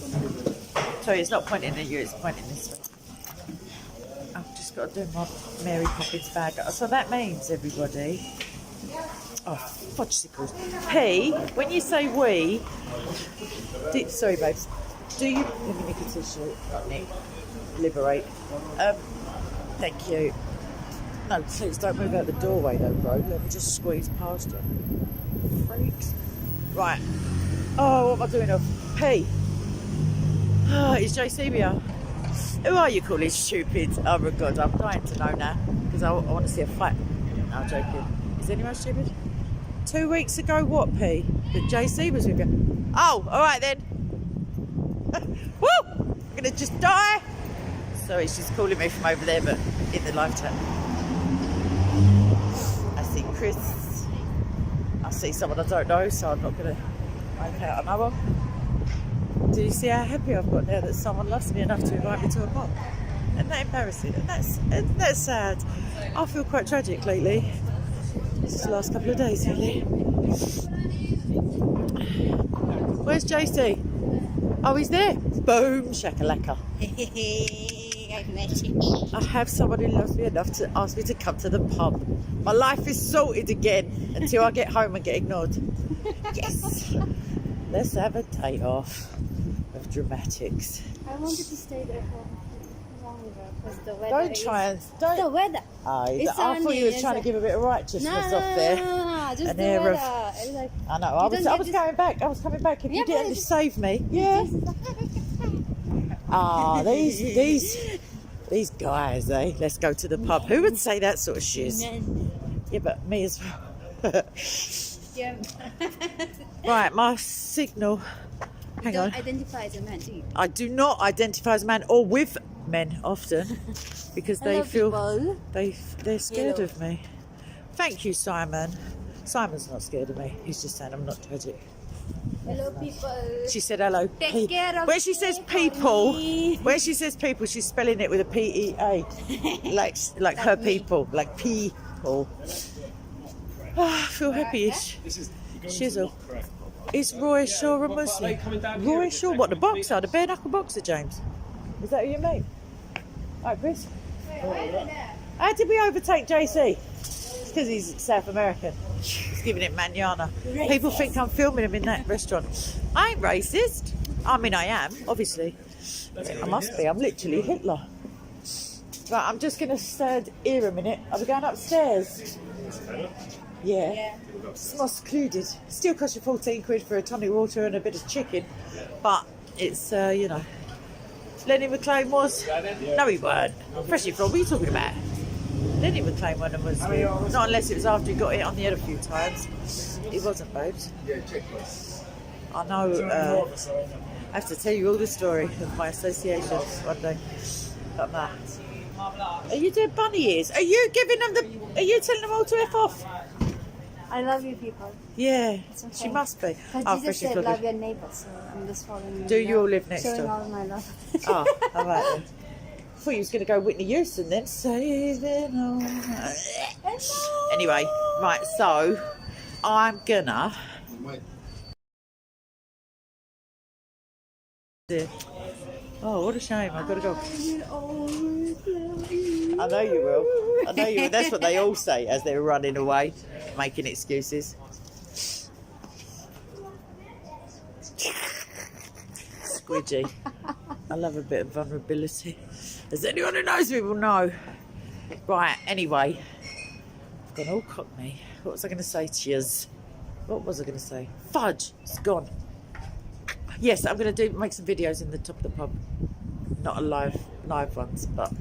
Sorry, it's not pointing at you, it's pointing this way. I've just got to do my Mary Poppins bag. So that means, everybody... Oh, fudgesicles. P, when you say we... sorry, babes. Do you... Let me nick a tissue. Nick. Liberate. Thank you. No, please don't move out the doorway though, bro. Let me just squeeze past you. Freaks. Right. Oh, what am I doing of? P. Oh, it's JC here. Who are you calling stupid? Oh my god, I'm dying to know now. Because I want to see a fight. No, I'm joking. Is anyone stupid? 2 weeks ago, what, P? That JC was with you? Oh, alright then. Woo! I'm going to just die. Sorry, she's calling me from over there, but in the live chat. I see Chris. I see someone I don't know, so I'm not going to make out another one. Do you see how happy I've got now that someone loves me enough to invite me to a pub? Isn't that embarrassing? And that's sad. I feel quite tragic lately. Just the last couple of days, really. Where's JC? Oh, he's there. Boom, shakalaka. I have someone who loves me enough to ask me to come to the pub. My life is sorted again until I get home and get ignored. Yes. Let's have a day off of dramatics. I wanted to stay there for Because the weather Don't is... try and The don't. weather. I It's thought sunny, you were it's trying to like- give a bit of righteousness No, off there. just An the air weather. of- It's like, I know. I You was don't get coming back. I was coming back. If Yeah, you didn't but just save me, yeah. Ah, these guys, eh? Let's go to the pub. Who would say that sort of shiz? Yeah, but me as well. yeah. Right, my signal. Hang Don't on. identify as a man, do you? I do not identify as a man or with men often because they Hello, feel people. they're scared Hello. of me. Thank you, Simon. Simon's not scared of me. He's just saying I'm not tragic. Hello, people. She said hello. Take care of Where she says me, people, honey. where she says people, she's spelling it with a P-E-A, like her me. people, like people. I feel happy-ish. Shizzle. Is Roy Shaw a Muslim? Roy Shaw, what, the boxer, the bare knuckle boxer, James? Is that who you mean? Right, Chris. How did we overtake JC? It's because he's South American. He's giving it manana. People think I'm filming him in that restaurant. I ain't racist. I mean, I am, obviously. I must be. I'm literally Hitler. Right, I'm just going to stand here a minute. Are we going upstairs? Yeah. It's more secluded. Still cost you 14 quid for a tonic water and a bit of chicken. But it's, you know. Lenny McLean was... No, he weren't. Freshly from, what are you talking about? Lenny McLean one was... Not unless it was after he got hit on the head a few times. He wasn't, babes. I know... I have to tell you all the story of my associations one day. But nah. Are you doing bunny ears? Are you giving them the... Are you telling them all to F off? I love you, people. Yeah, It's okay. she must be. Because Oh, Jesus freshly said, flooded. love your neighbor, so I'm just following Do you all live next showing door? all my love. Oh, all right then. I thought you was going to go Whitney Houston then. Saving all. Anyway, right, so I'm gonna. Oh, what a shame. I've got to go. I know you will. I know you will. That's what they all say as they're running away, making excuses. Squidgy. I love a bit of vulnerability. As anyone who knows me will know. Right, anyway. I've gone all cockney. What was I going to say to yous? What was I going to say? Fudge. It's gone. Yes, I'm going to make some videos in the top of the pub. Not a live ones, but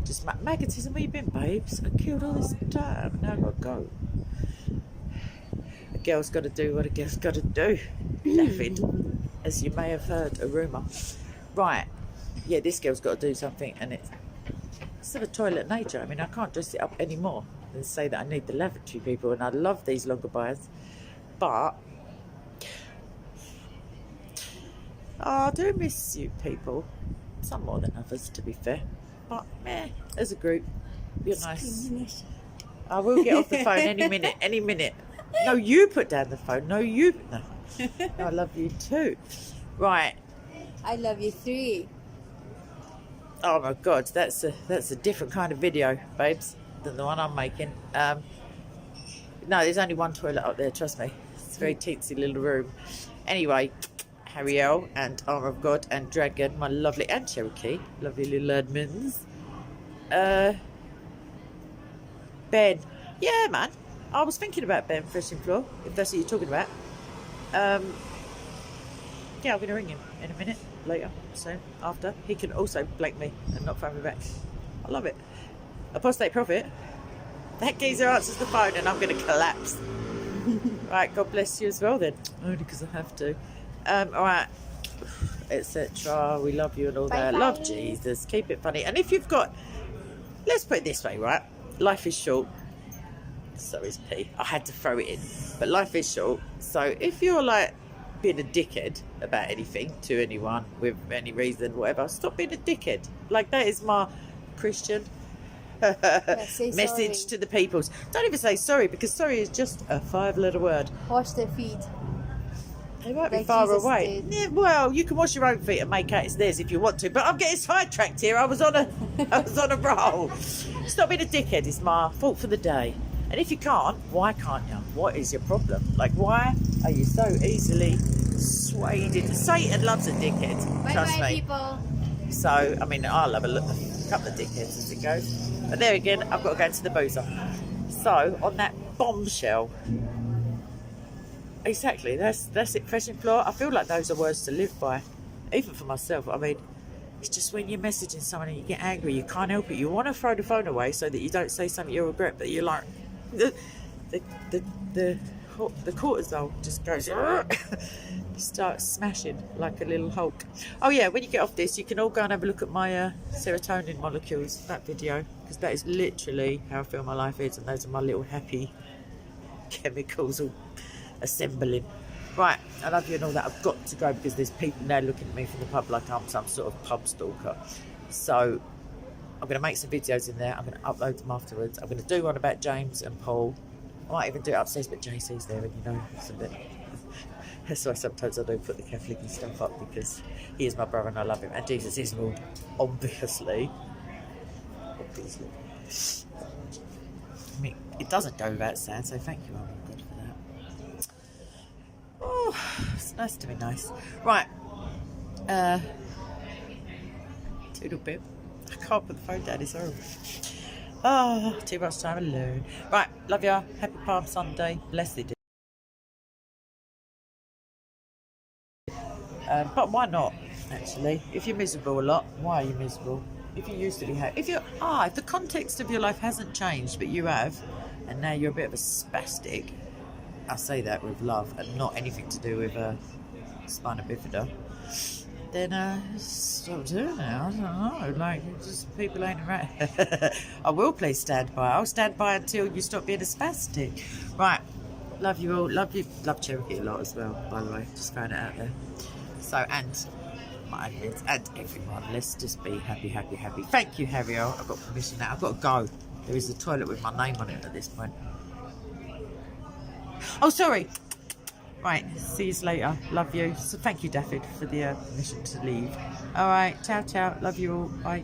just magnetism. Where you been, babes? I killed all this time. Now I've got to go. A girl's got to do what a girl's got to do. David, as you may have heard, a rumour. Right. Yeah, this girl's got to do something, and it's sort of toilet nature. I mean, I can't dress it up anymore and say that I need the lavatory people, and I love these longer buyers, but I do miss you people. Some more than others, to be fair. But meh, as a group, you're nice. I will get off the phone any minute, any minute. No, you put down the phone. No, you. No. I love you too. Right. I love you 3. Oh my God, that's a different kind of video, babes, than the one I'm making. No, there's only one toilet up there. Trust me. It's a very teensy little room. Anyway. Harriel and Armour of God and Dragon, my lovely, and Cherokee, lovely little admins. Ben, yeah, man. I was thinking about Ben Freshing Floor, if that's what you're talking about. Yeah, I'm going to ring him in a minute, later, soon, after. He can also blank me and not phone me back. I love it. Apostate Prophet. That geezer answers the phone and I'm going to collapse. Right, God bless you as well then. Only because I have to. Alright, etc. We love you and all that. Love Jesus. Keep it funny. And if you've got, let's put it this way, right? Life is short. So is P. I had to throw it in. But life is short. So if you're like being a dickhead about anything to anyone with any reason, whatever, stop being a dickhead. Like that is my Christian message to the peoples. Don't even say sorry, because sorry is just a 5-letter word. Wash their feet. They might be Like far Jesus away. did. Yeah, well, you can wash your own feet and make out it's theirs if you want to. But I'm getting sidetracked here. I was on a roll. Stop being a dickhead is my fault for the day. And if you can't, why can't you? What is your problem? Like, why are you so easily swayed into? Satan loves a dickhead. Trust Bye, me. people. So, I mean, I'll have a look. couple of dickheads as it goes. But there again, I've got to go into the boozer. So, on that bombshell, exactly, that's it, threshing floor. I feel like those are words to live by, even for myself. I mean, it's just when you're messaging someone and you get angry, you can't help it. You want to throw the phone away so that you don't say something you'll regret, but you're like, the cortisol just goes, you start smashing like a little Hulk. Oh yeah, when you get off this, you can all go and have a look at my serotonin molecules, that video, because that is literally how I feel my life is, and those are my little happy chemicals all assembling. Right, I love you and all that. I've got to go because there's people now looking at me from the pub like I'm some sort of pub stalker. So I'm going to make some videos in there. I'm going to upload them afterwards. I'm going to do one about James and Paul. I might even do it upstairs, but JC's there, and you know, it's a bit. That's why sometimes I don't put the Catholic and stuff up, because he is my brother and I love him, and Jesus is Lord, obviously. I mean, it doesn't go without saying, so thank you, oh my God, for that. Oh, it's nice to be nice. Right. Toodle bit. I can't put the phone down, it's horrible. Oh, too much time alone. Right, love ya. Happy Palm Sunday. Blessed. But why not, actually? If you're miserable a lot, why are you miserable? If you used to be happy. If the context of your life hasn't changed, but you have, and now you're a bit of a spastic, I say that with love and not anything to do with spina bifida, then stop doing it. I don't know, like, just people ain't around. I will please stand by. I'll stand by until you stop being a spastic. Right, love you all. Love Cherokee a lot as well, by the way, just throwing it out there. So, and my admins and everyone, let's just be happy, happy, happy. Thank you, Harriel. I've got permission now. I've got to go. There is a toilet with my name on it at this point. Oh, sorry. Right, see you later. Love you. So thank you, Daffy, for the permission to leave. All right, ciao, ciao. Love you all. Bye.